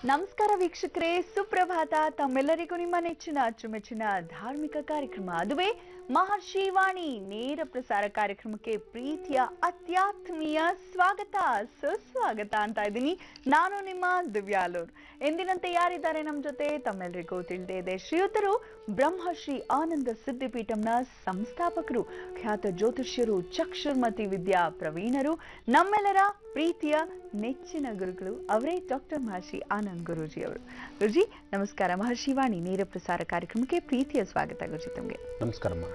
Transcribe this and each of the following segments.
ನಮಸ್ಕಾರ ವೀಕ್ಷಕರೇ, ಸುಪ್ರಭಾತ. ತಮ್ಮೆಲ್ಲರಿಗೂ ನಿಮ್ಮ ನೆಚ್ಚಿನ ಅಚ್ಚುಮೆಚ್ಚಿನ ಧಾರ್ಮಿಕ ಕಾರ್ಯಕ್ರಮ ಅದುವೇ ಮಹರ್ಷಿ ವಾಣಿ ನೇರ ಪ್ರಸಾರ ಕಾರ್ಯಕ್ರಮಕ್ಕೆ ಪ್ರೀತಿಯ ಅತ್ಯಾತ್ಮೀಯ ಸ್ವಾಗತ ಸುಸ್ವಾಗತ ಅಂತ ಇದ್ದೀನಿ. ನಾನು ನಿಮ್ಮ ದಿವ್ಯಾಲೂರ್. ಎಂದಿನಂತೆ ಯಾರಿದ್ದಾರೆ ನಮ್ಮ ಜೊತೆ ತಮ್ಮೆಲ್ಲರಿಗೂ ತಿಳಿದೇ ಇದೆ. ಶ್ರೀಯುತರು ಬ್ರಹ್ಮಶ್ರೀ ಆನಂದ ಸಿದ್ಧಿಪೀಠಂನ ಸಂಸ್ಥಾಪಕರು, ಖ್ಯಾತ ಜ್ಯೋತಿಷ್ಯರು, ಚಕ್ಷುರ್ಮತಿ ವಿದ್ಯಾ ಪ್ರವೀಣರು, ನಮ್ಮೆಲ್ಲರ ಪ್ರೀತಿಯ ನೆಚ್ಚಿನ ಗುರುಗಳು ಅವರೇ ಡಾಕ್ಟರ್ ಮಹರ್ಷಿ ಆನಂದ್ ಗುರೂಜಿ ಅವರು. ಗುರುಜಿ ನಮಸ್ಕಾರ. ಮಹರ್ಷಿ ವಾಣಿ ನೇರ ಪ್ರಸಾರ ಕಾರ್ಯಕ್ರಮಕ್ಕೆ ಪ್ರೀತಿಯ ಸ್ವಾಗತ ಗುರುಜಿ ತಮಗೆ. ನಮಸ್ಕಾರಮ್ಮ.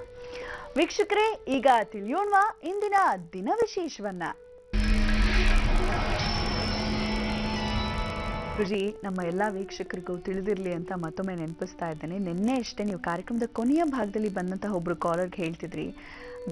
ವೀಕ್ಷಕರೇ, ಈಗ ತಿಳಿಯೋಣ ಇಂದಿನ ದಿನ ವಿಶೇಷವನ್ನ. ಗುರುಜಿ, ನಮ್ಮ ಎಲ್ಲಾ ವೀಕ್ಷಕರಿಗೂ ತಿಳಿದಿರ್ಲಿ ಅಂತ ಮತ್ತೊಮ್ಮೆ ನೆನಪಿಸ್ತಾ ಇದ್ದೇನೆ. ನಿನ್ನೆ ಅಷ್ಟೇ ನೀವು ಕಾರ್ಯಕ್ರಮದ ಕೊನೆಯ ಭಾಗದಲ್ಲಿ ಬಂದಂತಹ ಒಬ್ರು ಕಾಲರ್ಗೆ ಹೇಳ್ತಿದ್ರಿ,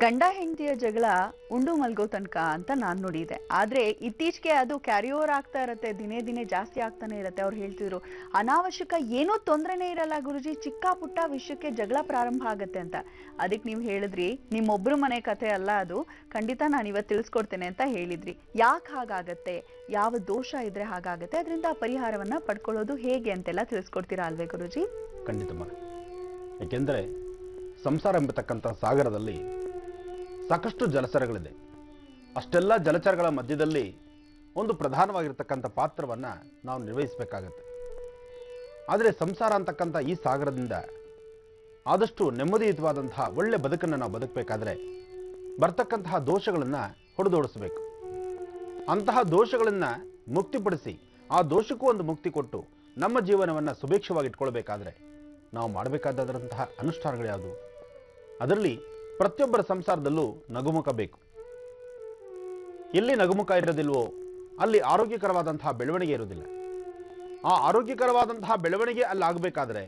ಗಂಡ ಹೆಂಡತಿಯ ಜಗಳ ಉಂಡು ಮಲ್ಗೋ ತನಕ ಅಂತ ನಾನು ನೋಡಿದೆ. ಆದ್ರೆ ಇತ್ತೀಚೆಗೆ ಅದು ಕ್ಯಾರಿ ಓವರ್ ಆಗ್ತಾ ಇರತ್ತೆ, ದಿನೇ ದಿನೇ ಜಾಸ್ತಿ ಆಗ್ತಾನೆ ಇರತ್ತೆ. ಅವ್ರು ಹೇಳ್ತಿದ್ರು ಅನಾವಶ್ಯಕ ಏನೂ ತೊಂದರೆನೇ ಇರಲ್ಲ ಗುರುಜಿ, ಚಿಕ್ಕ ಪುಟ್ಟ ವಿಷಯಕ್ಕೆ ಜಗಳ ಪ್ರಾರಂಭ ಆಗತ್ತೆ ಅಂತ. ಅದಕ್ಕೆ ನೀವು ಹೇಳಿದ್ರಿ ನಿಮ್ಮೊಬ್ರು ಮನೆ ಕಥೆ ಅಲ್ಲ ಅದು, ಖಂಡಿತ ನಾನು ಇವತ್ತು ತಿಳಿಸ್ಕೊಡ್ತೇನೆ ಅಂತ ಹೇಳಿದ್ರಿ. ಯಾಕೆ ಹಾಗಾಗತ್ತೆ, ಯಾವ ದೋಷ ಇದ್ರೆ ಹಾಗಾಗತ್ತೆ, ಅದರಿಂದ ಪರಿಹಾರವನ್ನ ಪಡ್ಕೊಳ್ಳೋದು ಹೇಗೆ ಅಂತೆಲ್ಲ ತಿಳಿಸ್ಕೊಡ್ತೀರಾ ಅಲ್ವೇ ಗುರುಜಿ? ಖಂಡಿತಮ್ಮ. ಏಕೆಂದರೆ ಸಂಸಾರ ಎಂಬತಕ್ಕಂಥ ಸಾಗರದಲ್ಲಿ ಸಾಕಷ್ಟು ಜಲಚರಗಳಿದೆ. ಅಷ್ಟೆಲ್ಲ ಜಲಚರಗಳ ಮಧ್ಯದಲ್ಲಿ ಒಂದು ಪ್ರಧಾನವಾಗಿರ್ತಕ್ಕಂಥ ಪಾತ್ರವನ್ನ ನಾವು ನಿರ್ವಹಿಸಬೇಕಾಗತ್ತೆ. ಆದರೆ ಸಂಸಾರ ಅಂತಕ್ಕಂಥ ಈ ಸಾಗರದಿಂದ ಆದಷ್ಟು ನೆಮ್ಮದಿಯುತವಾದಂತಹ ಒಳ್ಳೆ ಬದುಕನ್ನು ನಾವು ಬದುಕಬೇಕಾದ್ರೆ ಬರ್ತಕ್ಕಂತಹ ದೋಷಗಳನ್ನು ಹೊಡೆದೋಡಿಸಬೇಕು. ಅಂತಹ ದೋಷಗಳನ್ನು ಮುಕ್ತಿಪಡಿಸಿ ಆ ದೋಷಕ್ಕೂ ಒಂದು ಮುಕ್ತಿ ಕೊಟ್ಟು ನಮ್ಮ ಜೀವನವನ್ನು ಸುಭಿಕ್ಷವಾಗಿ ಇಟ್ಕೊಳ್ಬೇಕಾದ್ರೆ ನಾವು ಮಾಡಬೇಕಾದಂತಹ ಅನುಷ್ಠಾನಗಳು ಯಾವುದು? ಅದರಲ್ಲಿ ಪ್ರತಿಯೊಬ್ಬರ ಸಂಸಾರದಲ್ಲೂ ನಗುಮುಖ ಬೇಕು. ಎಲ್ಲಿ ನಗುಮುಖ ಇರೋದಿಲ್ವೋ ಅಲ್ಲಿ ಆರೋಗ್ಯಕರವಾದಂತಹ ಬೆಳವಣಿಗೆ ಇರುವುದಿಲ್ಲ. ಆ ಆರೋಗ್ಯಕರವಾದಂತಹ ಬೆಳವಣಿಗೆ ಅಲ್ಲಿ ಆಗಬೇಕಾದ್ರೆ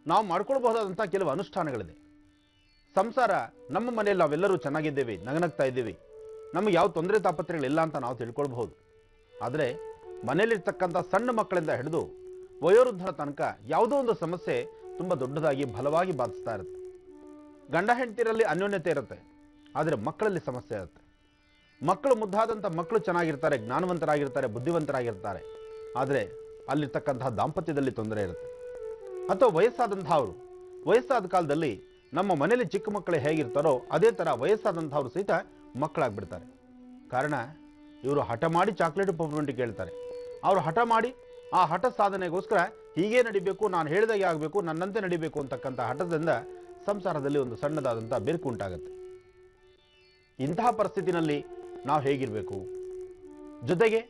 ನಾವು ಮಾಡ್ಕೊಳ್ಬಹುದಾದಂತಹ ಕೆಲವು ಅನುಷ್ಠಾನಗಳಿದೆ. ಸಂಸಾರ ನಮ್ಮ ಮನೆಯಲ್ಲಿ ನಾವೆಲ್ಲರೂ ಚೆನ್ನಾಗಿದ್ದೇವೆ, ನಗನಗ್ತಾ ಇದ್ದೀವಿ, ನಮಗೆ ಯಾವ ತೊಂದರೆ ತಾಪತ್ರೆಗಳಿಲ್ಲ ಅಂತ ನಾವು ತಿಳ್ಕೊಳ್ಬಹುದು. ಆದರೆ ಮನೆಯಲ್ಲಿರ್ತಕ್ಕಂಥ ಸಣ್ಣ ಮಕ್ಕಳಿಂದ ಹಿಡಿದು ವಯೋವೃದ್ಧರ ತನಕ ಯಾವುದೋ ಒಂದು ಸಮಸ್ಯೆ ತುಂಬ ದೊಡ್ಡದಾಗಿ ಬಲವಾಗಿ ಬಾಧಿಸ್ತಾ ಇರುತ್ತೆ. ಗಂಡ ಹೆಂಡತಿರಲ್ಲಿ ಅನ್ಯೋನ್ಯತೆ ಇರುತ್ತೆ, ಆದರೆ ಮಕ್ಕಳಲ್ಲಿ ಸಮಸ್ಯೆ ಇರುತ್ತೆ. ಮಕ್ಕಳು ಮುದ್ದಾದಂಥ ಮಕ್ಕಳು ಚೆನ್ನಾಗಿರ್ತಾರೆ, ಜ್ಞಾನವಂತರಾಗಿರ್ತಾರೆ, ಬುದ್ಧಿವಂತರಾಗಿರ್ತಾರೆ, ಆದರೆ ಅಲ್ಲಿರ್ತಕ್ಕಂತಹ ದಾಂಪತ್ಯದಲ್ಲಿ ತೊಂದರೆ ಇರುತ್ತೆ. ಅಥವಾ ವಯಸ್ಸಾದ ಕಾಲದಲ್ಲಿ ನಮ್ಮ ಮನೆಯಲ್ಲಿ ಚಿಕ್ಕ ಮಕ್ಕಳು ಹೇಗಿರ್ತಾರೋ ಅದೇ ಥರ ವಯಸ್ಸಾದಂಥವ್ರು ಸಹಿತ ಮಕ್ಕಳಾಗ್ಬಿಡ್ತಾರೆ. ಕಾರಣ ಇವರು ಹಠ ಮಾಡಿ ಚಾಕ್ಲೇಟ್ ಪಪ್ಪಿಮೆಂಟ್ ಕೇಳ್ತಾರೆ. ಅವರು ಹಠ ಮಾಡಿ ಆ ಹಠ ಸಾಧನೆಗೋಸ್ಕರ ಹೀಗೆ ನಡಿಬೇಕು, ನಾನು ಹೇಳಿದಾಗೆ ಆಗಬೇಕು, ನನ್ನಂತೆ ನಡಿಬೇಕು ಅಂತಕ್ಕಂಥ ಹಠದಿಂದ ಸಂಸಾರದಲ್ಲಿ ಒಂದು ಸಣ್ಣದಾದಂಥ ಬೆರುಕು ಉಂಟಾಗುತ್ತೆ. ಇಂತಹ ಪರಿಸ್ಥಿತಿನಲ್ಲಿ ನಾವು ಹೇಗಿರಬೇಕು? ಜೊತೆಗೆ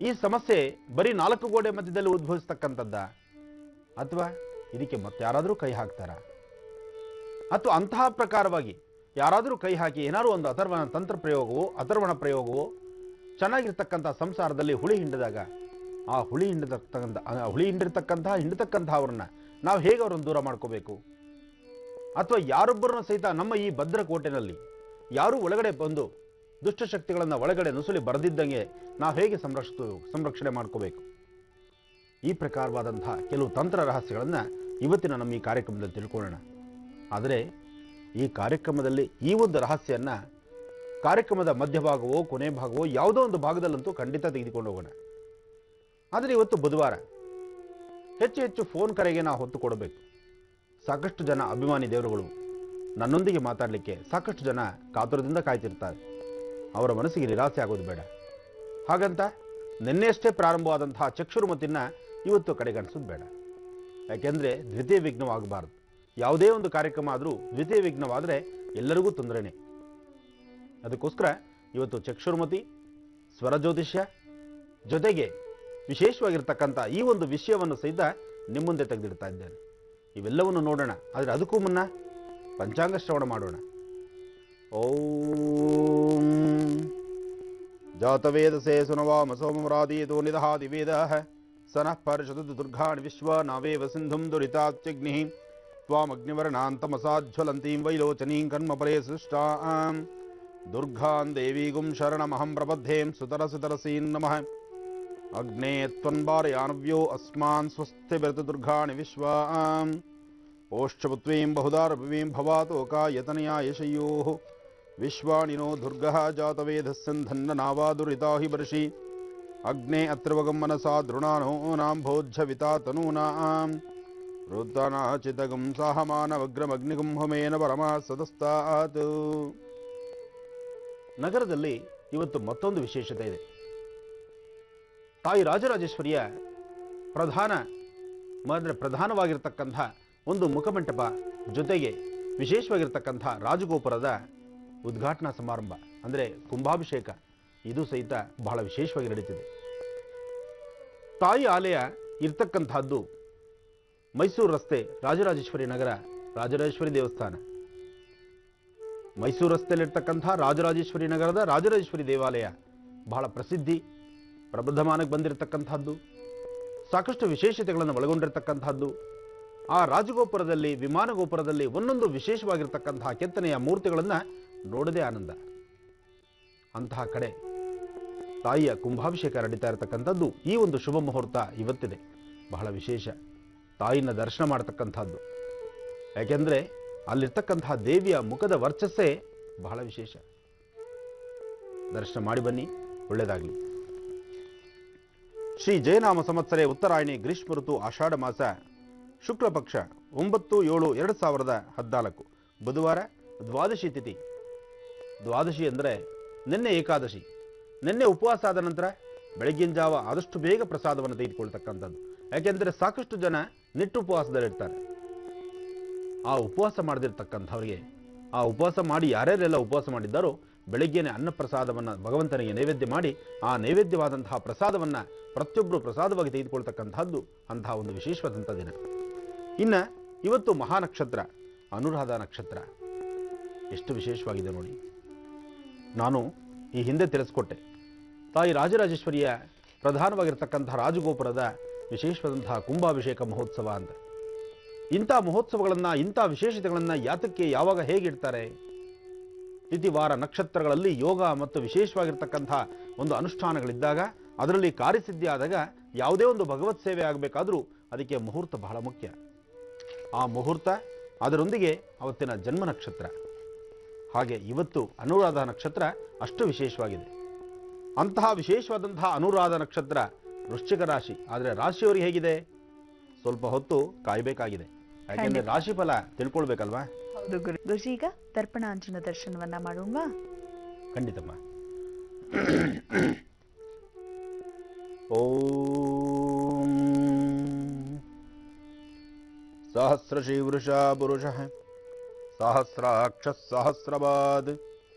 ಈ ಸಮಸ್ಯೆ ಬರೀ 4 ಗೋಡೆ ಮಧ್ಯದಲ್ಲಿ ಉದ್ಭವಿಸ್ತಕ್ಕಂಥದ್ದ, ಅಥವಾ ಇದಕ್ಕೆ ಮತ್ತೆ ಯಾರಾದರೂ ಕೈ ಹಾಕ್ತಾರಾ? ಅಥವಾ ಅಂತಹ ಪ್ರಕಾರವಾಗಿ ಯಾರಾದರೂ ಕೈ ಹಾಕಿ ಏನಾದರೂ ಒಂದು ಅಥರ್ವಣ ಪ್ರಯೋಗವೋ ಚೆನ್ನಾಗಿರ್ತಕ್ಕಂಥ ಸಂಸಾರದಲ್ಲಿ ಹುಳಿ ಹಿಂಡಿದಾಗ ಆ ಹುಳಿ ಹಿಂಡಿರ್ತಕ್ಕಂಥವ್ರನ್ನ ನಾವು ಹೇಗೆ ಅವರನ್ನು ದೂರ ಮಾಡ್ಕೋಬೇಕು? ಅಥವಾ ಯಾರೊಬ್ಬರನ್ನ ಸಹಿತ ನಮ್ಮ ಈ ಭದ್ರಕೋಟೆನಲ್ಲಿ ಯಾರೂ ಒಳಗಡೆ ಬಂದು ದುಷ್ಟಶಕ್ತಿಗಳನ್ನು ಒಳಗಡೆ ನುಸುಳಿ ಬರೆದಿದ್ದಂಗೆ ನಾವು ಹೇಗೆ ಸಂರಕ್ಷಣೆ ಮಾಡ್ಕೋಬೇಕು? ಈ ಪ್ರಕಾರವಾದಂತಹ ಕೆಲವು ತಂತ್ರ ರಹಸ್ಯಗಳನ್ನು ಇವತ್ತಿನ ನಮ್ಮ ಈ ಕಾರ್ಯಕ್ರಮದಲ್ಲಿ ತಿಳ್ಕೊಳ್ಳೋಣ. ಆದರೆ ಈ ಕಾರ್ಯಕ್ರಮದಲ್ಲಿ ಈ ಒಂದು ರಹಸ್ಯವನ್ನು ಕಾರ್ಯಕ್ರಮದ ಮಧ್ಯಭಾಗವೋ ಕೊನೆ ಭಾಗವೋ ಯಾವುದೋ ಒಂದು ಭಾಗದಲ್ಲಂತೂ ಖಂಡಿತ ತೆಗೆದುಕೊಂಡು ಹೋಗೋಣ. ಆದರೆ ಇವತ್ತು ಬುಧವಾರ, ಹೆಚ್ಚು ಫೋನ್ ಕರೆಗೆ ನಾವು ಹೊತ್ತು ಕೊಡಬೇಕು. ಸಾಕಷ್ಟು ಜನ ಅಭಿಮಾನಿ ದೇವರುಗಳು ನನ್ನೊಂದಿಗೆ ಮಾತಾಡಲಿಕ್ಕೆ ಸಾಕಷ್ಟು ಜನ ಕಾತುರದಿಂದ ಕಾಯ್ತಿರ್ತಾರೆ. ಅವರ ಮನಸ್ಸಿಗೆ ನಿರಾಸೆ ಆಗೋದು ಬೇಡ. ಹಾಗಂತ ನಿನ್ನೆಯಷ್ಟೇ ಪ್ರಾರಂಭವಾದಂತಹ ಚಕ್ಷುರ್ಮತಿನ ಇವತ್ತು ಕಡೆಗಣಿಸೋದು ಬೇಡ. ಯಾಕೆಂದರೆ ದ್ವಿತೀಯ ವಿಘ್ನವಾಗಬಾರದು. ಯಾವುದೇ ಒಂದು ಕಾರ್ಯಕ್ರಮ ಆದರೂ ದ್ವಿತೀಯ ವಿಘ್ನವಾದರೆ ಎಲ್ಲರಿಗೂ ತೊಂದರೆನೇ. ಅದಕ್ಕೋಸ್ಕರ ಇವತ್ತು ಚಕ್ಷುರ್ಮತಿ, ಸ್ವರಜ್ಯೋತಿಷ್ಯ ಜೊತೆಗೆ ವಿಶೇಷವಾಗಿರ್ತಕ್ಕಂಥ ಈ ಒಂದು ವಿಷಯವನ್ನು ಸಹಿತ ನಿಮ್ಮ ಮುಂದೆ ತೆಗೆದಿಡ್ತಾ ಇದ್ದೇನೆ. ಇವೆಲ್ಲವನ್ನು ನೋಡೋಣ. ಆದರೆ ಅದಕ್ಕೂ ಮುನ್ನ ಪಂಚಾಂಗ ಶ್ರವಣ ಮಾಡೋಣ. ಓಂ ಜಾತವೇದಸೇ ಸುನವಾಮ ಸೋಮರಾದೀತೋ ನಿದಹಾದಿ ವೇದಃ ಸನಃ ಪರ್ಷದು ದುರ್ಗಾಣಿ ವಿಶ್ವ ನಾವೇವ ಸಿಂಧುಂ ದುರಿತಾತ್ಯಗ್ನಿಃ ತ್ವಾಮಗ್ನಿವರ್ಣಾಂತಮಸಾಜ್ವಲಂತೀಂ ವೈಲೋಚನೀಂ ಕರ್ಮಪರೇ ಸೃಷ್ಟಾಂ ದುರ್ಗಾಂ ದೇವೀಗುಂ ಶರಣಮಹಂ ಪ್ರಬದ್ಧೇಂ ಸುತರಸುತರಸೀಂ ನಮಃ ಅಗ್ನೇ ತ್ವನ್ವಾರಯಾನವ್ಯೋ ಅಸ್ಮಾನ್ ಸ್ವಸ್ತಿ ವ್ರತ ದುರ್ಗಾಣಿ ವಿಶ್ವಾಂ ಓಷ್ಠಪುತ್ವೀಂ ಬಹುದಾರಭವೀಂ ಭವಾತೋಕಾಯತನಯಾ ಯಶಯೋಃ ವಿಶ್ವಾಣಿನೋ ದುರ್ಗಃ ಜಾತವೇದಸ್ಸಂಧನ್ನ ನಾವಾದುರಿತಾ ಹಿ ಬರ್ಷಿ ಅಗ್ನೇ ಅತ್ರವಗಂ ಮನಸಾ ದೃಣಾನೂನಾಂ ಭೋಜ್ಯವಿತಾ ತನೂನಾಂ ರುದ್ರನಾಚಿತಗಂ ಸಹಮಾನವಗ್ರಮಗ್ನಿಗಂ ಹೋಮೇನ ಪರಮ ಸದಸ್ತಾತ್. ನಗರದಲ್ಲಿ ಇವತ್ತು ಮತ್ತೊಂದು ವಿಶೇಷತೆ ಇದೆ. ತಾಯಿ ರಾಜರಾಜೇಶ್ವರಿಯ ಪ್ರಧಾನವಾಗಿರ್ತಕ್ಕಂಥ ಒಂದು ಮುಖಮಂಟಪ ಜೊತೆಗೆ ವಿಶೇಷವಾಗಿರ್ತಕ್ಕಂಥ ರಾಜಗೋಪುರದ ಉದ್ಘಾಟನಾ ಸಮಾರಂಭ ಅಂದರೆ ಕುಂಭಾಭಿಷೇಕ ಇದು ಸಹಿತ ಬಹಳ ವಿಶೇಷವಾಗಿ ನಡೀತಿದೆ. ತಾಯಿ ಆಲಯ ಇರ್ತಕ್ಕಂಥದ್ದು ಮೈಸೂರು ರಸ್ತೆ, ರಾಜರಾಜೇಶ್ವರಿ ನಗರ, ರಾಜರಾಜೇಶ್ವರಿ ದೇವಸ್ಥಾನ. ಮೈಸೂರು ರಸ್ತೆಯಲ್ಲಿರ್ತಕ್ಕಂಥ ರಾಜರಾಜೇಶ್ವರಿ ನಗರದ ರಾಜರಾಜೇಶ್ವರಿ ದೇವಾಲಯ ಬಹಳ ಪ್ರಸಿದ್ಧಿ ಪ್ರಬುದ್ಧಮಾನಕ್ಕೆ ಬಂದಿರತಕ್ಕಂಥದ್ದು, ಸಾಕಷ್ಟು ವಿಶೇಷತೆಗಳನ್ನು ಒಳಗೊಂಡಿರ್ತಕ್ಕಂಥದ್ದು. ಆ ರಾಜಗೋಪುರದಲ್ಲಿ, ವಿಮಾನ ಗೋಪುರದಲ್ಲಿ ಒಂದೊಂದು ವಿಶೇಷವಾಗಿರ್ತಕ್ಕಂತಹ ಕೆತ್ತನೆಯ ಮೂರ್ತಿಗಳನ್ನು ನೋಡದೇ ಆನಂದ. ಅಂತಹ ಕಡೆ ತಾಯಿಯ ಕುಂಭಾಭಿಷೇಕ ನಡೀತಾ ಇರತಕ್ಕಂಥದ್ದು ಈ ಒಂದು ಶುಭ ಮುಹೂರ್ತ ಇವತ್ತಿದೆ. ಬಹಳ ವಿಶೇಷ ತಾಯಿನ ದರ್ಶನ ಮಾಡತಕ್ಕಂಥದ್ದು. ಯಾಕೆಂದರೆ ಅಲ್ಲಿರ್ತಕ್ಕಂತಹ ದೇವಿಯ ಮುಖದ ವರ್ಚಸ್ಸೇ ಬಹಳ ವಿಶೇಷ. ದರ್ಶನ ಮಾಡಿ ಬನ್ನಿ, ಒಳ್ಳೆಯದಾಗಲಿ. ಶ್ರೀ ಜಯನಾಮ ಸಂವತ್ಸರೆ ಉತ್ತರಾಯಣಿ ಗ್ರೀಷ್ಮ ಋತು ಆಷಾಢ ಮಾಸ ಶುಕ್ಲ ಪಕ್ಷ 9/7/2014 ಬುಧವಾರ ದ್ವಾದಶಿ ತಿಥಿ. ದ್ವಾದಶಿ ಅಂದರೆ ನಿನ್ನೆ ಏಕಾದಶಿ. ನಿನ್ನೆ ಉಪವಾಸ ಆದ ನಂತರ ಬೆಳಗಿನ ಜಾವ ಆದಷ್ಟು ಬೇಗ ಪ್ರಸಾದವನ್ನು ತೆಗೆದುಕೊಳ್ತಕ್ಕಂಥದ್ದು. ಯಾಕೆಂದರೆ ಸಾಕಷ್ಟು ಜನ ನಿಟ್ಟುಪವಾಸದಲ್ಲಿರ್ತಾರೆ. ಆ ಉಪವಾಸ ಮಾಡದಿರ್ತಕ್ಕಂಥವ್ರಿಗೆ, ಆ ಉಪವಾಸ ಮಾಡಿ ಯಾರ್ಯಾರೆಲ್ಲ ಉಪವಾಸ ಮಾಡಿದ್ದಾರೋ ಬೆಳಗ್ಗೆನೆ ಅನ್ನ ಪ್ರಸಾದವನ್ನು ಭಗವಂತನಿಗೆ ನೈವೇದ್ಯ ಮಾಡಿ ಆ ನೈವೇದ್ಯವಾದಂತಹ ಪ್ರಸಾದವನ್ನು ಪ್ರತಿಯೊಬ್ಬರು ಪ್ರಸಾದವಾಗಿ ತೆಗೆದುಕೊಳ್ತಕ್ಕಂಥದ್ದು ಅಂತಹ ಒಂದು ವಿಶೇಷವಾದಂಥ ದಿನ. ಇನ್ನು ಇವತ್ತು ಮಹಾನಕ್ಷತ್ರ ಅನುರಾಧ ನಕ್ಷತ್ರ ಎಷ್ಟು ವಿಶೇಷವಾಗಿದೆ ನೋಡಿ. ನಾನು ಈ ಹಿಂದೆ ತಿಳಿಸ್ಕೊಟ್ಟೆ, ತಾಯಿ ರಾಜರಾಜೇಶ್ವರಿಯ ಪ್ರಧಾನವಾಗಿರ್ತಕ್ಕಂಥ ರಾಜಗೋಪುರದ ವಿಶೇಷವಾದಂತಹ ಕುಂಭಾಭಿಷೇಕ ಮಹೋತ್ಸವ ಅಂತ. ಇಂಥ ಮಹೋತ್ಸವಗಳನ್ನು, ಇಂಥ ವಿಶೇಷತೆಗಳನ್ನು ಯಾತಕ್ಕೆ, ಯಾವಾಗ, ಹೇಗಿಡ್ತಾರೆ? ತಿಥಿ ವಾರ ನಕ್ಷತ್ರಗಳಲ್ಲಿ ಯೋಗ ಮತ್ತು ವಿಶೇಷವಾಗಿರ್ತಕ್ಕಂಥ ಒಂದು ಅನುಷ್ಠಾನಗಳಿದ್ದಾಗ, ಅದರಲ್ಲಿ ಕಾರ್ಯಸಿದ್ಧಿ ಆದಾಗ ಯಾವುದೇ ಒಂದು ಭಗವತ್ ಸೇವೆ ಆಗಬೇಕಾದ್ರೂ ಅದಕ್ಕೆ ಮುಹೂರ್ತ ಬಹಳ ಮುಖ್ಯ. ಆ ಮುಹೂರ್ತ ಅದರೊಂದಿಗೆ ಅವತ್ತಿನ ಜನ್ಮ ನಕ್ಷತ್ರ. ಹಾಗೆ ಇವತ್ತು ಅನುರಾಧ ನಕ್ಷತ್ರ ಅಷ್ಟು ವಿಶೇಷವಾಗಿದೆ. ಅಂತಹ ವಿಶೇಷವಾದಂತಹ ಅನುರಾಧ ನಕ್ಷತ್ರ ವೃಶ್ಚಿಕ ರಾಶಿ. ಆದರೆ ರಾಶಿಯವರಿಗೆ ಹೇಗಿದೆ? ಸ್ವಲ್ಪ ಹೊತ್ತು ಕಾಯಬೇಕಾಗಿದೆ. ಯಾಕೆಂದ್ರೆ ರಾಶಿಫಲ ತಿಳ್ಕೊಳ್ಬೇಕಲ್ವಾ? ಹೌದು ಗುರುಜಿ. ಈಗ ದರ್ಪಣಾಂಜನ ದರ್ಶನವನ್ನ ಮಾಡೋಣವಾ? ಖಂಡಿತಮ್ಮ. ಓಂ ಸಹಸ್ರಶೀವೃಷಾ ಪುರುಷಃ ಸಹಸ್ರಾಕ್ಷ ಸಹಸ್ರಪಾದ್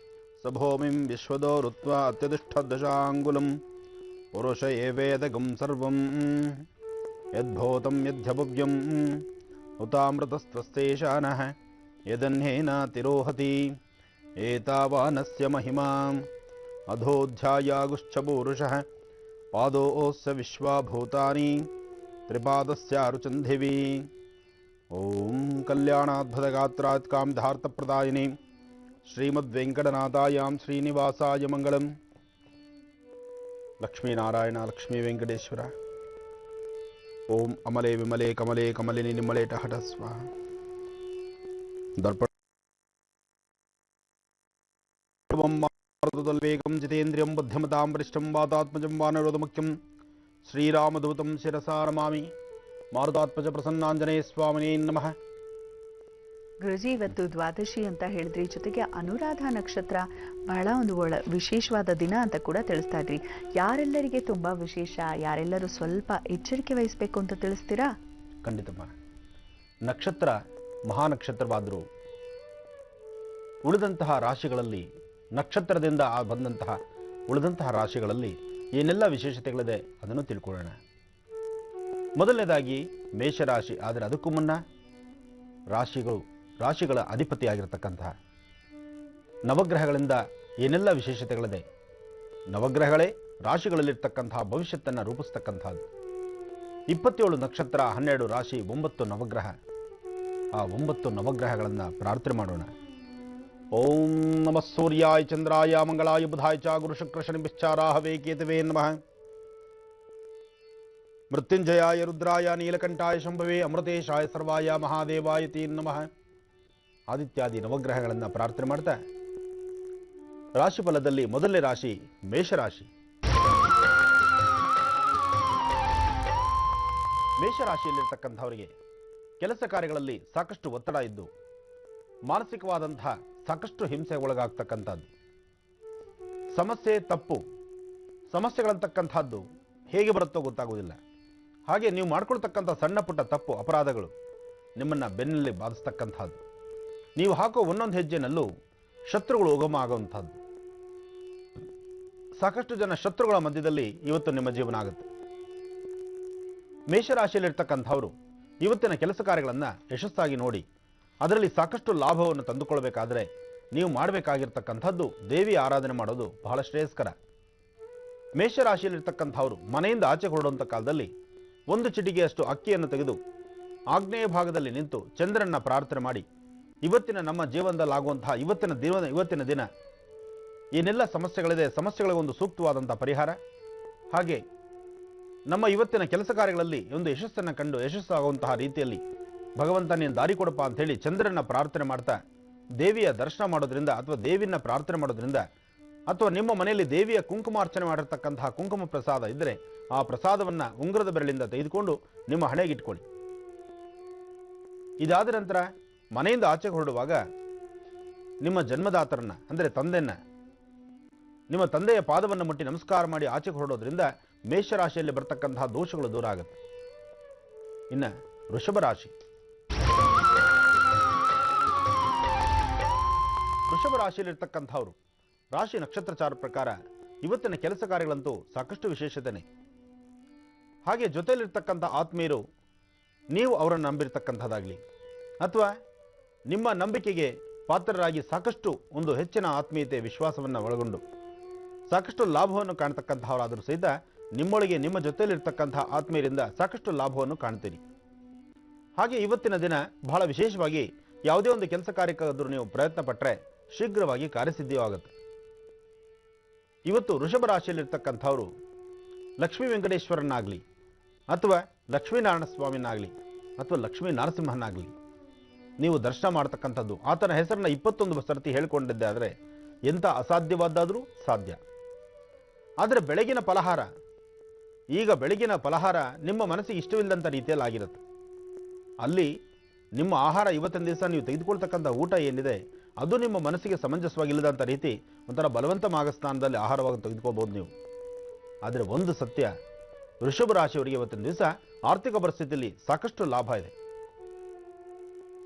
ಸಭೂಮಿಂ ವಿಶ್ವದೋ ಋತ್ವಾ ಅತ್ಯತಿಷ್ಠದಶಾಂಗುಲಂ ಪುರುಷ ಏವೇದಗಂ ಸರ್ವಂ ಯದ್ಭೂತಂ ಯದ್ಭವ್ಯಂ ಹುತಾಮೃತಸ್ತ್ವಸ್ತೇಶಾನಃ ಯದನ್ನೇನಾತಿರೋಹತಿ ಏತಾವಾನಸ್ಯ ಮಹಿಮಾಂ ಅಧೋಧ್ಯಾಯಾಗುಶ್ಚ ಪೂರುಷಃ ಪಾದೋಸ್ಯ ವಿಶ್ವಾಭೂತಾನಿ ತ್ರಿಪಾದಸ್ಯಾರುಚಂಧಿವಿ. ಓಂ ಕಲ್ಯಾಣಾದ್ಭುತಗಾತ್ರಾತ್ ಕಾಮಧಾರ್ಥಪ್ರದಾಯಿನಿ ಶ್ರೀಮದ್ವೆಂಕಟನಾಥಾಯಾಂ ಶ್ರೀನಿವಾಸಾಯ ಮಂಗಳಂ. ಲಕ್ಷ್ಮೀನಾರಾಯಣ ಲಕ್ಷ್ಮೀ ವೆಂಕಟೇಶ್ವರ. ಓಂ ಅಮಲೆ ವಿಮಲೆ ಕಮಲೆ ಕಮಲಿನಿ ನಿಮ್ಮಳೆ ಟಹಟ ಸ್ವಾಹ. ದರ್ಪಣಂ ಜಿತೇಂದ್ರಿಯಂ ಬುದ್ಧಿಮತಾಂ ವರಿಷ್ಠಂ ವಾತಾತ್ಮಜಂ ವಾನರೋಧಮುಖ್ಯಂ ಶ್ರೀರಾಮದೂತಂ ಶಿರಸಾ ನಮಾಮಿ. ಮಾರುತಾತ್ಮಜ ಪ್ರಸನ್ನಾಂಜನೇಯ ಸ್ವಾಮಿನೇ ನಮಃ. ಗುರುಜಿ, ಇವತ್ತು ದ್ವಾದಶಿ ಅಂತ ಹೇಳಿದ್ರಿ, ಜೊತೆಗೆ ಅನುರಾಧ ನಕ್ಷತ್ರ ಬಹಳ ಒಂದು ವಿಶೇಷವಾದ ದಿನ ಅಂತ ಕೂಡ ತಿಳಿಸ್ತಾ ಇದ್ರಿ. ಯಾರೆಲ್ಲರಿಗೆ ತುಂಬಾ ವಿಶೇಷ, ಯಾರೆಲ್ಲರೂ ಸ್ವಲ್ಪ ಎಚ್ಚರಿಕೆ ವಹಿಸಬೇಕು ಅಂತ ತಿಳಿಸ್ತೀರಾ? ಖಂಡಿತಮ್ಮ. ನಕ್ಷತ್ರ ಮಹಾನಕ್ಷತ್ರವಾದರೂ ಉಳಿದಂತಹ ರಾಶಿಗಳಲ್ಲಿ, ನಕ್ಷತ್ರದಿಂದ ಬಂದಂತಹ ಉಳಿದಂತಹ ರಾಶಿಗಳಲ್ಲಿ ಏನೆಲ್ಲ ವಿಶೇಷತೆಗಳಿದೆ ಅದನ್ನು ತಿಳ್ಕೊಳ್ಳೋಣ. ಮೊದಲನೇದಾಗಿ ಮೇಷರಾಶಿ. ಆದರೆ ಅದಕ್ಕೂ ಮುನ್ನ ರಾಶಿಗಳ ಅಧಿಪತಿಯಾಗಿರ್ತಕ್ಕಂತಹ ನವಗ್ರಹಗಳಿಂದ ಏನೆಲ್ಲ ವಿಶೇಷತೆಗಳಿದೆ, ನವಗ್ರಹಗಳೇ ರಾಶಿಗಳಲ್ಲಿರ್ತಕ್ಕಂತಹ ಭವಿಷ್ಯತ್ತನ್ನು ರೂಪಿಸ್ತಕ್ಕಂಥದ್ದು. 27 ನಕ್ಷತ್ರ, 12 ರಾಶಿ, 9 ನವಗ್ರಹ. ಆ 9 ನವಗ್ರಹಗಳನ್ನು ಪ್ರಾರ್ಥನೆ ಮಾಡೋಣ. ಓಂ ನಮಃ ಸೂರ್ಯಾಯ ಚಂದ್ರಾಯ ಮಂಗಳಾಯ ಬುಧಾಯ ಚ ಗುರು ಶುಕ್ರ ಶನಿಶ್ಚಾರಾಹವೇ ಕೇತವೇ ನಮಃ. ಮೃತ್ಯುಂಜಯಾಯ ರುದ್ರಾಯ ನೀಲಕಂಠಾಯ ಶಂಭವೇ ಅಮೃತೇಶಾಯ ಸರ್ವಾಯ ಮಹಾದೇವಾಯ ತೇ ನಮಃ. ಆದಿತ್ಯಾದಿ ನವಗ್ರಹಗಳನ್ನು ಪ್ರಾರ್ಥನೆ ಮಾಡ್ತಾ ರಾಶಿಫಲದಲ್ಲಿ ಮೊದಲನೇ ರಾಶಿ ಮೇಷರಾಶಿ. ಮೇಷರಾಶಿಯಲ್ಲಿರ್ತಕ್ಕಂಥವರಿಗೆ ಕೆಲಸ ಕಾರ್ಯಗಳಲ್ಲಿ ಸಾಕಷ್ಟು ಒತ್ತಡ ಇದ್ದು ಮಾನಸಿಕವಾದಂತಹ ಸಾಕಷ್ಟು ಹಿಂಸೆಗೆ ಒಳಗಾಗ್ತಕ್ಕಂಥದ್ದು, ಸಮಸ್ಯೆ ತಪ್ಪು ಸಮಸ್ಯೆಗಳಂತಕ್ಕಂಥದ್ದು ಹೇಗೆ ಬರುತ್ತೋ ಗೊತ್ತಾಗುವುದಿಲ್ಲ. ಹಾಗೆ ನೀವು ಮಾಡ್ಕೊಳ್ತಕ್ಕಂಥ ಸಣ್ಣ ಪುಟ್ಟ ತಪ್ಪು ಅಪರಾಧಗಳು ನಿಮ್ಮನ್ನು ಬೆನ್ನಲ್ಲಿ ಬಾಧಿಸ್ತಕ್ಕಂಥದ್ದು, ನೀವು ಹಾಕೋ ಒಂದೊಂದು ಹೆಜ್ಜೆನಲ್ಲೂ ಶತ್ರುಗಳು ಉಗಮ ಆಗುವಂಥದ್ದು. ಸಾಕಷ್ಟು ಜನ ಶತ್ರುಗಳ ಮಧ್ಯದಲ್ಲಿ ಇವತ್ತು ನಿಮ್ಮ ಜೀವನ ಆಗುತ್ತೆ. ಮೇಷರಾಶಿಯಲ್ಲಿರ್ತಕ್ಕಂಥವರು ಇವತ್ತಿನ ಕೆಲಸ ಕಾರ್ಯಗಳನ್ನು ಯಶಸ್ಸಾಗಿ ನೋಡಿ ಅದರಲ್ಲಿ ಸಾಕಷ್ಟು ಲಾಭವನ್ನು ತಂದುಕೊಳ್ಬೇಕಾದ್ರೆ ನೀವು ಮಾಡಬೇಕಾಗಿರ್ತಕ್ಕಂಥದ್ದು ದೇವಿಯ ಆರಾಧನೆ ಮಾಡೋದು ಬಹಳ ಶ್ರೇಯಸ್ಕರ. ಮೇಷರಾಶಿಯಲ್ಲಿರ್ತಕ್ಕಂಥವರು ಮನೆಯಿಂದ ಆಚೆ ಹೊರಡುವಂಥ ಕಾಲದಲ್ಲಿ ಒಂದು ಚಿಟಿಗೆಯಷ್ಟು ಅಕ್ಕಿಯನ್ನು ತೆಗೆದು ಆಗ್ನೇಯ ಭಾಗದಲ್ಲಿ ನಿಂತು ಚಂದ್ರನ ಪ್ರಾರ್ಥನೆ ಮಾಡಿ ಇವತ್ತಿನ ನಮ್ಮ ಜೀವನದಲ್ಲಾಗುವಂತಹ ಇವತ್ತಿನ ದಿನ ಏನೆಲ್ಲ ಸಮಸ್ಯೆಗಳಿದೆ ಸಮಸ್ಯೆಗಳಿಗೆ ಒಂದು ಸೂಕ್ತವಾದಂಥ ಪರಿಹಾರ, ಹಾಗೆ ನಮ್ಮ ಇವತ್ತಿನ ಕೆಲಸ ಕಾರ್ಯಗಳಲ್ಲಿ ಒಂದು ಯಶಸ್ಸನ್ನು ಕಂಡು ಯಶಸ್ಸಾಗುವಂತಹ ರೀತಿಯಲ್ಲಿ ಭಗವಂತ ನೀನು ದಾರಿ ಕೊಡಪ್ಪ ಅಂಥೇಳಿ ಚಂದ್ರನ ಪ್ರಾರ್ಥನೆ ಮಾಡ್ತಾ ದೇವಿಯ ದರ್ಶನ ಮಾಡೋದ್ರಿಂದ ಅಥವಾ ದೇವಿನ ಪ್ರಾರ್ಥನೆ ಮಾಡೋದ್ರಿಂದ ಅಥವಾ ನಿಮ್ಮ ಮನೆಯಲ್ಲಿ ದೇವಿಯ ಕುಂಕುಮಾರ್ಚನೆ ಮಾಡಿರ್ತಕ್ಕಂತಹ ಕುಂಕುಮ ಪ್ರಸಾದ ಇದ್ದರೆ ಆ ಪ್ರಸಾದವನ್ನು ಉಂಗುರದ ಬೆರಳಿಂದ ತೆಗೆದುಕೊಂಡು ನಿಮ್ಮ ಹಣೆಗಿಟ್ಕೊಳ್ಳಿ. ಇದಾದ ನಂತರ ಮನೆಯಿಂದ ಆಚೆಗೆ ಹೊರಡುವಾಗ ನಿಮ್ಮ ಜನ್ಮದಾತರನ್ನ ಅಂದರೆ ತಂದೆಯನ್ನ ನಿಮ್ಮ ತಂದೆಯ ಪಾದವನ್ನು ಮುಟ್ಟಿ ನಮಸ್ಕಾರ ಮಾಡಿ ಆಚೆಗೆ ಹೊರಡೋದ್ರಿಂದ ಮೇಷರಾಶಿಯಲ್ಲಿ ಬರ್ತಕ್ಕಂತಹ ದೋಷಗಳು ದೂರ ಆಗುತ್ತೆ. ಇನ್ನು ವೃಷಭ ರಾಶಿಯಲ್ಲಿರ್ತಕ್ಕಂಥವ್ರು ರಾಶಿ ನಕ್ಷತ್ರಚಾರ ಪ್ರಕಾರ ಇವತ್ತಿನ ಕೆಲಸ ಕಾರ್ಯಗಳಂತೂ ಸಾಕಷ್ಟು ವಿಶೇಷತೆನೆ. ಹಾಗೆ ಜೊತೆಯಲ್ಲಿರ್ತಕ್ಕಂಥ ಆತ್ಮೀಯರು ನೀವು ಅವರನ್ನು ನಂಬಿರ್ತಕ್ಕಂಥದ್ದಾಗಲಿ ಅಥವಾ ನಿಮ್ಮ ನಂಬಿಕೆಗೆ ಪಾತ್ರರಾಗಿ ಸಾಕಷ್ಟು ಒಂದು ಹೆಚ್ಚಿನ ಆತ್ಮೀಯತೆ ವಿಶ್ವಾಸವನ್ನು ಒಳಗೊಂಡು ಸಾಕಷ್ಟು ಲಾಭವನ್ನು ಕಾಣ್ತಕ್ಕಂಥವರಾದರೂ ಸಹಿತ ನಿಮ್ಮೊಳಗೆ ನಿಮ್ಮ ಜೊತೆಯಲ್ಲಿರ್ತಕ್ಕಂಥ ಆತ್ಮೀಯರಿಂದ ಸಾಕಷ್ಟು ಲಾಭವನ್ನು ಕಾಣ್ತೀರಿ. ಹಾಗೆ ಇವತ್ತಿನ ದಿನ ಬಹಳ ವಿಶೇಷವಾಗಿ ಯಾವುದೇ ಒಂದು ಕೆಲಸ ಕಾರ್ಯಕ್ಕಾದರೂ ನೀವು ಪ್ರಯತ್ನ ಪಟ್ಟರೆ ಶೀಘ್ರವಾಗಿ ಕಾರ್ಯಸಿದ್ಧಿಯೂ ಆಗುತ್ತೆ. ಇವತ್ತು ವೃಷಭ ರಾಶಿಯಲ್ಲಿರ್ತಕ್ಕಂಥವರು ಲಕ್ಷ್ಮೀ ವೆಂಕಟೇಶ್ವರನಾಗಲಿ ಅಥವಾ ಲಕ್ಷ್ಮೀನಾರಾಯಣ ಸ್ವಾಮಿನಾಗಲಿ ಅಥವಾ ಲಕ್ಷ್ಮೀ ನರಸಿಂಹನಾಗಲಿ ನೀವು ದರ್ಶನ ಮಾಡ್ತಕ್ಕಂಥದ್ದು ಆತನ ಹೆಸರನ್ನ 21 ಸರ್ತಿ ಹೇಳಿಕೊಂಡಿದ್ದೆ ಆದರೆ ಎಂಥ ಅಸಾಧ್ಯವಾದ್ದಾದರೂ ಸಾಧ್ಯ. ಆದರೆ ಬೆಳಗಿನ ಫಲಹಾರ ನಿಮ್ಮ ಮನಸ್ಸಿಗೆ ಇಷ್ಟವಿಲ್ಲದಂಥ ರೀತಿಯಲ್ಲಿ ಆಗಿರುತ್ತೆ. ಅಲ್ಲಿ ನಿಮ್ಮ ಆಹಾರ ಇವತ್ತಿನ ದಿವಸ ನೀವು ತೆಗೆದುಕೊಳ್ತಕ್ಕಂಥ ಊಟ ಏನಿದೆ ಅದು ನಿಮ್ಮ ಮನಸ್ಸಿಗೆ ಸಮಂಜಸವಾಗಿಲ್ಲದಂಥ ರೀತಿ ಒಂಥರ ಬಲವಂತ ಮಾಗಸ್ಥಾನದಲ್ಲಿ ಆಹಾರವಾಗಿ ತೆಗೆದುಕೋಬಹುದು ನೀವು. ಆದರೆ ಒಂದು ಸತ್ಯ, ವೃಷಭ ರಾಶಿಯವರಿಗೆ ಇವತ್ತಿನ ದಿವಸ ಆರ್ಥಿಕ ಪರಿಸ್ಥಿತಿಯಲ್ಲಿ ಸಾಕಷ್ಟು ಲಾಭ ಇದೆ.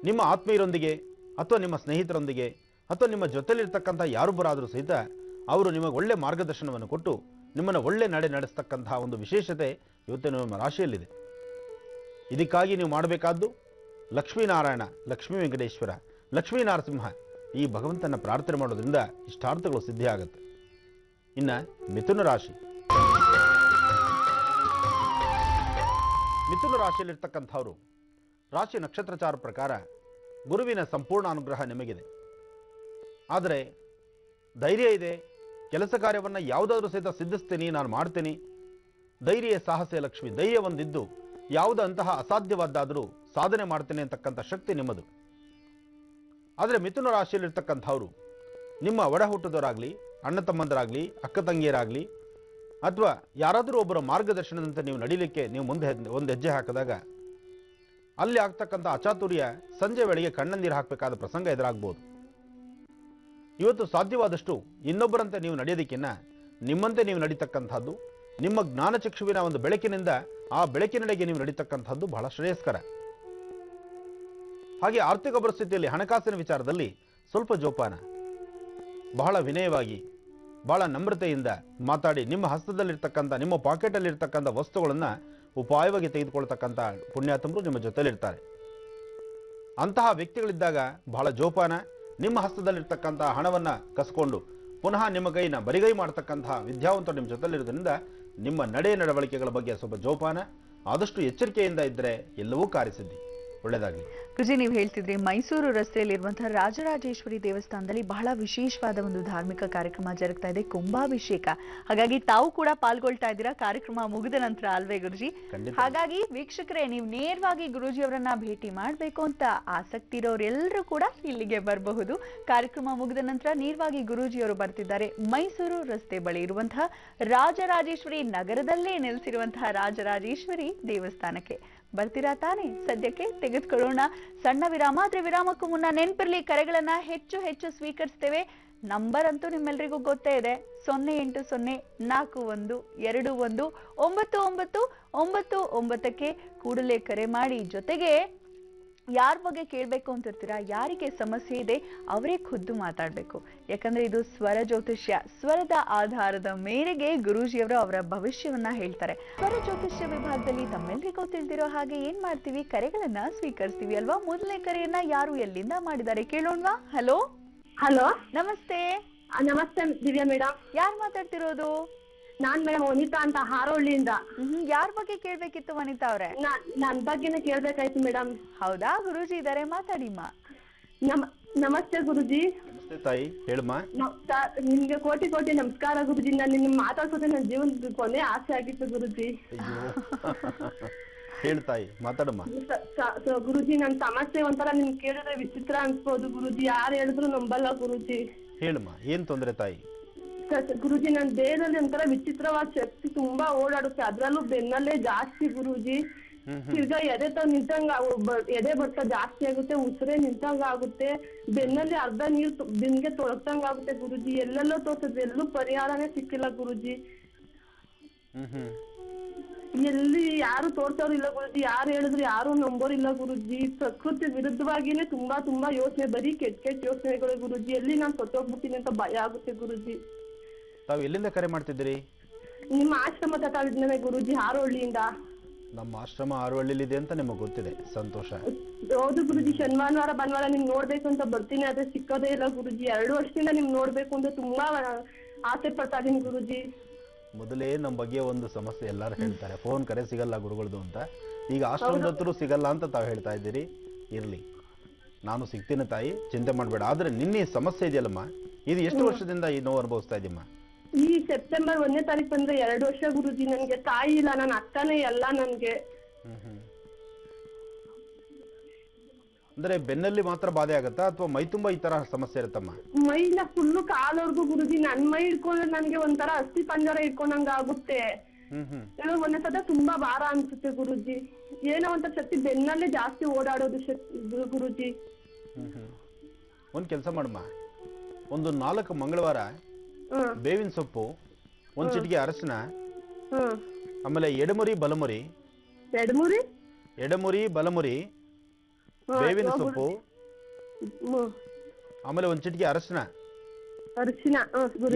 ನಿಮ್ಮ ಆತ್ಮೀಯರೊಂದಿಗೆ ಅಥವಾ ನಿಮ್ಮ ಸ್ನೇಹಿತರೊಂದಿಗೆ ಅಥವಾ ನಿಮ್ಮ ಜೊತೆಲಿರ್ತಕ್ಕಂಥ ಯಾರೊಬ್ಬರಾದರೂ ಸಹಿತ ಅವರು ನಿಮಗೆ ಒಳ್ಳೆ ಮಾರ್ಗದರ್ಶನವನ್ನು ಕೊಟ್ಟು ನಿಮ್ಮನ್ನು ಒಳ್ಳೆ ನಡೆಸ್ತಕ್ಕಂತಹ ಒಂದು ವಿಶೇಷತೆ ಇವತ್ತಿನ ನಿಮ್ಮ ರಾಶಿಯಲ್ಲಿದೆ. ಇದಕ್ಕಾಗಿ ನೀವು ಮಾಡಬೇಕಾದ್ದು ಲಕ್ಷ್ಮೀನಾರಾಯಣ, ಲಕ್ಷ್ಮೀ ವೆಂಕಟೇಶ್ವರ, ಲಕ್ಷ್ಮೀ ನರಸಿಂಹ ಈ ಭಗವಂತನ ಪ್ರಾರ್ಥನೆ ಮಾಡೋದ್ರಿಂದ ಇಷ್ಟಾರ್ಥಗಳು ಸಿದ್ಧಿ ಆಗುತ್ತೆ. ಇನ್ನು ಮಿಥುನ ರಾಶಿಯಲ್ಲಿರ್ತಕ್ಕಂಥವರು ರಾಶಿ ನಕ್ಷತ್ರಚಾರ ಪ್ರಕಾರ ಗುರುವಿನ ಸಂಪೂರ್ಣ ಅನುಗ್ರಹ ನಿಮಗಿದೆ. ಆದರೆ ಧೈರ್ಯ ಇದೆ, ಕೆಲಸ ಕಾರ್ಯವನ್ನು ಯಾವುದಾದ್ರೂ ಸಹಿತ ಸಿದ್ಧಿಸ್ತೀನಿ, ನಾನು ಮಾಡ್ತೀನಿ, ಧೈರ್ಯ ಸಾಹಸ ಲಕ್ಷ್ಮಿ, ಧೈರ್ಯ ಒಂದಿದ್ದು ಯಾವುದಂತಹ ಅಸಾಧ್ಯವಾದ್ದಾದರೂ ಸಾಧನೆ ಮಾಡ್ತೇನೆ ಅಂತಕ್ಕಂಥ ಶಕ್ತಿ ನಿಮ್ಮದು. ಆದರೆ ಮಿಥುನ ರಾಶಿಯಲ್ಲಿರ್ತಕ್ಕಂಥವ್ರು ನಿಮ್ಮ ಒಡ ಹುಟ್ಟಿದವರಾಗಲಿ, ಅಣ್ಣ ತಮ್ಮಂದರಾಗಲಿ, ಅಕ್ಕ ತಂಗಿಯರಾಗಲಿ ಅಥವಾ ಯಾರಾದರೂ ಒಬ್ಬರ ಮಾರ್ಗದರ್ಶನದಂತೆ ನೀವು ನಡೀಲಿಕ್ಕೆ ನೀವು ಮುಂದೆ ಒಂದು ಹೆಜ್ಜೆ ಹಾಕಿದಾಗ ಅಲ್ಲಿ ಆಗ್ತಕ್ಕಂಥ ಅಚಾತುರ್ಯ ಸಂಜೆ ವೇಳೆಗೆ ಕಣ್ಣಂದಿರು ಹಾಕಬೇಕಾದ ಪ್ರಸಂಗ ಎದುರಾಗ್ಬೋದು. ಇವತ್ತು ಸಾಧ್ಯವಾದಷ್ಟು ಇನ್ನೊಬ್ಬರಂತೆ ನೀವು ನಡೆಯೋದಕ್ಕಿನ್ನ ನಿಮ್ಮಂತೆ ನೀವು ನಡೀತಕ್ಕಂಥದ್ದು, ನಿಮ್ಮ ಜ್ಞಾನಚಕ್ಷುವಿನ ಒಂದು ಬೆಳಕಿನಿಂದ ಆ ಬೆಳಕಿನೆಡೆಗೆ ನೀವು ನಡೀತಕ್ಕಂಥದ್ದು ಬಹಳ ಶ್ರೇಯಸ್ಕರ. ಹಾಗೆ ಆರ್ಥಿಕ ಪರಿಸ್ಥಿತಿಯಲ್ಲಿ ಹಣಕಾಸಿನ ವಿಚಾರದಲ್ಲಿ ಸ್ವಲ್ಪ ಜೋಪಾನ, ಬಹಳ ವಿನಯವಾಗಿ ಬಹಳ ನಮ್ರತೆಯಿಂದ ಮಾತಾಡಿ ನಿಮ್ಮ ಹಸ್ತದಲ್ಲಿರ್ತಕ್ಕಂಥ ನಿಮ್ಮ ಪಾಕೆಟಲ್ಲಿರ್ತಕ್ಕಂಥ ವಸ್ತುಗಳನ್ನು ಉಪಾಯವಾಗಿ ತೆಗೆದುಕೊಳ್ತಕ್ಕಂಥ ಪುಣ್ಯಾತ್ಮರು ನಿಮ್ಮ ಜೊತೆಲಿರ್ತಾರೆ. ಅಂತಹ ವ್ಯಕ್ತಿಗಳಿದ್ದಾಗ ಬಹಳ ಜೋಪಾನ, ನಿಮ್ಮ ಹಸ್ತದಲ್ಲಿರ್ತಕ್ಕಂಥ ಹಣವನ್ನು ಕಸ್ಕೊಂಡು ಪುನಃ ನಿಮ್ಮ ಕೈನ ಬರಿಗೈ ಮಾಡ್ತಕ್ಕಂತಹ ವಿದ್ಯಾವಂತರು ನಿಮ್ಮ ಜೊತೆಲಿರೋದ್ರಿಂದ ನಿಮ್ಮ ನಡವಳಿಕೆಗಳ ಬಗ್ಗೆ ಸ್ವಲ್ಪ ಜೋಪಾನ, ಆದಷ್ಟು ಎಚ್ಚರಿಕೆಯಿಂದ ಇದ್ದರೆ ಎಲ್ಲವೂ ಕಾರ್ಯಸಿದ್ಧಿ. ಒಳ್ಳೆಯದಾಗಲಿ. ಗುರುಜಿ, ನೀವು ಹೇಳ್ತಿದ್ರಿ ಮೈಸೂರು ರಸ್ತೆಯಲ್ಲಿರುವಂತಹ ರಾಜರಾಜೇಶ್ವರಿ ದೇವಸ್ಥಾನದಲ್ಲಿ ಬಹಳ ವಿಶೇಷವಾದ ಒಂದು ಧಾರ್ಮಿಕ ಕಾರ್ಯಕ್ರಮ ಜರುಗ್ತಾ ಇದೆ, ಕುಂಭಾಭಿಷೇಕ. ಹಾಗಾಗಿ ತಾವು ಕೂಡ ಪಾಲ್ಗೊಳ್ತಾ ಇದ್ದೀರಾ ಕಾರ್ಯಕ್ರಮ ಮುಗಿದ ನಂತರ ಅಲ್ವೇ ಗುರುಜಿ? ಹಾಗಾಗಿ ವೀಕ್ಷಕರೇ, ನೀವು ನೇರವಾಗಿ ಗುರೂಜಿಯವರನ್ನ ಭೇಟಿ ಮಾಡಬೇಕು ಅಂತ ಆಸಕ್ತಿ ಇರೋರೆಲ್ಲರೂ ಕೂಡ ಇಲ್ಲಿಗೆ ಬರಬಹುದು. ಕಾರ್ಯಕ್ರಮ ಮುಗಿದ ನಂತರ ನೇರವಾಗಿ ಗುರೂಜಿಯವರು ಬರ್ತಿದ್ದಾರೆ ಮೈಸೂರು ರಸ್ತೆ ಬಳಿ ಇರುವಂತಹ ರಾಜರಾಜೇಶ್ವರಿ ನಗರದಲ್ಲೇ ನೆಲೆಸಿರುವಂತಹ ರಾಜರಾಜೇಶ್ವರಿ ದೇವಸ್ಥಾನಕ್ಕೆ. ಬರ್ತೀರಾ ತಾನೆ? ಸದ್ಯಕ್ಕೆ ತೆಗೆದುಕೊಳ್ಳೋಣ ಸಣ್ಣ ವಿರಾಮ. ಆದ್ರೆ ವಿರಾಮಕ್ಕೂ ಮುನ್ನ ನೆನ್ಪಿರ್ಲಿ, ಕರೆಗಳನ್ನ ಹೆಚ್ಚು ಹೆಚ್ಚು ಸ್ವೀಕರಿಸ್ತೇವೆ. ನಂಬರ್ ಅಂತೂ ನಿಮ್ಮೆಲ್ರಿಗೂ ಗೊತ್ತೇ ಇದೆ, 080441219999ಕ್ಕೆ ಕೂಡಲೇ ಕರೆ ಮಾಡಿ. ಜೊತೆಗೆ ಯಾರ ಬಗ್ಗೆ ಕೇಳಬೇಕು ಅಂತಿರ್ತೀರಾ, ಯಾರಿಗೆ ಸಮಸ್ಯೆ ಇದೆ ಅವರೇ ಖುದ್ದು ಮಾತಾಡ್ಬೇಕು. ಯಾಕಂದ್ರೆ ಇದು ಸ್ವರ ಜ್ಯೋತಿಷ್ಯ. ಸ್ವರದ ಆಧಾರದ ಮೇರೆಗೆ ಗುರೂಜಿಯವರು ಅವರ ಭವಿಷ್ಯವನ್ನ ಹೇಳ್ತಾರೆ. ಸ್ವರ ಜ್ಯೋತಿಷ್ಯ ವಿಭಾಗದಲ್ಲಿ ತಮ್ಮೆಲ್ರಿಗೂ ತಿಳಿದಿರೋ ಹಾಗೆ ಏನ್ ಮಾಡ್ತೀವಿ, ಕರೆಗಳನ್ನ ಸ್ವೀಕರಿಸ್ತೀವಿ ಅಲ್ವಾ? ಮೊದಲನೇ ಕರೆಯನ್ನ ಯಾರು ಎಲ್ಲಿಂದ ಮಾಡಿದ್ದಾರೆ ಕೇಳೋಣವಾ? ಹಲೋ ಹಲೋ, ನಮಸ್ತೆ. ನಮಸ್ತೆ ದಿವ್ಯಾ ಮೇಡಮ್. ಯಾರು ಮಾತಾಡ್ತಿರೋದು? ನಾನ್ ಮೇಡಮ್ ವನಿತಾ ಅಂತ ಹಾರೋಳ್ಳಿಯಿಂದ. ಯಾರ ಬಗ್ಗೆ ಕೇಳ್ಬೇಕಿತ್ತು ವನಿತಾ ಅವ್ರೆ? ನನ್ ಬಗ್ಗೆನೇ ಕೇಳ್ಬೇಕಾಯ್ತು ಮೇಡಮ್. ಹೌದಾ? ಗುರೂಜಿ ಇದಾರೆ, ಮಾತಾಡಿಮ್ಮ. ನಮಸ್ತೆ ಗುರುಜಿ. ನಮಸ್ತೆ ತಾಯಿ, ಹೇಳಮ್ಮ. ನಿಮ್ಗೆ ಕೋಟಿ ಕೋಟಿ ನಮಸ್ಕಾರ ಗುರುಜಿ. ನಾನು ನಿಮ್ ಮಾತಾಡ್ಸೋದೇ ನನ್ನ ಜೀವನದ ಕೊನೆ ಆಸೆ ಆಗಿತ್ತು ಗುರುಜಿ. ಹೇಳ್ತಾಯಿ, ಮಾತಾಡಮ್ಮ. ಗುರುಜಿ, ನನ್ ಸಮಸ್ಯೆ ಒಂಥರ ನಿಮ್ ಕೇಳಿದ್ರೆ ವಿಚಿತ್ರ ಅನ್ಸ್ಬೋದು ಗುರುಜಿ. ಯಾರು ಹೇಳಿದ್ರು ನಂಬಲ್ಲ ಗುರುಜಿ. ಹೇಳಮ್ಮ, ಏನ್ ತೊಂದ್ರೆ ತಾಯಿ? ಗುರುಜಿ, ನನ್ ದೇಹದಲ್ಲಿ ಒಂಥರ ವಿಚಿತ್ರವಾದ ಶಕ್ತಿ ತುಂಬಾ ಓಡಾಡುತ್ತೆ, ಅದ್ರಲ್ಲೂ ಬೆನ್ನಲ್ಲೇ ಜಾಸ್ತಿ ಗುರುಜಿ. ತಿರ್ಗಾ ಎದೆ ನಿಂತಂಗ ಎದೆ ಬಡ್ತ ಜಾಸ್ತಿ ಆಗುತ್ತೆ, ಉಸಿರೇ ನಿಂತಂಗ ಆಗುತ್ತೆ, ಬೆನ್ನಲ್ಲಿ ಅರ್ಧ ನೀರು ಬೆನ್ಗೆ ತೊಳತಂಗ ಆಗುತ್ತೆ ಗುರುಜಿ. ಎಲ್ಲೆಲ್ಲೋ ತೋರ್ಸಿದ್ರೆ ಎಲ್ಲೂ ಪರಿಹಾರನೇ ಸಿಕ್ಕಿಲ್ಲ ಗುರುಜಿ. ಎಲ್ಲಿ ಯಾರು ತೋರ್ಸೋರಿಲ್ಲ ಗುರುಜಿ, ಯಾರು ಹೇಳಿದ್ರು ಯಾರು ನಂಬೋರಿಲ್ಲ ಗುರುಜಿ. ಪ್ರಕೃತಿ ವಿರುದ್ಧವಾಗಿನೇ ತುಂಬಾ ತುಂಬಾ ಯೋಚನೆ, ಬರೀ ಕೆಟ್ಟ ಯೋಚನೆಗಳು ಗುರುಜಿ. ಎಲ್ಲಿ ನಾನ್ ಸತ್ತೋಗ್ಬಿಡ್ತೀನಿ ಅಂತ ಭಯ ಆಗುತ್ತೆ ಗುರುಜಿ. ತಾವು ಎಲ್ಲಿಂದ ಕರೆ ಮಾಡ್ತಿದ್ದೀರಿ? ನಿಮ್ಮ ಆಶ್ರಮ ತಗೊಂಡಿದ್ದೇನೆ ಗುರುಜಿ, ಹಾರೋಳ್ಳಿಯಿಂದ. ನಮ್ಮ ಆಶ್ರಮ ಹಾರೋಳ್ಳಿಲಿದೆ ಅಂತ ನಿಮಗೆ ಗೊತ್ತಿದೆ, ಸಂತೋಷ. ಹೌದು ಗುರುಜಿ, ಶನಿವಾರ ಭಾನುವಾರ ನಿಮ್ ನೋಡ್ಬೇಕು ಅಂತ ಬರ್ತೀನಿ, ಆದ್ರೆ ಸಿಕ್ಕೋದೇ ಇಲ್ಲ ಗುರುಜಿ. 2 ವರ್ಷದಿಂದ ನಿಮ್ ನೋಡ್ಬೇಕು ಅಂತ ತುಂಬಾ ಆಸೆ ಪಡ್ತಾ ಇದೀನಿ ಗುರುಜಿ. ಮೊದಲೇ ನಮ್ಮ ಬಗ್ಗೆ ಒಂದು ಸಮಸ್ಯೆ ಎಲ್ಲಾರು ಹೇಳ್ತಾರೆ, ಫೋನ್ ಕರೆ ಸಿಗಲ್ಲ ಗುರುಗಳದು ಅಂತ. ಈಗ ಆಶ್ರಮದ ಹತ್ರ ಸಿಗಲ್ಲ ಅಂತ ತಾವು ಹೇಳ್ತಾ ಇದ್ದೀರಿ. ಇರ್ಲಿ, ನಾನು ಸಿಗ್ತೀನಿ ತಾಯಿ, ಚಿಂತೆ ಮಾಡಬೇಡ. ಆದ್ರೆ ನಿನ್ನೆ ಸಮಸ್ಯೆ ಇದೆಯಲ್ಲಮ್ಮ, ಇದು ಎಷ್ಟು ವರ್ಷದಿಂದ ಈ ನೋವು ಅನುಭವಿಸ್ತಾ ಇದೀಮ್ಮ? ಈ ಸೆಪ್ಟೆಂಬರ್ 1ನೇ ತಾರೀಕು ಬಂದ್ರೆ 2 ವರ್ಷ ಗುರುಜಿ. ನನ್ಗೆ ತಾಯಿ ಇಲ್ಲ, ನನ್ನ ಅಕ್ಕನೇ ಎಲ್ಲ ನನ್ಗೆ. ಅಂದ್ರೆ ಬೆನ್ನಲ್ಲಿ ಮಾತ್ರ ಬಾಧೆ ಆಗತ್ತಾ ಅಥವಾ ಮೈ ತುಂಬಾ ಈ ತರ ಸಮಸ್ಯೆ ಇರುತ್ತಮ್ಮ? ಮೈನ ಫುಲ್ಲು ಕಾಲವರೆಗೂ ಗುರುಜಿ. ನನ್ ಮೈ ಇಟ್ಕೊಂಡ್ರೆ ನನ್ಗೆ ಒಂಥರ ಅಸ್ಥಿ ಪಂಜರ ಇಟ್ಕೊಂಡಂಗ ಆಗುತ್ತೆ. ಒಂದೇ ಸತ ತುಂಬಾ ಭಾರ ಅನ್ಸುತ್ತೆ ಗುರುಜಿ. ಏನೋ ಒಂಥರ ಶಕ್ತಿ ಬೆನ್ನಲ್ಲೇ ಜಾಸ್ತಿ ಓಡಾಡೋದು ಗುರುಜಿ. ಒಂದ್ ಕೆಲಸ ಮಾಡಮ್ಮ, ಒಂದು 4 ಮಂಗಳವಾರ ಬೇವಿನ ಸೊಪ್ಪು, ಒಂದ್ ಚಿಟಿಕೆ ಅರಶಿನ, ಆಮೇಲೆ ಎಡಮುರಿ ಬಲಮುರಿ, ಎಡಮುರಿ ಬಲಮುರಿ, ಬೇವಿನ ಸೊಪ್ಪು, ಆಮೇಲೆ ಒಂದ್ ಚಿಟಿಕೆ ಅರಶಿನ,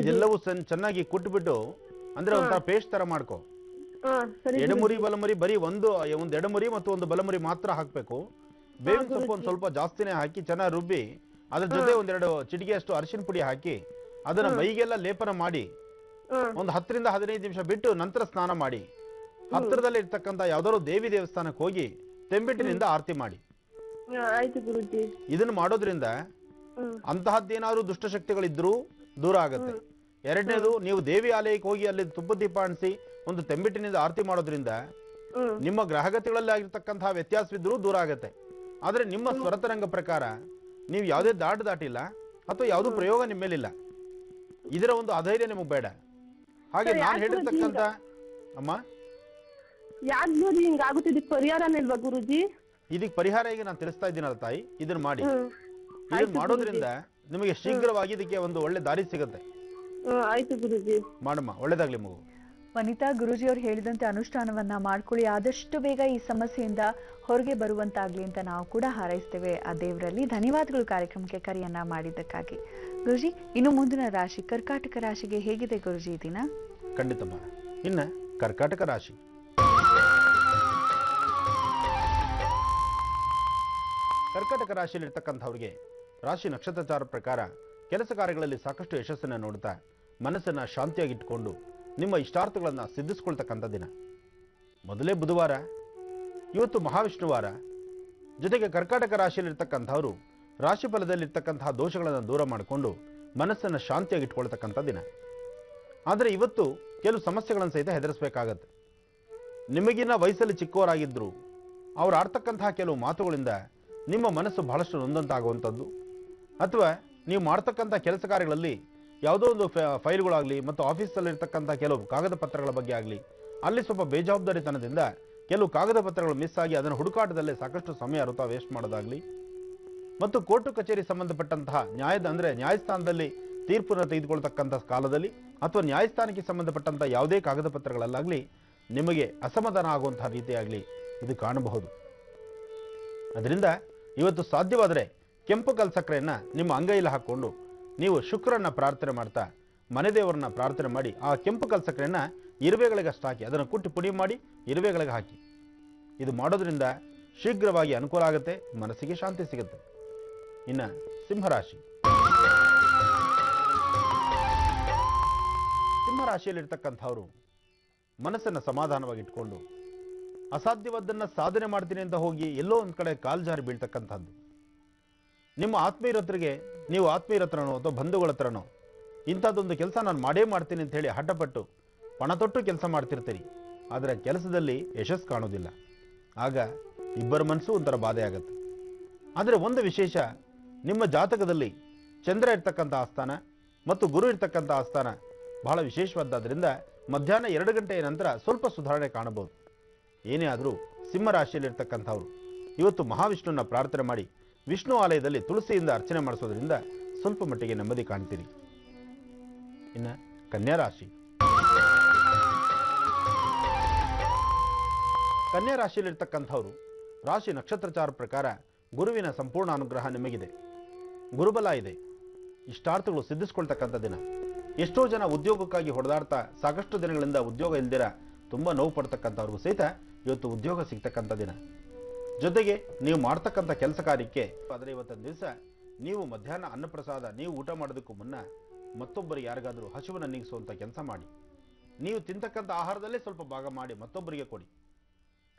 ಇದೆಲ್ಲವೂ ಚೆನ್ನಾಗಿ ಕುಟ್ಬಿಟ್ಟು, ಅಂದ್ರೆ ಒಂಥರ ಪೇಸ್ಟ್ ತರ ಮಾಡ್ಕೊ. ಎಡಮುರಿ ಬಲಮುರಿ ಬರೀ ಒಂದು ಎಡಮುರಿ ಮತ್ತು ಒಂದು ಬಲಮುರಿ ಮಾತ್ರ ಹಾಕ್ಬೇಕು. ಬೇವಿನ ಸೊಪ್ಪು ಒಂದ್ ಸ್ವಲ್ಪ ಜಾಸ್ತಿನೇ ಹಾಕಿ ಚೆನ್ನಾಗಿ ರುಬ್ಬಿ, ಅದ್ರ ಜೊತೆ 1-2 ಚಿಟಿಕೆಯಷ್ಟು ಅರಿಶಿನ ಪುಡಿ ಹಾಕಿ ಅದನ್ನ ಮೈಗೆಲ್ಲ ಲೇಪನ ಮಾಡಿ ಒಂದು 10 ರಿಂದ 15 ನಿಮಿಷ ಬಿಟ್ಟು ನಂತರ ಸ್ನಾನ ಮಾಡಿ, ಹತ್ತಿರದಲ್ಲಿ ಇರ್ತಕ್ಕಂಥ ಯಾವ್ದಾದ್ರು ದೇವಿ ದೇವಸ್ಥಾನಕ್ಕೆ ಹೋಗಿ ತೆಂಬಿಟ್ಟಿನಿಂದ ಆರತಿ ಮಾಡಿ. ಇದನ್ನ ಮಾಡೋದ್ರಿಂದ ಅಂತಹದ್ದೇನಾದ್ರು ದುಷ್ಟಶಕ್ತಿಗಳಿದ್ರು ದೂರ ಆಗುತ್ತೆ. ಎರಡನೇದು, ನೀವು ದೇವಿ ಆಲಯಕ್ಕೆ ಹೋಗಿ ಅಲ್ಲಿ ತುಪ್ಪ ದೀಪ ಅಣಿಸಿ ಒಂದು ತೆಂಬಿಟ್ಟಿನಿಂದ ಆರತಿ ಮಾಡೋದ್ರಿಂದ ನಿಮ್ಮ ಗ್ರಹಗತಿಗಳಲ್ಲಿ ಆಗಿರ್ತಕ್ಕಂತಹ ವ್ಯತ್ಯಾಸವಿದ್ರೂ ದೂರ ಆಗುತ್ತೆ. ಆದ್ರೆ ನಿಮ್ಮ ಸ್ವರತರಂಗ ಪ್ರಕಾರ ನೀವು ಯಾವುದೇ ದಾಟಿಲ್ಲ ಅಥವಾ ಯಾವುದೂ ಪ್ರಯೋಗ ನಿಮ್ಮ ಮೇಲಿಲ್ಲ. ಇದರ ಒಂದು ಅಧೈರ್ಯ ನಿಮಗೆ ಬೇಡ. ಹಾಗೆ ನಾನು ಹೇಳಿರ್ತಕ್ಕಂಥ ಅಮ್ಮ, ಇದಕ್ಕೆ ಪರಿಹಾರ ಈಗ ನಾನು ತಿಳಿಸ್ತಾ ಇದ್ದೀನಲ್ಲ ತಾಯಿ, ಇದನ್ನ ಮಾಡಿ. ಇದನ್ನ ಮಾಡೋದ್ರಿಂದ ನಿಮಗೆ ಶೀಘ್ರವಾಗಿ ಇದಕ್ಕೆ ಒಂದು ಒಳ್ಳೆ ದಾರಿ ಸಿಗುತ್ತೆ. ಮಾಡಮ್ಮ, ಒಳ್ಳೇದಾಗ್ಲಿ ಮಗು. ವನಿತಾ, ಗುರೂಜಿಯವರು ಹೇಳಿದಂತೆ ಅನುಷ್ಠಾನವನ್ನ ಮಾಡ್ಕೊಳ್ಳಿ. ಆದಷ್ಟು ಬೇಗ ಈ ಸಮಸ್ಯೆಯಿಂದ ಹೊರಗೆ ಬರುವಂತಾಗ್ಲಿ ಅಂತ ನಾವು ಕೂಡ ಹಾರೈಸ್ತೇವೆ ಆ ದೇವರಲ್ಲಿ. ಧನ್ಯವಾದಗಳು ಕಾರ್ಯಕ್ರಮಕ್ಕೆ ಕರೆಯನ್ನ ಮಾಡಿದ್ದಕ್ಕಾಗಿ. ಗುರುಜಿ, ಇನ್ನು ಮುಂದಿನ ರಾಶಿ ಕರ್ಕಾಟಕ ರಾಶಿಗೆ ಹೇಗಿದೆ ಗುರುಜಿ ಈ ದಿನ? ಖಂಡಿತಮ್ಮ. ಇನ್ನ ಕರ್ಕಾಟಕ ರಾಶಿ, ಕರ್ಕಾಟಕ ರಾಶಿಯಲ್ಲಿ ಇರ್ತಕ್ಕಂಥವ್ರಿಗೆ ರಾಶಿ ನಕ್ಷತ್ರಚಾರ ಪ್ರಕಾರ ಕೆಲಸ ಕಾರ್ಯಗಳಲ್ಲಿ ಸಾಕಷ್ಟು ಯಶಸ್ಸನ್ನು ನೋಡ್ತಾ ಮನಸ್ಸನ್ನ ಶಾಂತಿಯಾಗಿಟ್ಕೊಂಡು ನಿಮ್ಮ ಇಷ್ಟಾರ್ಥಗಳನ್ನ ಸಿದ್ಧಿಸ್ಕೊಳ್ತಕ್ಕಂಥ ದಿನ. ಮೊದಲೇ ಬುಧವಾರ, ಇವತ್ತು ಮಹಾವಿಷ್ಣುವಾರ. ಜೊತೆಗೆ ಕರ್ಕಾಟಕ ರಾಶಿಯಲ್ಲಿರ್ತಕ್ಕಂಥವ್ರು ರಾಶಿ ಫಲದಲ್ಲಿರ್ತಕ್ಕಂತಹ ದೋಷಗಳನ್ನು ದೂರ ಮಾಡಿಕೊಂಡು ಮನಸ್ಸನ್ನು ಶಾಂತಿಯಾಗಿಟ್ಕೊಳ್ತಕ್ಕಂಥ ದಿನ. ಆದರೆ ಇವತ್ತು ಕೆಲವು ಸಮಸ್ಯೆಗಳನ್ನು ಸಹಿತ ಹೆದರಿಸಬೇಕಾಗತ್ತೆ. ನಿಮಗಿನ್ನ ವಯಸ್ಸಲ್ಲಿ ಚಿಕ್ಕವರಾಗಿದ್ದರು ಅವ್ರು ಆಡ್ತಕ್ಕಂತಹ ಕೆಲವು ಮಾತುಗಳಿಂದ ನಿಮ್ಮ ಮನಸ್ಸು ಬಹಳಷ್ಟು ನೊಂದಂತಾಗುವಂಥದ್ದು, ಅಥವಾ ನೀವು ಮಾಡ್ತಕ್ಕಂಥ ಕೆಲಸ ಕಾರ್ಯಗಳಲ್ಲಿ ಯಾವುದೋ ಒಂದು ಫೈಲ್ಗಳಾಗಲಿ ಮತ್ತು ಆಫೀಸಲ್ಲಿರ್ತಕ್ಕಂಥ ಕೆಲವು ಕಾಗದ ಪತ್ರಗಳ ಬಗ್ಗೆ ಆಗಲಿ ಅಲ್ಲಿ ಸ್ವಲ್ಪ ಬೇಜವಾಬ್ದಾರಿತನದಿಂದ ಕೆಲವು ಕಾಗದ ಪತ್ರಗಳು ಮಿಸ್ ಆಗಿ ಅದನ್ನು ಹುಡುಕಾಟದಲ್ಲೇ ಸಾಕಷ್ಟು ಸಮಯ ವೃಥಾ ವೇಸ್ಟ್ ಮಾಡೋದಾಗ್ಲಿ, ಮತ್ತು ಕೋರ್ಟು ಕಚೇರಿ ಸಂಬಂಧಪಟ್ಟಂತಹ ನ್ಯಾಯಸ್ಥಾನದಲ್ಲಿ ತೀರ್ಪನ್ನು ತೆಗೆದುಕೊಳ್ತಕ್ಕಂಥ ಕಾಲದಲ್ಲಿ ಅಥವಾ ನ್ಯಾಯಸ್ಥಾನಕ್ಕೆ ಸಂಬಂಧಪಟ್ಟಂಥ ಯಾವುದೇ ಕಾಗದ ಪತ್ರಗಳಲ್ಲಾಗಲಿ ನಿಮಗೆ ಅಸಮಾಧಾನ ಆಗುವಂತಹ ರೀತಿಯಾಗಲಿ ಇದು ಕಾಣಬಹುದು. ಅದರಿಂದ ಇವತ್ತು ಸಾಧ್ಯವಾದರೆ ಕೆಂಪು ಕಲ್ ಸಕ್ಕರೆಯನ್ನು ನಿಮ್ಮ ಅಂಗೈಯಲ್ಲಿ ಹಾಕ್ಕೊಂಡು ನೀವು ಶುಕ್ರನ್ನ ಪ್ರಾರ್ಥನೆ ಮಾಡ್ತಾ ಮನೆ ದೇವರನ್ನ ಪ್ರಾರ್ಥನೆ ಮಾಡಿ ಆ ಕೆಂಪು ಕಲ್ ಸಕ್ಕರೆಯನ್ನು ಇರುವೆಗಳಿಗೆ ಅಷ್ಟು ಹಾಕಿ ಅದನ್ನು ಕುಟ್ಟಿ ಪುಡಿ ಮಾಡಿ ಇರುವೆಗಳಿಗೆ ಹಾಕಿ. ಇದು ಮಾಡೋದ್ರಿಂದ ಶೀಘ್ರವಾಗಿ ಅನುಕೂಲ ಆಗುತ್ತೆ, ಮನಸ್ಸಿಗೆ ಶಾಂತಿ ಸಿಗುತ್ತೆ. ಇನ್ನು ಸಿಂಹರಾಶಿ. ಸಿಂಹರಾಶಿಯಲ್ಲಿರ್ತಕ್ಕಂಥವರು ಮನಸ್ಸನ್ನು ಸಮಾಧಾನವಾಗಿ ಇಟ್ಕೊಂಡು ಅಸಾಧ್ಯವಾದ್ದನ್ನು ಸಾಧನೆ ಮಾಡ್ತೀನಿ ಅಂತ ಹೋಗಿ ಎಲ್ಲೋ ಒಂದು ಕಡೆ ಕಾಲ್ಜಾರಿ ಬೀಳ್ತಕ್ಕಂಥದ್ದು. ನಿಮ್ಮ ಆತ್ಮೀಯರತ್ರಿಗೆ ನೀವು ಆತ್ಮೀಯರತ್ರನೋ ಅಥವಾ ಬಂಧುಗಳ ಹತ್ರನೋ ಇಂಥದ್ದೊಂದು ಕೆಲಸ ನಾನು ಮಾಡೇ ಮಾಡ್ತೀನಿ ಅಂತ ಹೇಳಿ ಹಠಪಟ್ಟು ಪಣ ತೊಟ್ಟು ಕೆಲಸ ಮಾಡ್ತಿರ್ತೀರಿ, ಆದರೆ ಕೆಲಸದಲ್ಲಿ ಯಶಸ್ಸು ಕಾಣೋದಿಲ್ಲ. ಆಗ ಇಬ್ಬರ ಮನಸ್ಸು ಒಂಥರ ಬಾಧೆ ಆಗುತ್ತೆ. ಆದರೆ ಒಂದು ವಿಶೇಷ, ನಿಮ್ಮ ಜಾತಕದಲ್ಲಿ ಚಂದ್ರ ಇರ್ತಕ್ಕಂಥ ಆಸ್ಥಾನ ಮತ್ತು ಗುರು ಇರ್ತಕ್ಕಂಥ ಆಸ್ಥಾನ ಬಹಳ ವಿಶೇಷವಾದ್ದರಿಂದ ಮಧ್ಯಾಹ್ನ 2 ಗಂಟೆಯ ನಂತರ ಸ್ವಲ್ಪ ಸುಧಾರಣೆ ಕಾಣಬಹುದು. ಏನೇ ಆದರೂ ಸಿಂಹರಾಶಿಯಲ್ಲಿರ್ತಕ್ಕಂಥವ್ರು ಇವತ್ತು ಮಹಾವಿಷ್ಣುವನ್ನ ಪ್ರಾರ್ಥನೆ ಮಾಡಿ ವಿಷ್ಣು ಆಲಯದಲ್ಲಿ ತುಳಸಿಯಿಂದ ಅರ್ಚನೆ ಮಾಡಿಸೋದ್ರಿಂದ ಸ್ವಲ್ಪ ಮಟ್ಟಿಗೆ ನೆಮ್ಮದಿ ಕಾಣ್ತೀರಿ. ಇನ್ನು ಕನ್ಯಾ ರಾಶಿ. ಕನ್ಯಾ ರಾಶಿಯಲ್ಲಿರ್ತಕ್ಕಂಥವ್ರು ರಾಶಿ ನಕ್ಷತ್ರಚಾರ ಪ್ರಕಾರ ಗುರುವಿನ ಸಂಪೂರ್ಣ ಅನುಗ್ರಹ ನಿಮಗಿದೆ, ಗುರುಬಲ ಇದೆ, ಇಷ್ಟಾರ್ಥಗಳು ಸಿದ್ಧಿಸ್ಕೊಳ್ತಕ್ಕಂಥ ದಿನ. ಎಷ್ಟೋ ಜನ ಉದ್ಯೋಗಕ್ಕಾಗಿ ಹೊಡೆದಾಡ್ತಾ ಸಾಕಷ್ಟು ದಿನಗಳಿಂದ ಉದ್ಯೋಗ ಇಲ್ದಿರ ತುಂಬ ನೋವು ಪಡ್ತಕ್ಕಂಥವ್ರಿಗೂ ಸಹಿತ ಇವತ್ತು ಉದ್ಯೋಗ ಸಿಗ್ತಕ್ಕಂಥ ದಿನ. ಜೊತೆಗೆ ನೀವು ಮಾಡ್ತಕ್ಕಂಥ ಕೆಲಸ ಕಾರ್ಯಕ್ಕೆ ಆದರೆ ಇವತ್ತಿನ ದಿವಸ ನೀವು ಮಧ್ಯಾಹ್ನ ಅನ್ನಪ್ರಸಾದ ನೀವು ಊಟ ಮಾಡೋದಕ್ಕೂ ಮುನ್ನ ಮತ್ತೊಬ್ಬರಿಗೆ ಯಾರಿಗಾದರೂ ಹಸಿವನ್ನು ನೀಗಿಸುವಂಥ ಕೆಲಸ ಮಾಡಿ. ನೀವು ತಿಂತಕ್ಕಂಥ ಆಹಾರದಲ್ಲೇ ಸ್ವಲ್ಪ ಭಾಗ ಮಾಡಿ ಮತ್ತೊಬ್ಬರಿಗೆ ಕೊಡಿ,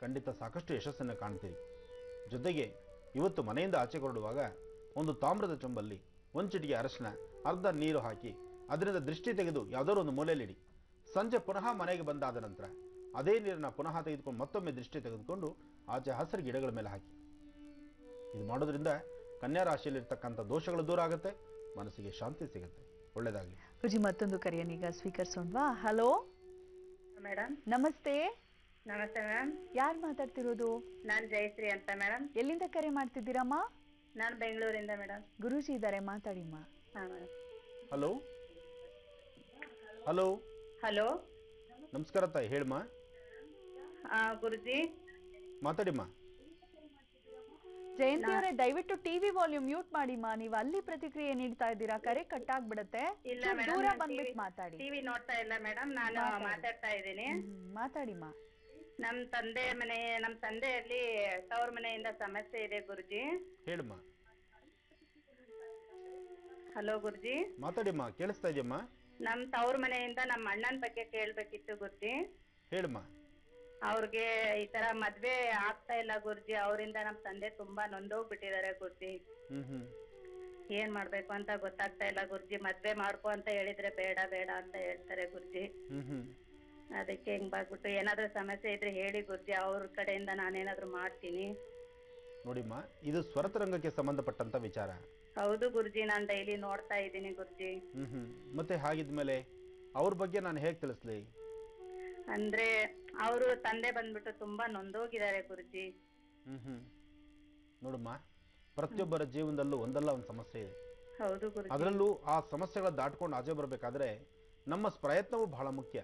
ಖಂಡಿತ ಸಾಕಷ್ಟು ಯಶಸ್ಸನ್ನು ಕಾಣ್ತೀರಿ. ಜೊತೆಗೆ ಇವತ್ತು ಮನೆಯಿಂದ ಆಚೆ ಹೊರಡುವಾಗ ಒಂದು ತಾಮ್ರದ ಚೊಂಬಲ್ಲಿ ಒಂದು ಚಿಟಿಕೆ ಅರಶಿನ, ಅರ್ಧ ನೀರು ಹಾಕಿ ಅದರಿಂದ ದೃಷ್ಟಿ ತೆಗೆದು ಯಾವುದಾದ್ರು ಒಂದು ಮೂಲೆಯಲ್ಲಿಡಿ. ಸಂಜೆ ಪುನಃ ಮನೆಗೆ ಬಂದಾದ ನಂತರ ಅದೇ ನೀರನ್ನು ಪುನಃ ತೆಗೆದುಕೊಂಡು ಮತ್ತೊಮ್ಮೆ ದೃಷ್ಟಿ ತೆಗೆದುಕೊಂಡು ಆಚೆ ಹಸಿರು ಗಿಡಗಳ ಮೇಲೆ ಹಾಕಿ. ಇದು ಮಾಡೋದ್ರಿಂದ ಕನ್ಯಾ ರಾಶಿಯಲ್ಲಿರ್ತಕ್ಕಂಥ ದೋಷಗಳು ದೂರ ಆಗುತ್ತೆ, ಮನಸ್ಸಿಗೆ ಶಾಂತಿ ಸಿಗುತ್ತೆ. ಒಳ್ಳೆಯದಾಗಲಿ. ಗುರುಜಿ, ಮತ್ತೊಂದು ಕರೆಯನ್ನೀಗ ಸ್ವೀಕರಿಸೋಣವಾ? Hello madam. ನಮಸ್ತೆ. ನಮಸ್ತೆ ಮೇಡಮ್. ಯಾರು ಮಾತಾಡ್ತಿರೋದು? ನಾನ್ ಜಯಶ್ರೀ ಅಂತ ಮೇಡಮ್. ಎಲ್ಲಿಂದ ಕರೆ ಮಾಡ್ತಿದ್ದೀರಮ್ಮ? ನಾನು ಬೆಂಗಳೂರಿಂದ ಮೇಡಮ್. ಗುರೂಜಿ ಇದ್ದಾರೆ, ಮಾತಾಡಿಮ್ಮ. ಹಾ ಮೇಡಮ್. ಹಲೋ ಹಲೋ ಹಲೋ, ನಮಸ್ಕಾರ ತಾಯಿ, ಹೇಳಮ್ಮ. ಗುರುಜಿ ಮಾತಾಡಿಮ್ಮ. ಜಯಂತಿ ಅವರೇ, ದಯವಿಟ್ಟು ಟಿವಿ ವಾಲ್ಯೂಮ್ ಮ್ಯೂಟ್ ಮಾಡಿಮ್ಮ. ನೀವು ಅಲ್ಲಿ ಪ್ರತಿಕ್ರಿಯೆ ನೀಡ್ತಾ ಇದ್ದೀರಾ, ಕರೆ ಕಟ್ ಆಗ್ಬಿಡತ್ತೆ. ಇಲ್ಲ ಚೂರ್ ಮೇಡಮ್, ದೂರ ನಾನು ಬಂದ್ಬಿಟ್ಟು ಮಾತಾಡಿ. ಟಿವಿ ನೋಡ್ತಾ ಇಲ್ಲ ಮೇಡಮ್, ನಾನು ಮಾತಾಡ್ತಾ ಇದ್ದೀನಿ. ಮಾತಾಡಿಮ್ಮ. ನಮ್ ತಂದೆಯಲ್ಲಿ ತವ್ರ ಮನೆಯಿಂದ ಸಮಸ್ಯೆ ಇದೆ ಗುರುಜಿ. ಹೇಳಮ್ಮ. ಹಲೋ ಗುರುಜಿ. ಮಾತಾಡಿಮ್ಮ, ಕೇಳಿಸ್ತಾ ಇದೆಯಮ್ಮ. ನಮ್ ತವ್ರ ಮನೆಯಿಂದ ನಮ್ಮ ಅಣ್ಣನ ಬಗ್ಗೆ ಕೇಳ್ಬೇಕಿತ್ತು ಗುರುಜಿ. ಹೇಳಮ್ಮ. ಅವ್ರಿಗೆ ಈ ತರ ಮದ್ವೆ ಆಗ್ತಾ ಇಲ್ಲ ಗುರುಜಿ, ಅವರಿಂದ ನಮ್ ತಂದೆ ತುಂಬಾ ನೊಂದೋಗ್ಬಿಟ್ಟಿದ್ದಾರೆ ಗುರುಜಿ. ಏನ್ ಮಾಡ್ಬೇಕು ಅಂತ ಗೊತ್ತಾಗ್ತಾ ಇಲ್ಲ ಗುರುಜಿ. ಮದ್ವೆ ಮಾಡ್ಕೊ ಅಂತ ಹೇಳಿದ್ರೆ ಬೇಡ ಬೇಡ ಅಂತ ಹೇಳ್ತಾರೆ ಗುರುಜಿ. ಅದಕ್ಕೆ ಹಿಂಗ್ ಬಾಗ್ಬಿಟ್ಟು ಏನಾದ್ರೂ ಸಮಸ್ಯೆ ಇದ್ರೆ ಹೇಳಿ ಗುರುಜಿ, ಅವ್ರ ಕಡೆಯಿಂದ ನಾನೇನಾದ್ರೂ ಮಾಡ್ತೀನಿ. ನೋಡಿಮ್ಮ, ಇದು ಸ್ವರತರಂಗಕ್ಕೆ ಸಂಬಂಧಪಟ್ಟಂತ ವಿಚಾರ. ಹೌದು ಗುರುಜಿ, ನಾನ್ ಡೈಲಿ ನೋಡ್ತಾ ಇದ್ದೀನಿ ಗುರುಜಿ. ಮತ್ತೆ ಹಾಗಿದ್ಮೇಲೆ ಅವ್ರ ಬಗ್ಗೆ ನಾನು ಹೇಗ್ ತಿಳಿಸ್ಲಿ? ಅಂದ್ರೆ ಅವರು ತಂದೆ ಬಂದ್ಬಿಟ್ಟು ತುಂಬಾ ನೊಂದೋಗಿದ್ದಾರೆ ಗುರುಜಿ. ನೋಡಮ್ಮ, ಪ್ರತಿಯೊಬ್ಬರ ಜೀವನದಲ್ಲೂ ಒಂದಲ್ಲ ಒಂದು ಸಮಸ್ಯೆ ಇದೆ. ಹೌದು ಗುರುಜಿ. ಅದರಲ್ಲೂ ಆ ಸಮಸ್ಯೆಗಳ ದಾಟ್ಕೊಂಡು ಆಚೆ ಬರ್ಬೇಕಾದ್ರೆ ನಮ್ಮ ಪ್ರಯತ್ನವೂ ಬಹಳ ಮುಖ್ಯ.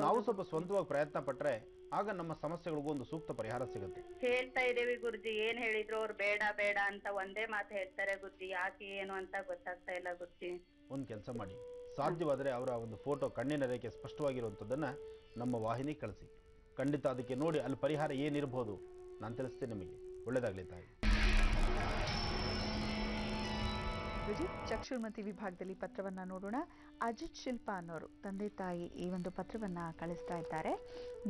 ನಾವು ಸ್ವಲ್ಪ ಸ್ವಂತವಾಗಿ ಪ್ರಯತ್ನ ಪಟ್ರೆ ಆಗ ನಮ್ಮ ಸಮಸ್ಯೆಗಳಿಗೂ ಒಂದು ಸೂಕ್ತ ಪರಿಹಾರ ಸಿಗುತ್ತೆ. ಹೇಳ್ತಾ ಇದೀವಿ ಗುರುಜಿ, ಏನ್ ಹೇಳಿದ್ರು ಅವ್ರು ಬೇಡ ಬೇಡ ಅಂತ ಒಂದೇ ಮಾತು ಹೇಳ್ತಾರೆ ಗುರುಜಿ. ಯಾಕೆ ಏನು ಅಂತ ಗೊತ್ತಾಗ್ತಾ ಇಲ್ಲ ಗುರುಜಿ. ಒಂದು ಕೆಲಸ ಮಾಡಿ, ಸಾಧ್ಯವಾದರೆ ಅವರ ಒಂದು ಫೋಟೋ ಕಣ್ಣಿನ ರೇಖೆ ಸ್ಪಷ್ಟವಾಗಿರುವಂಥದ್ದನ್ನ ನಮ್ಮ ವಾಹಿನಿ ಕಳಿಸಿ. ಖಂಡಿತ ಅದಕ್ಕೆ ನೋಡಿ ಅಲ್ಲಿ ಪರಿಹಾರ ಏನಿರಬಹುದು ನಾನು ತಿಳಿಸ್ತೇನೆ ನಿಮಗೆ. ಒಳ್ಳೆಯದಾಗಲಿ ತಾಯಿ. ಚಕ್ಷುರ್ಮತಿ ವಿಭಾಗದಲ್ಲಿ ಪತ್ರವನ್ನ ನೋಡೋಣ. ಅಜಿತ್ ಶಿಲ್ಪಾ ಅನ್ನೋರು ತಂದೆ ತಾಯಿ ಈ ಒಂದು ಪತ್ರವನ್ನ ಕಳಿಸ್ತಾ ಇದ್ದಾರೆ.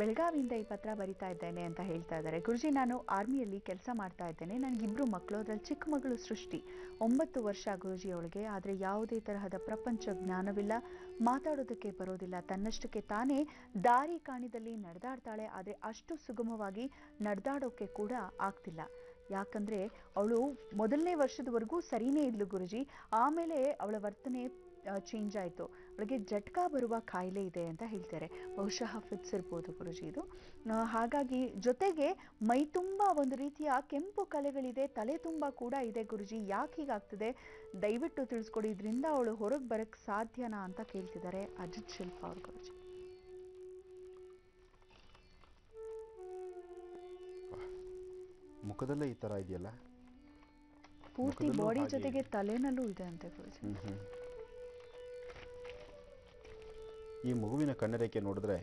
ಬೆಳಗಾವಿಯಿಂದ ಈ ಪತ್ರ ಬರಿತಾ ಇದ್ದೇನೆ ಅಂತ ಹೇಳ್ತಾ ಇದ್ದಾರೆ. ಗುರುಜಿ, ನಾನು ಆರ್ಮಿಯಲ್ಲಿ ಕೆಲಸ ಮಾಡ್ತಾ ಇದ್ದೇನೆ. ನನಗಿಬ್ರು ಮಕ್ಕಳು, ಅದರಲ್ಲಿ ಚಿಕ್ಕ ಮಗಳು ಸೃಷ್ಟಿ, 9 ವರ್ಷ ಗುರುಜಿ ಅವಳಿಗೆ. ಆದರೆ ಯಾವುದೇ ತರಹದ ಪ್ರಪಂಚ ಜ್ಞಾನವಿಲ್ಲ, ಮಾತಾಡೋದಕ್ಕೆ ಬರೋದಿಲ್ಲ, ತನ್ನಷ್ಟಕ್ಕೆ ತಾನೇ ದಾರಿ ಕಾಣಿದಲ್ಲಿ ನಡೆದಾಡ್ತಾಳೆ. ಆದರೆ ಅಷ್ಟು ಸುಗಮವಾಗಿ ನಡೆದಾಡೋಕೆ ಕೂಡ ಆಗ್ತಿಲ್ಲ. ಯಾಕಂದ್ರೆ ಅವಳು ಮೊದಲನೇ ವರ್ಷದವರೆಗೂ ಸರಿನೇ ಇದ್ಲು ಗುರುಜಿ, ಆಮೇಲೆ ಅವಳ ವರ್ತನೆ ಚೇಂಜ್ ಆಯಿತು. ಅವಳಿಗೆ ಜಟ್ಕಾ ಬರುವ ಕಾಯಿಲೆ ಇದೆ ಅಂತ ಹೇಳ್ತಾರೆ. ಬಹುಶಃ ಫಿಟ್ಸ್ ಇರ್ಬೋದು ಗುರುಜಿ ಇದು. ಹಾಗಾಗಿ ಜೊತೆಗೆ ಮೈ ತುಂಬ ಒಂದು ರೀತಿಯ ಕೆಂಪು ಕಲೆಗಳಿದೆ, ತಲೆ ತುಂಬ ಕೂಡ ಇದೆ ಗುರುಜಿ. ಯಾಕೆ ಹೀಗಾಗ್ತದೆ ದಯವಿಟ್ಟು ತಿಳಿಸ್ಕೊಡಿ, ಇದರಿಂದ ಅವಳು ಹೊರಗೆ ಬರಕ್ಕೆ ಸಾಧ್ಯನಾ ಅಂತ ಕೇಳ್ತಿದ್ದಾರೆ ಅಜಿತ್ ಶಿಲ್ಪ ಅವ್ರ ಗುರುಜಿ. ಮುಖದಲ್ಲೇ ಈ ತರ ಇದೆಯಲ್ಲ, ಪೂರ್ತಿ ಬಾಡಿ ಜೊತೆಗೆ ತಲೆನಲ್ಲೂ ಇದೆ ಅಂತೆ ಗುರುಜಿ. ಈ ಮಗುವಿನ ಕಣ್ಣರೇಖೆ ನೋಡಿದ್ರೆ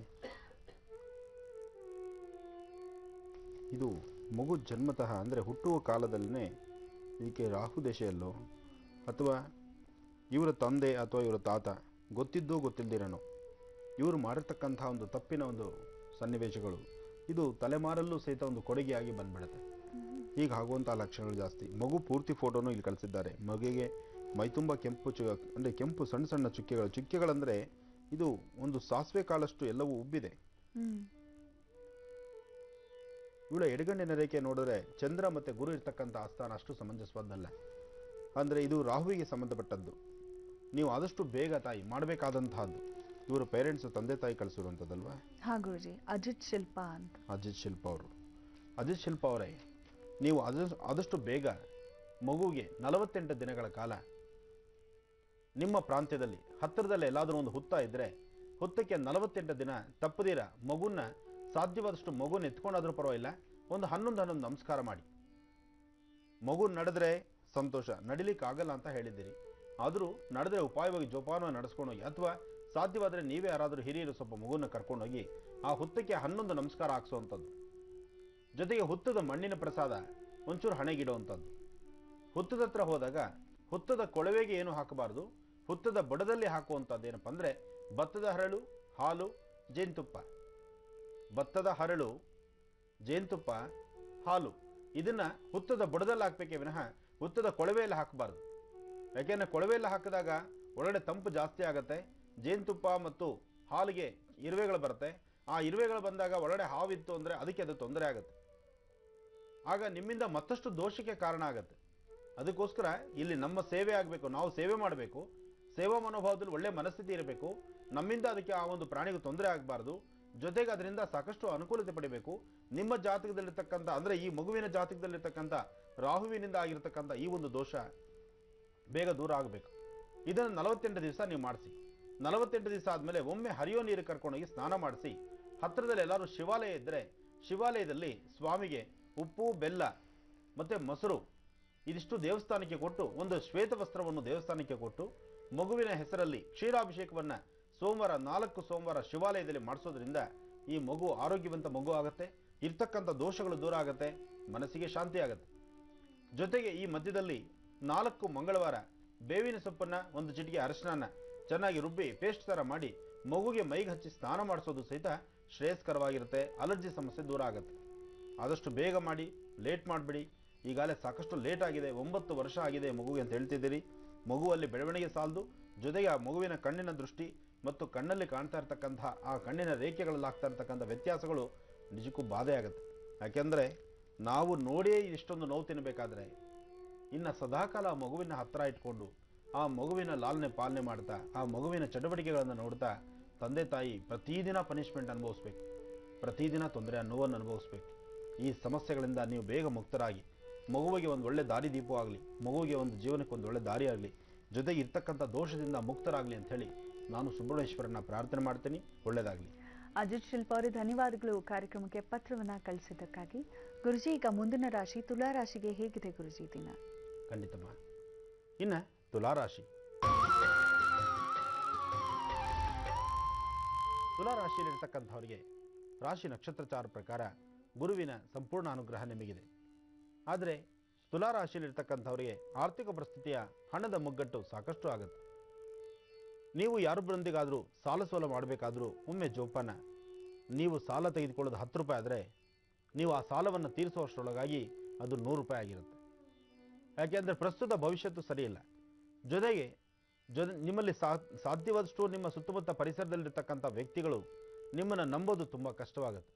ಇದು ಮಗು ಜನ್ಮತಃ ಅಂದರೆ ಹುಟ್ಟುವ ಕಾಲದಲ್ಲೇ ಇದಕ್ಕೆ ರಾಹು ದಶೆಯಲ್ಲೋ ಅಥವಾ ಇವರ ತಂದೆ ಅಥವಾ ಇವರ ತಾತ ಗೊತ್ತಿದ್ದೋ ಗೊತ್ತಿಲ್ಲದಿರೋನೋ ಇವರು ಮಾಡಿರ್ತಕ್ಕಂಥ ಒಂದು ತಪ್ಪಿನ ಒಂದು ಸನ್ನಿವೇಶಗಳು ಇದು ತಲೆಮಾರಲ್ಲೂ ಸಹಿತ ಒಂದು ಕೊಡುಗೆಯಾಗಿ ಬಂದ್ಬಿಡುತ್ತೆ. ಈಗ ಆಗುವಂಥ ಲಕ್ಷಣಗಳು ಜಾಸ್ತಿ. ಮಗು ಪೂರ್ತಿ ಫೋಟೋನು ಇಲ್ಲಿ ಕಳಿಸಿದ್ದಾರೆ. ಮಗುವಿಗೆ ಮೈತುಂಬ ಕೆಂಪು ಅಂದರೆ ಕೆಂಪು ಸಣ್ಣ ಸಣ್ಣ ಚುಕ್ಕೆಗಳಂದರೆ ಇದು ಒಂದು ಸಾಸಿವೆ ಕಾಳಷ್ಟು ಎಲ್ಲವೂ ಉಬ್ಬಿದೆ. ಇವಳ ಎಡಗಣ್ಣಿನ ರೇಖೆ ನೋಡಿದ್ರೆ ಚಂದ್ರ ಮತ್ತು ಗುರು ಇರ್ತಕ್ಕಂಥ ಆಸ್ಥಾನ ಅಷ್ಟು ಸಮಂಜಸವಾದಲ್ಲ. ಅಂದರೆ ಇದು ರಾಹುವಿಗೆ ಸಂಬಂಧಪಟ್ಟದ್ದು. ನೀವು ಆದಷ್ಟು ಬೇಗ ತಾಯಿ ಮಾಡಬೇಕಾದಂತಹದ್ದು. ಇವರು ಪೇರೆಂಟ್ಸ್ ತಂದೆ ತಾಯಿ ಕಳಿಸಿರುವಂಥದ್ದಲ್ವಾ? ಹಾ ಗುರುಜಿ, ಅಜಿತ್ ಶಿಲ್ಪ ಅಂತ. ಅಜಿತ್ ಶಿಲ್ಪ ಅವರು. ಅಜಿತ್ ಶಿಲ್ಪ ಅವರೇ, ನೀವು ಆದಷ್ಟು ಬೇಗ ಮಗುವಿಗೆ 48 ದಿನಗಳ ಕಾಲ ನಿಮ್ಮ ಪ್ರಾಂತ್ಯದಲ್ಲಿ ಹತ್ತಿರದಲ್ಲಿ ಎಲ್ಲಾದರೂ ಒಂದು ಹುತ್ತ ಇದ್ದರೆ ಹುತ್ತಕ್ಕೆ 48 ದಿನ ತಪ್ಪದಿರ ಮಗುನ ಸಾಧ್ಯವಾದಷ್ಟು ಮಗುನ ಎತ್ಕೊಂಡಾದ್ರೂ ಪರವಾಗಿಲ್ಲ, ಒಂದು 11 ನಮಸ್ಕಾರ ಮಾಡಿ. ಮಗು ನಡೆದ್ರೆ ಸಂತೋಷ, ನಡಿಲಿಕ್ಕೆ ಆಗಲ್ಲ ಅಂತ ಹೇಳಿದ್ದೀರಿ, ಆದರೂ ನಡೆದ್ರೆ ಉಪಾಯವಾಗಿ ಜೋಪಾನ ನಡೆಸ್ಕೊಂಡು ಹೋಗಿ, ಅಥವಾ ಸಾಧ್ಯವಾದರೆ ನೀವೇ ಯಾರಾದರೂ ಹಿರಿಯರು ಸ್ವಲ್ಪ ಮಗುನ ಕರ್ಕೊಂಡೋಗಿ ಆ ಹುತ್ತಕ್ಕೆ 11 ನಮಸ್ಕಾರ ಹಾಕ್ಸುವಂಥದ್ದು. ಜೊತೆಗೆ ಹುತ್ತದ ಮಣ್ಣಿನ ಪ್ರಸಾದ ಒಂಚೂರು ಹಣೆಗಿಡುವಂಥದ್ದು. ಹುತ್ತದ ಹತ್ರ ಹೋದಾಗ ಹುತ್ತದ ಕೊಳವೆಗೆ ಏನು ಹಾಕಬಾರ್ದು, ಹುತ್ತದ ಬುಡದಲ್ಲಿ ಹಾಕುವಂಥದ್ದು ಏನಪ್ಪ ಅಂದರೆ ಭತ್ತದ ಹರಳು, ಹಾಲು, ಜೇನುತುಪ್ಪ. ಭತ್ತದ ಹರಳು, ಜೇನುತುಪ್ಪ, ಹಾಲು ಇದನ್ನು ಹುತ್ತದ ಬುಡದಲ್ಲಿ ಹಾಕಬೇಕೇ ವಿನಃ ಹುತ್ತದ ಕೊಳವೆಯಲ್ಲಿ ಹಾಕಬಾರ್ದು. ಯಾಕೆಂದರೆ ಕೊಳವೆಯಲ್ಲಿ ಹಾಕಿದಾಗ ಒಳಗಡೆ ತಂಪು ಜಾಸ್ತಿ ಆಗುತ್ತೆ. ಜೇನುತುಪ್ಪ ಮತ್ತು ಹಾಲಿಗೆ ಇರುವೆಗಳು ಬರುತ್ತೆ. ಆ ಇರುವೆಗಳು ಬಂದಾಗ ಒಳಗಡೆ ಹಾವಿತ್ತು ಅಂದರೆ ಅದಕ್ಕೆ ಅದು ತೊಂದರೆ ಆಗುತ್ತೆ. ಆಗ ನಿಮ್ಮಿಂದ ಮತ್ತಷ್ಟು ದೋಷಕ್ಕೆ ಕಾರಣ ಆಗುತ್ತೆ. ಅದಕ್ಕೋಸ್ಕರ ಇಲ್ಲಿ ನಮ್ಮ ಸೇವೆ ಆಗಬೇಕು, ನಾವು ಸೇವೆ ಮಾಡಬೇಕು, ಸೇವಾ ಮನೋಭಾವದಲ್ಲಿ ಒಳ್ಳೆ ಮನಸ್ಥಿತಿ ಇರಬೇಕು. ನಮ್ಮಿಂದ ಅದಕ್ಕೆ ಆ ಒಂದು ಪ್ರಾಣಿಗೆ ತೊಂದರೆ ಆಗಬಾರ್ದು. ಜೊತೆಗೆ ಅದರಿಂದ ಸಾಕಷ್ಟು ಅನುಕೂಲತೆ ಪಡಿಬೇಕು. ನಿಮ್ಮ ಜಾತಕದಲ್ಲಿರ್ತಕ್ಕಂಥ ಅಂದರೆ ಈ ಮಗುವಿನ ಜಾತಕದಲ್ಲಿರ್ತಕ್ಕಂಥ ರಾಹುವಿನಿಂದ ಆಗಿರ್ತಕ್ಕಂಥ ಈ ಒಂದು ದೋಷ ಬೇಗ ದೂರ ಆಗಬೇಕು. ಇದನ್ನು 48 ದಿವಸ ನೀವು ಮಾಡಿಸಿ. 48 ದಿವಸ ಆದಮೇಲೆ ಒಮ್ಮೆ ಹರಿಯೋ ನೀರು ಕರ್ಕೊಂಡೋಗಿ ಸ್ನಾನ ಮಾಡಿಸಿ. ಹತ್ತಿರದಲ್ಲಿ ಎಲ್ಲರೂ ಶಿವಾಲಯ ಇದ್ದರೆ ಶಿವಾಲಯದಲ್ಲಿ ಸ್ವಾಮಿಗೆ ಉಪ್ಪು, ಬೆಲ್ಲ ಮತ್ತು ಮೊಸರು ಇದಿಷ್ಟು ದೇವಸ್ಥಾನಕ್ಕೆ ಕೊಟ್ಟು, ಒಂದು ಶ್ವೇತ ವಸ್ತ್ರವನ್ನು ದೇವಸ್ಥಾನಕ್ಕೆ ಕೊಟ್ಟು ಮಗುವಿನ ಹೆಸರಲ್ಲಿ ಕ್ಷೀರಾಭಿಷೇಕವನ್ನು ಸೋಮವಾರ 4 ಸೋಮವಾರ ಶಿವಾಲಯದಲ್ಲಿ ಮಾಡಿಸೋದ್ರಿಂದ ಈ ಮಗು ಆರೋಗ್ಯವಂತ ಮಗು ಆಗುತ್ತೆ. ಇರ್ತಕ್ಕಂಥ ದೋಷಗಳು ದೂರ ಆಗುತ್ತೆ, ಮನಸ್ಸಿಗೆ ಶಾಂತಿ ಆಗುತ್ತೆ. ಜೊತೆಗೆ ಈ ಮಧ್ಯದಲ್ಲಿ 4 ಮಂಗಳವಾರ ಬೇವಿನ ಸೊಪ್ಪನ್ನು ಒಂದು ಚಿಟಿಕೆ ಅರಿಶಿನ ಚೆನ್ನಾಗಿ ರುಬ್ಬಿ ಪೇಸ್ಟ್ ಥರ ಮಾಡಿ ಮಗುಗೆ ಮೈಗೆ ಹಚ್ಚಿ ಸ್ನಾನ ಮಾಡಿಸೋದು ಸಹಿತ ಶ್ರೇಯಸ್ಕರವಾಗಿರುತ್ತೆ. ಅಲರ್ಜಿ ಸಮಸ್ಯೆ ದೂರ ಆಗುತ್ತೆ. ಆದಷ್ಟು ಬೇಗ ಮಾಡಿ, ಲೇಟ್ ಮಾಡಿಬಿಡಿ. ಈಗಾಗಲೇ ಸಾಕಷ್ಟು ಲೇಟ್ ಆಗಿದೆ, 9 ವರ್ಷ ಆಗಿದೆ ಮಗುಗೆ ಅಂತ ಹೇಳ್ತಿದ್ದೀರಿ. ಮಗುವಲ್ಲಿ ಬೆಳವಣಿಗೆ ಸಾಲದು. ಜೊತೆಗೆ ಆ ಮಗುವಿನ ಕಣ್ಣಿನ ದೃಷ್ಟಿ ಮತ್ತು ಕಣ್ಣಲ್ಲಿ ಕಾಣ್ತಾ ಇರ್ತಕ್ಕಂಥ ಆ ಕಣ್ಣಿನ ರೇಖೆಗಳಲ್ಲಿ ಆಗ್ತಾ ಇರ್ತಕ್ಕಂಥ ವ್ಯತ್ಯಾಸಗಳು ನಿಜಕ್ಕೂ ಬಾಧೆ ಆಗುತ್ತೆ. ಯಾಕೆಂದರೆ ನಾವು ನೋಡಿಯೇ ಇಷ್ಟೊಂದು ನೋವು ತಿನ್ನಬೇಕಾದ್ರೆ ಇನ್ನು ಸದಾಕಾಲ ಆ ಮಗುವಿನ ಹತ್ತಿರ ಇಟ್ಕೊಂಡು ಆ ಮಗುವಿನ ಲಾಲನೆ ಪಾಲನೆ ಮಾಡ್ತಾ ಆ ಮಗುವಿನ ಚಟುವಟಿಕೆಗಳನ್ನು ನೋಡ್ತಾ ತಂದೆ ತಾಯಿ ಪ್ರತಿದಿನ ಪನಿಷ್ಮೆಂಟ್ ಅನುಭವಿಸ್ಬೇಕು, ಪ್ರತಿದಿನ ತೊಂದರೆ ನೋವನ್ನು ಅನುಭವಿಸ್ಬೇಕು. ಈ ಸಮಸ್ಯೆಗಳಿಂದ ನೀವು ಬೇಗ ಮುಕ್ತರಾಗಿ ಮಗುವಿಗೆ ಒಂದು ಒಳ್ಳೆ ದಾರಿ ದೀಪವಾಗಲಿ, ಮಗುವಿಗೆ ಒಂದು ಜೀವನಕ್ಕೆ ಒಂದು ಒಳ್ಳೆ ದಾರಿ ಆಗಲಿ, ಜೊತೆಗೆ ಇರ್ತಕ್ಕಂಥ ದೋಷದಿಂದ ಮುಕ್ತರಾಗಲಿ ಅಂಥೇಳಿ ನಾನು ಸುಬ್ರಹ್ಮಣ್ಯೇಶ್ವರನ ಪ್ರಾರ್ಥನೆ ಮಾಡ್ತೀನಿ. ಒಳ್ಳೆಯದಾಗಲಿ. ಅಜಿತ್ ಶಿಲ್ಪ ಅವರೇ, ಧನ್ಯವಾದಗಳು ಕಾರ್ಯಕ್ರಮಕ್ಕೆ ಪತ್ರವನ್ನು ಕಳಿಸಿದ್ದಕ್ಕಾಗಿ. ಗುರುಜಿ, ಈಗ ಮುಂದಿನ ರಾಶಿ ತುಲಾ ರಾಶಿಗೆ ಹೇಗಿದೆ ಗುರುಜಿ ದಿನ? ಖಂಡಿತಮ್ಮ. ಇನ್ನು ತುಲಾರಾಶಿ, ತುಲಾರಾಶಿಯಲ್ಲಿರ್ತಕ್ಕಂಥವರಿಗೆ ರಾಶಿ ನಕ್ಷತ್ರಚಾರ ಪ್ರಕಾರ ಗುರುವಿನ ಸಂಪೂರ್ಣ ಅನುಗ್ರಹ ನಿಮಗಿದೆ. ಆದರೆ ತುಲಾರಾಶಿಯಲ್ಲಿರ್ತಕ್ಕಂಥವರಿಗೆ ಆರ್ಥಿಕ ಪರಿಸ್ಥಿತಿಯ ಹಣದ ಮುಗ್ಗಟ್ಟು ಸಾಕಷ್ಟು ಆಗುತ್ತೆ. ನೀವು ಯಾರೊಬ್ಬರೊಂದಿಗಾದರೂ ಸಾಲ ಸೋಲ ಮಾಡಬೇಕಾದ್ರೂ ಒಮ್ಮೆ ಜೋಪಾನ. ನೀವು ಸಾಲ ತೆಗೆದುಕೊಳ್ಳೋದು 10 ರೂಪಾಯಿ ಆದರೆ ನೀವು ಆ ಸಾಲವನ್ನು ತೀರಿಸುವಷ್ಟರೊಳಗಾಗಿ ಅದು 100 ರೂಪಾಯಿ ಆಗಿರುತ್ತೆ. ಯಾಕೆಂದರೆ ಪ್ರಸ್ತುತ ಭವಿಷ್ಯತ್ತು ಸರಿಯಿಲ್ಲ. ಜೊತೆಗೆ ನಿಮ್ಮಲ್ಲಿ ಸಾಧ್ಯವಾದಷ್ಟು ನಿಮ್ಮ ಸುತ್ತಮುತ್ತ ಪರಿಸರದಲ್ಲಿರ್ತಕ್ಕಂಥ ವ್ಯಕ್ತಿಗಳು ನಿಮ್ಮನ್ನು ನಂಬೋದು ತುಂಬ ಕಷ್ಟವಾಗುತ್ತೆ.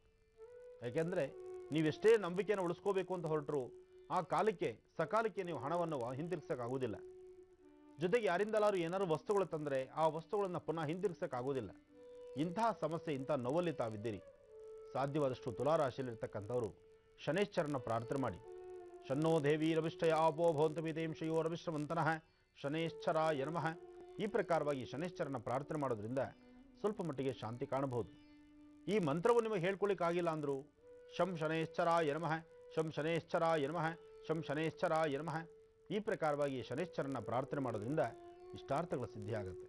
ಯಾಕೆಂದರೆ ನೀವೆಷ್ಟೇ ನಂಬಿಕೆಯನ್ನು ಉಳಿಸ್ಕೋಬೇಕು ಅಂತ ಹೊರಟರು ಆ ಕಾಲಕ್ಕೆ ಸಕಾಲಕ್ಕೆ ನೀವು ಹಣವನ್ನು ಹಿಂದಿರುಗಿಸೋಕ್ಕಾಗೋದಿಲ್ಲ. ಜೊತೆಗೆ ಯಾರಿಂದಲಾರು ಏನಾದ್ರು ವಸ್ತುಗಳು ತಂದರೆ ಆ ವಸ್ತುಗಳನ್ನು ಪುನಃ ಹಿಂದಿರುಗಿಸೋಕ್ಕಾಗೋದಿಲ್ಲ. ಇಂತಹ ಸಮಸ್ಯೆ, ಇಂಥ ನೋವಲ್ಲಿ ತಾವಿದ್ದೀರಿ. ಸಾಧ್ಯವಾದಷ್ಟು ತುಲಾರಾಶಿಯಲ್ಲಿರ್ತಕ್ಕಂಥವರು ಶನೇಶ್ವರನ ಪ್ರಾರ್ಥನೆ ಮಾಡಿ. ಶನ್ನೋ ದೇವಿ ರವಿಷ್ಠಯ ಆಪೋ ಭವಂತಮಿತೇಂಶಯೋ ರವಿಶ್ರವಂತನಃ ಶನೇಶ್ವರಾಯ ನಮಃ. ಈ ಪ್ರಕಾರವಾಗಿ ಶನೇಶ್ವರನ ಪ್ರಾರ್ಥನೆ ಮಾಡೋದ್ರಿಂದ ಸ್ವಲ್ಪ ಮಟ್ಟಿಗೆ ಶಾಂತಿ ಕಾಣಬಹುದು. ಈ ಮಂತ್ರವನ್ನು ನಿಮಗೆ ಹೇಳ್ಕೊಳ್ಳಿಕ್ಕಾಗಿಲ್ಲ ಅಂದರೂ ಶಂ ಶನೇಶ್ವರಾಯ ನಮಃ, ಶಂ ಶನೇಶ್ವರಾಯ ನಮಃ, ಶಂ ಶನೇಶ್ವರಾಯ ನಮಃ, ಈ ಪ್ರಕಾರವಾಗಿ ಶನೇಶ್ವರನ ಪ್ರಾರ್ಥನೆ ಮಾಡೋದ್ರಿಂದ ಇಷ್ಟಾರ್ಥಗಳ ಸಿದ್ಧಿಯಾಗುತ್ತೆ.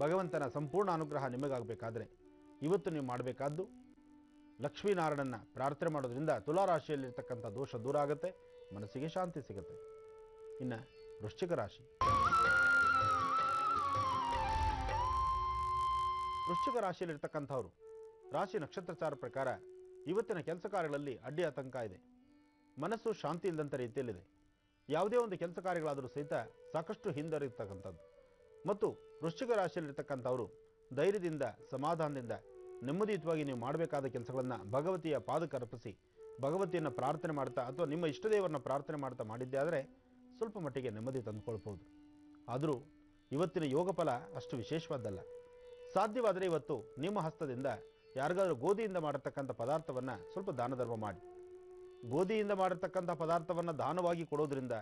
ಭಗವಂತನ ಸಂಪೂರ್ಣ ಅನುಗ್ರಹ ನಿಮಗಾಗಬೇಕಾದ್ರೆ ಇವತ್ತು ನೀವು ಮಾಡಬೇಕಾದ್ದು ಲಕ್ಷ್ಮೀನಾರಾಯಣನ ಪ್ರಾರ್ಥನೆ ಮಾಡೋದ್ರಿಂದ ತುಲಾರಾಶಿಯಲ್ಲಿರ್ತಕ್ಕಂಥ ದೋಷ ದೂರ ಆಗುತ್ತೆ, ಮನಸ್ಸಿಗೆ ಶಾಂತಿ ಸಿಗುತ್ತೆ. ಇನ್ನು ವೃಶ್ಚಿಕ ರಾಶಿ. ವೃಶ್ಚಿಕ ರಾಶಿಯಲ್ಲಿರ್ತಕ್ಕಂಥವ್ರು ರಾಶಿ ನಕ್ಷತ್ರಚಾರ ಪ್ರಕಾರ ಇವತ್ತಿನ ಕೆಲಸ ಕಾರ್ಯಗಳಲ್ಲಿ ಅಡ್ಡಿ ಆತಂಕ ಇದೆ. ಮನಸ್ಸು ಶಾಂತಿ ಇಲ್ಲದಂಥ ರೀತಿಯಲ್ಲಿದೆ. ಯಾವುದೇ ಒಂದು ಕೆಲಸ ಕಾರ್ಯಗಳಾದರೂ ಸಹಿತ ಸಾಕಷ್ಟು ಹಿಂದರಿರ್ತಕ್ಕಂಥದ್ದು. ಮತ್ತು ವೃಶ್ಚಿಕ ರಾಶಿಯಲ್ಲಿರ್ತಕ್ಕಂಥವರು ಧೈರ್ಯದಿಂದ, ಸಮಾಧಾನದಿಂದ, ನೆಮ್ಮದಿಯುತವಾಗಿ ನೀವು ಮಾಡಬೇಕಾದ ಕೆಲಸಗಳನ್ನು ಭಗವತಿಯ ಪಾದಕ್ಕೆ ಅರ್ಪಿಸಿ ಭಗವತಿಯನ್ನು ಪ್ರಾರ್ಥನೆ ಮಾಡ್ತಾ ಅಥವಾ ನಿಮ್ಮ ಇಷ್ಟದೇವರನ್ನ ಪ್ರಾರ್ಥನೆ ಮಾಡ್ತಾ ಮಾಡಿದ್ದೆ ಆದರೆ ಸ್ವಲ್ಪ ಮಟ್ಟಿಗೆ ನೆಮ್ಮದಿ ತಂದುಕೊಳ್ಬೋದು. ಆದರೂ ಇವತ್ತಿನ ಯೋಗ ಫಲ ಅಷ್ಟು ವಿಶೇಷವಾದ್ದಲ್ಲ. ಸಾಧ್ಯವಾದರೆ ಇವತ್ತು ನಿಮ್ಮ ಹಸ್ತದಿಂದ ಯಾರಿಗಾದ್ರೂ ಗೋಧಿಯಿಂದ ಮಾಡಿರ್ತಕ್ಕಂಥ ಪದಾರ್ಥವನ್ನು ಸ್ವಲ್ಪ ದಾನ ಧರ್ಮ ಮಾಡಿ. ಗೋಧಿಯಿಂದ ಮಾಡಿರ್ತಕ್ಕಂಥ ಪದಾರ್ಥವನ್ನು ದಾನವಾಗಿ ಕೊಡೋದ್ರಿಂದ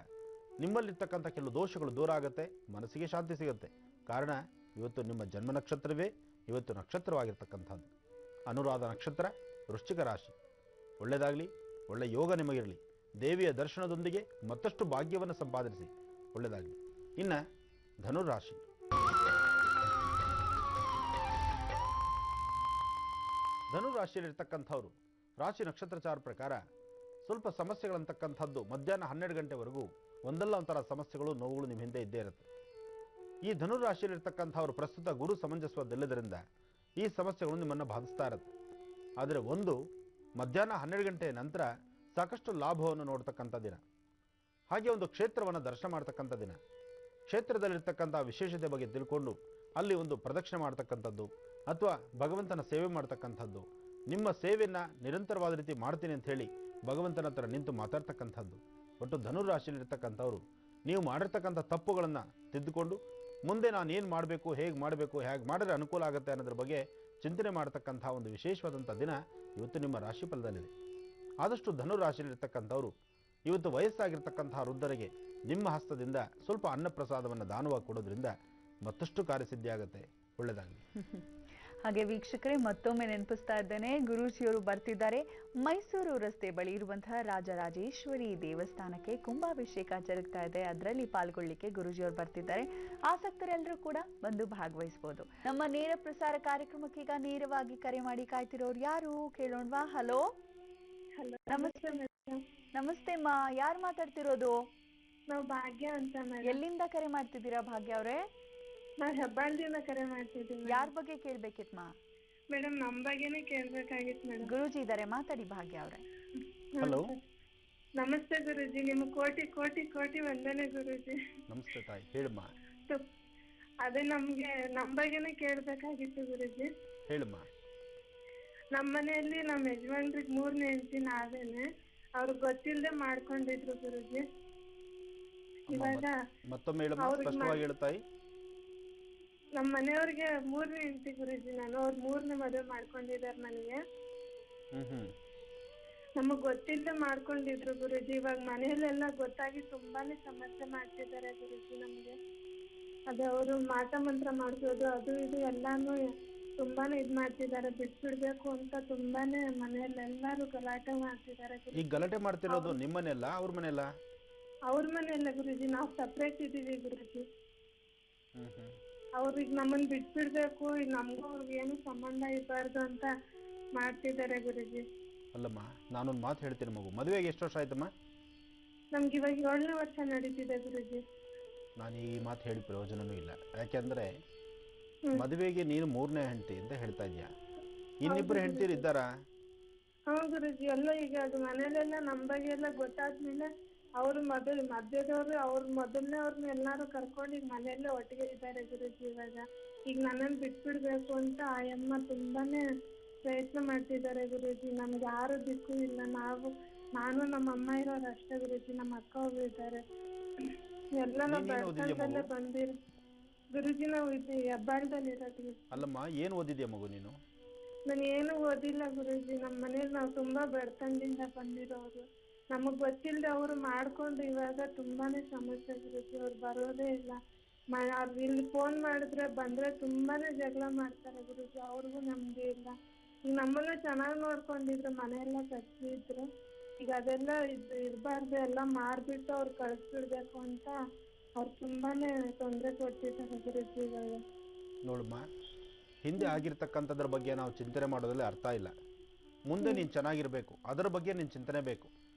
ನಿಮ್ಮಲ್ಲಿರ್ತಕ್ಕಂಥ ಕೆಲವು ದೋಷಗಳು ದೂರ ಆಗುತ್ತೆ, ಮನಸ್ಸಿಗೆ ಶಾಂತಿ ಸಿಗುತ್ತೆ. ಕಾರಣ ಇವತ್ತು ನಿಮ್ಮ ಜನ್ಮ ನಕ್ಷತ್ರವೇ ಇವತ್ತು ನಕ್ಷತ್ರವಾಗಿರ್ತಕ್ಕಂಥದ್ದು. ಅನುರಾಧ ನಕ್ಷತ್ರ, ವೃಶ್ಚಿಕ ರಾಶಿ. ಒಳ್ಳೆಯದಾಗಲಿ, ಒಳ್ಳೆಯ ಯೋಗ ನಿಮಗಿರಲಿ. ದೇವಿಯ ದರ್ಶನದೊಂದಿಗೆ ಮತ್ತಷ್ಟು ಭಾಗ್ಯವನ್ನು ಸಂಪಾದಿಸಿ. ಒಳ್ಳೆಯದಾಗಲಿ. ಇನ್ನು ಧನುರಾಶಿ. ಧನುರಾಶಿಯಲ್ಲಿರ್ತಕ್ಕಂಥವ್ರು ರಾಶಿ ನಕ್ಷತ್ರಚಾರ ಪ್ರಕಾರ ಸ್ವಲ್ಪ ಸಮಸ್ಯೆಗಳಂತಕ್ಕಂಥದ್ದು ಮಧ್ಯಾಹ್ನ 12 ಗಂಟೆವರೆಗೂ ಒಂದಲ್ಲ ಒಂಥರ ಸಮಸ್ಯೆಗಳು, ನೋವುಗಳು ನಿಮ್ಮ ಹಿಂದೆ ಇದ್ದೇ ಇರುತ್ತೆ. ಈ ಧನುರಾಶಿಯಲ್ಲಿರ್ತಕ್ಕಂಥವ್ರು ಪ್ರಸ್ತುತ ಗುರು ಸಮಂಜಸವದಲ್ಲದರಿಂದ ಈ ಸಮಸ್ಯೆಗಳು ನಿಮ್ಮನ್ನು ಬಾಧಿಸ್ತಾ ಇರುತ್ತೆ. ಆದರೆ ಒಂದು ಮಧ್ಯಾಹ್ನ 12 ಗಂಟೆ ನಂತರ ಸಾಕಷ್ಟು ಲಾಭವನ್ನು ನೋಡ್ತಕ್ಕಂಥ ದಿನ, ಹಾಗೆ ಒಂದು ಕ್ಷೇತ್ರವನ್ನು ದರ್ಶನ ಮಾಡ್ತಕ್ಕಂಥ ದಿನ. ಕ್ಷೇತ್ರದಲ್ಲಿರ್ತಕ್ಕಂಥ ವಿಶೇಷತೆ ಬಗ್ಗೆ ತಿಳ್ಕೊಂಡು ಅಲ್ಲಿ ಒಂದು ಪ್ರದಕ್ಷಿಣೆ ಮಾಡ್ತಕ್ಕಂಥದ್ದು ಅಥವಾ ಭಗವಂತನ ಸೇವೆ ಮಾಡ್ತಕ್ಕಂಥದ್ದು, ನಿಮ್ಮ ಸೇವೆಯನ್ನು ನಿರಂತರವಾದ ರೀತಿ ಮಾಡ್ತೀನಿ ಅಂತ ಹೇಳಿ ಭಗವಂತನ ಹತ್ರ ನಿಂತು ಮಾತಾಡ್ತಕ್ಕಂಥದ್ದು. ಒಟ್ಟು ಧನುರಾಶಿಯಲ್ಲಿರ್ತಕ್ಕಂಥವ್ರು ನೀವು ಮಾಡಿರ್ತಕ್ಕಂಥ ತಪ್ಪುಗಳನ್ನು ತಿದ್ದುಕೊಂಡು ಮುಂದೆ ನಾನು ಏನು ಮಾಡಬೇಕು, ಹೇಗೆ ಮಾಡಿದ್ರೆ ಅನುಕೂಲ ಆಗುತ್ತೆ ಅನ್ನೋದ್ರ ಬಗ್ಗೆ ಚಿಂತನೆ ಮಾಡ್ತಕ್ಕಂಥ ಒಂದು ವಿಶೇಷವಾದಂಥ ದಿನ ಇವತ್ತು ನಿಮ್ಮ ರಾಶಿ ಫಲದಲ್ಲಿದೆ. ಆದಷ್ಟು ಧನುರಾಶಿಯಲ್ಲಿರ್ತಕ್ಕಂಥವ್ರು ಇವತ್ತು ವಯಸ್ಸಾಗಿರ್ತಕ್ಕಂತಹ ವೃದ್ಧರಿಗೆ ನಿಮ್ಮ ಹಸ್ತದಿಂದ ಸ್ವಲ್ಪ ಅನ್ನಪ್ರಸಾದವನ್ನು ದಾನವಾಗಿ ಕೊಡೋದ್ರಿಂದ ಮತ್ತಷ್ಟು ಕಾರ್ಯಸಿದ್ಧಿಯಾಗುತ್ತೆ. ಒಳ್ಳೆಯದಾಗಲಿ. ಹಾಗೆ ವೀಕ್ಷಕರೇ, ಮತ್ತೊಮ್ಮೆ ನೆನಪಿಸ್ತಾ ಇದ್ದೇನೆ, ಗುರೂಜಿಯವರು ಬರ್ತಿದ್ದಾರೆ. ಮೈಸೂರು ರಸ್ತೆ ಬಳಿ ಇರುವಂತಹ ರಾಜರಾಜೇಶ್ವರಿ ದೇವಸ್ಥಾನಕ್ಕೆ ಕುಂಭಾಭಿಷೇಕ ಜರುಗ್ತಾ ಇದೆ. ಅದರಲ್ಲಿ ಪಾಲ್ಗೊಳ್ಳಿಕ್ಕೆ ಗುರೂಜಿಯವರು ಬರ್ತಿದ್ದಾರೆ. ಆಸಕ್ತರೆಲ್ಲರೂ ಕೂಡ ಬಂದು ಭಾಗವಹಿಸಬಹುದು. ನಮ್ಮ ನೇರ ಪ್ರಸಾರ ಕಾರ್ಯಕ್ರಮಕ್ಕೆ ಈಗ ನೇರವಾಗಿ ಕರೆ ಮಾಡಿ ಕಾಯ್ತಿರೋರು ಯಾರು ಕೇಳೋಣವಾ? ಹಲೋ, ನಮಸ್ತೆ. ನಮಸ್ತೆ ಮಾ, ಯಾರು ಮಾತಾಡ್ತಿರೋದು? ನಾವು ಭಾಗ್ಯ ಅಂತ. ಎಲ್ಲಿಂದ ಕರೆ ಮಾಡ್ತಿದ್ದೀರಾ ಭಾಗ್ಯ ಅವರೇ? ನಾವು ಹೆಬ್ಬಾಳದಿಂದ ಕರೆ ಮಾಡ್ತಿದ್ದೀವಿ. ಯಾರ ಬಗ್ಗೆ ಕೇಳ್ಬೇಕಿತ್ ಮಾ? ಮೇಡಮ್ ನಮ್ ಬಗ್ಗೆನೇ ಕೇಳ್ಬೇಕಾಗಿತ್ತು ಮೇಡಮ್. ಗುರೂಜಿ ಇದಾರೆ, ಮಾತಾಡಿ ಭಾಗ್ಯ ಅವರೇ. ಹಲೋ, ನಮಸ್ತೆ ಗುರೂಜಿ, ನಿಮ್ಗೆ ಕೋಟಿ ಕೋಟಿ ಕೋಟಿ ವಂದನೆ ಗುರೂಜಿ. ನಮಸ್ತೆ ತಾಯಿ, ಹೇಳಮ್ಮ. ಅದೇ ನಮ್ಗೆ ನಮ್ ಬಗ್ಗೆನೇ ಕೇಳ್ಬೇಕಾಗಿತ್ತು ಗುರೂಜಿ. ಹೇಳಮ್ಮ. ನಮ್ಮ ಮನೆಯಲ್ಲಿ ನಮ್ಮ ಯಜಮಾನ್ರಿಗೆ 3ನೇ ಹೆಂಡತಿ ನಾವೇನೆ. ಅವ್ರಿಗೆ ಗೊತ್ತಿಲ್ಲದೆ ಮಾಡ್ಕೊಂಡಿದ್ರು ಗುರೂಜಿ. ಇವಾಗ ಮತ್ತೊಮ್ಮೆ ಹೇಳಮ್ಮ, ಸ್ಪಷ್ಟವಾಗಿ ಹೇಳ್ತಾಯಿ. ನಮ್ಮ ಮನೆಯವ್ರಿಗೆ 3ನೇ ಹೆಂಡತಿ ಗುರೂಜಿ ನಾನು. ಅವ್ರು 3ನೇ ಮದುವೆ ಮಾಡ್ಕೊಂಡಿದಾರೆ ನನಗೆ. ನಮಗ್ ಗೊತ್ತಿಲ್ಲದೆ ಮಾಡ್ಕೊಂಡಿದ್ರು ಗುರೂಜಿ. ಇವಾಗ ಮನೆಯಲ್ಲೆಲ್ಲ ಗೊತ್ತಾಗಿ ತುಂಬಾನೇ ಸಮಸ್ಯೆ ಮಾಡ್ತಿದ್ದಾರೆ ಗುರೂಜಿ ನಮ್ಗೆ. ಅದೇ ಅವರು ಮಾಟ ಮಂತ್ರ ಮಾಡ್ಸೋದು ಅದು ಇದು ಎಲ್ಲಾನು ತುಂಬಾನೇ ಇದ್ ಮಾಡ್ತಿದ್ದಾರೆ. ಬಿಟ್ಬಿಡ್ಬೇಕು ಅಂತ ತುಂಬಾನೇ ಮನೆಯಲ್ಲೆಲ್ಲಾರು ಗಲಾಟೆ ಮಾಡ್ತಿದ್ದಾರೆ. ಈಗ ಗಲಾಟೆ ಮಾಡ್ತಿರೋದು ನಿಮ್ಮ ಮನೆಯಲ್ಲ, ಅವ್ರ ಮನೆಯಲ್ಲ? ಅವ್ರ ಮನೆಯಲ್ಲ ಗುರೂಜಿ, ನಾವು ಸಪ್ರೇಟ್ ಇದೀವಿ ಗುರೂಜಿ. ಅವ್ರಿಗೆ ನಮ್ಮನ್ ಬಿಟ್ಬಿಡ್ಬೇಕು, ಈಗ ನಮ್ಗೂ ಅವ್ರಿಗೆ ಏನು ಸಂಬಂಧ ಇರಬಾರ್ದು ಅಂತ ಮಾಡ್ತಿದ್ದಾರೆ ಗುರೂಜಿ. ಅಲ್ಲಮ್ಮ, ನಾನೊಂದು ಮಾತು ಹೇಳ್ತೀನಿ ಮಗು. ಮದುವೆಗೆ ಎಷ್ಟು ವರ್ಷ ಆಯ್ತಮ್ಮ? ನಮ್ಗೆ ಇವಾಗ 7ನೇ ವರ್ಷ ನಡೀತಿದೆ ಗುರೂಜಿ. ನಾನು ಈ ಮಾತು ಹೇಳಿ ಪ್ರಯೋಜನನೂ ಇಲ್ಲ. ಯಾಕೆಂದ್ರೆ ಮದುವೆಗೆ ನೀನು 3ನೇ ಹೆಂಡತಿ ಅಂತ ಹೇಳ್ತಾ ಇದೀಯ. ಇನ್ನಿಬ್ಬರು ಹೆಂಡತಿರು ಇದ್ದಾರಾ? ಹಾ ಗುರೂಜಿ, ಎಲ್ಲ ಈಗ ಅದು ಮನೇಲೆಲ್ಲ ನಮ್ ಬಗ್ಗೆ ಎಲ್ಲ ಗೊತ್ತಾದ್ಮೇಲೆ ಅವ್ರು ಮಧ್ಯದವ್ರು ಅವ್ರ ಮೊದಲನೇ ಅವ್ರನ್ನ ಎಲ್ಲಾರು ಕರ್ಕೊಂಡು ಈಗ ಮನೆಯಲ್ಲೇ ಒಟ್ಟಿಗೆ ಇದ್ದಾರೆ ಗುರೂಜಿ. ಇವಾಗ ಈಗ ನನ್ನನ್ನು ಬಿಟ್ಬಿಡ್ಬೇಕು ಅಂತ ಆಯಮ್ಮ ತುಂಬಾನೇ ಪ್ರಯತ್ನ ಮಾಡ್ತಿದ್ದಾರೆ ಗುರೂಜಿ. ನಮ್ಗೆ ಯಾರು ದಿಕ್ಕು ಇಲ್ಲ. ನಾನು ನಮ್ಮ ಅಮ್ಮ ಇರೋರು ಅಷ್ಟೇ ಗುರೂಜಿ. ನಮ್ಮ ಅಕ್ಕ ಒಬ್ರು ಇದ್ದಾರೆ. ಎಲ್ಲ ನಾವು ನೀನೇನ್ ಓದಿದ್ಯಾ ಬಡತನದಲ್ಲೇ ಮಗು? ಬಂದಿರೋ ಗುರುಜಿ. ನಾವು ಇದು ಹೆಬ್ಬಾಳದಲ್ಲಿ ಇರೋದು. ಅಲ್ಲಮ್ಮ, ಏನು ಓದಿದ್ಯಾ ಮಗು ನೀನು? ನಾನು ಏನು ಓದಿಲ್ಲ ಗುರುಜಿ. ನಮ್ಮ ಮನೇಲಿ ನಾವು ತುಂಬಾ ಬಡತನದಿಂದ ಬಂದಿರೋರು. ನಮಗ್ ಗೊತ್ತಿಲ್ಲದೆ ಅವರು ಮಾಡ್ಕೊಂಡು ಇವಾಗ ತುಂಬಾನೇ ಸಮಸ್ಯೆ ಗುರುಜಿ. ಅವ್ರು ಬರೋದೇ ಇಲ್ಲ. ಅವ್ರು ಇಲ್ಲಿ ಫೋನ್ ಮಾಡಿದ್ರೆ ಬಂದ್ರೆ ತುಂಬಾನೇ ಜಗಳ ಮಾಡ್ತಾರೆ ಗುರುಜಿ. ಅವ್ರಿಗೂ ನಮ್ಗೆ ಇಲ್ಲ. ಈಗ ನಮ್ಮನ್ನ ಚೆನ್ನಾಗಿ ನೋಡ್ಕೊಂಡಿದ್ರು, ಮನೆಯೆಲ್ಲ ಕಟ್ಸಿದ್ರು. ಈಗ ಅದೆಲ್ಲ ಇರ್ಬಾರ್ದು, ಎಲ್ಲ ಮಾರ್ಬಿಟ್ಟು ಅವ್ರು ಕಳಿಸ್ಬಿಡ್ಬೇಕು ಅಂತ ಅವ್ರು ತುಂಬಾನೇ ತೊಂದರೆ ಕೊಡ್ತಿದ್ದಾರೆ ಗುರುಜಿ ಇವಾಗ. ನೋಡಮ್ಮ, ಹಿಂದೆ ಆಗಿರ್ತಕ್ಕಂಥದ್ರ ಬಗ್ಗೆ ನಾವು ಚಿಂತನೆ ಮಾಡೋದ್ರಲ್ಲಿ ಅರ್ಥ ಇಲ್ಲ. ಮುಂದೆ ನೀನು ಚೆನ್ನಾಗಿರ್ಬೇಕು, ಅದರ ಬಗ್ಗೆ ನೀನು ಚಿಂತನೆ ಬೇಕು.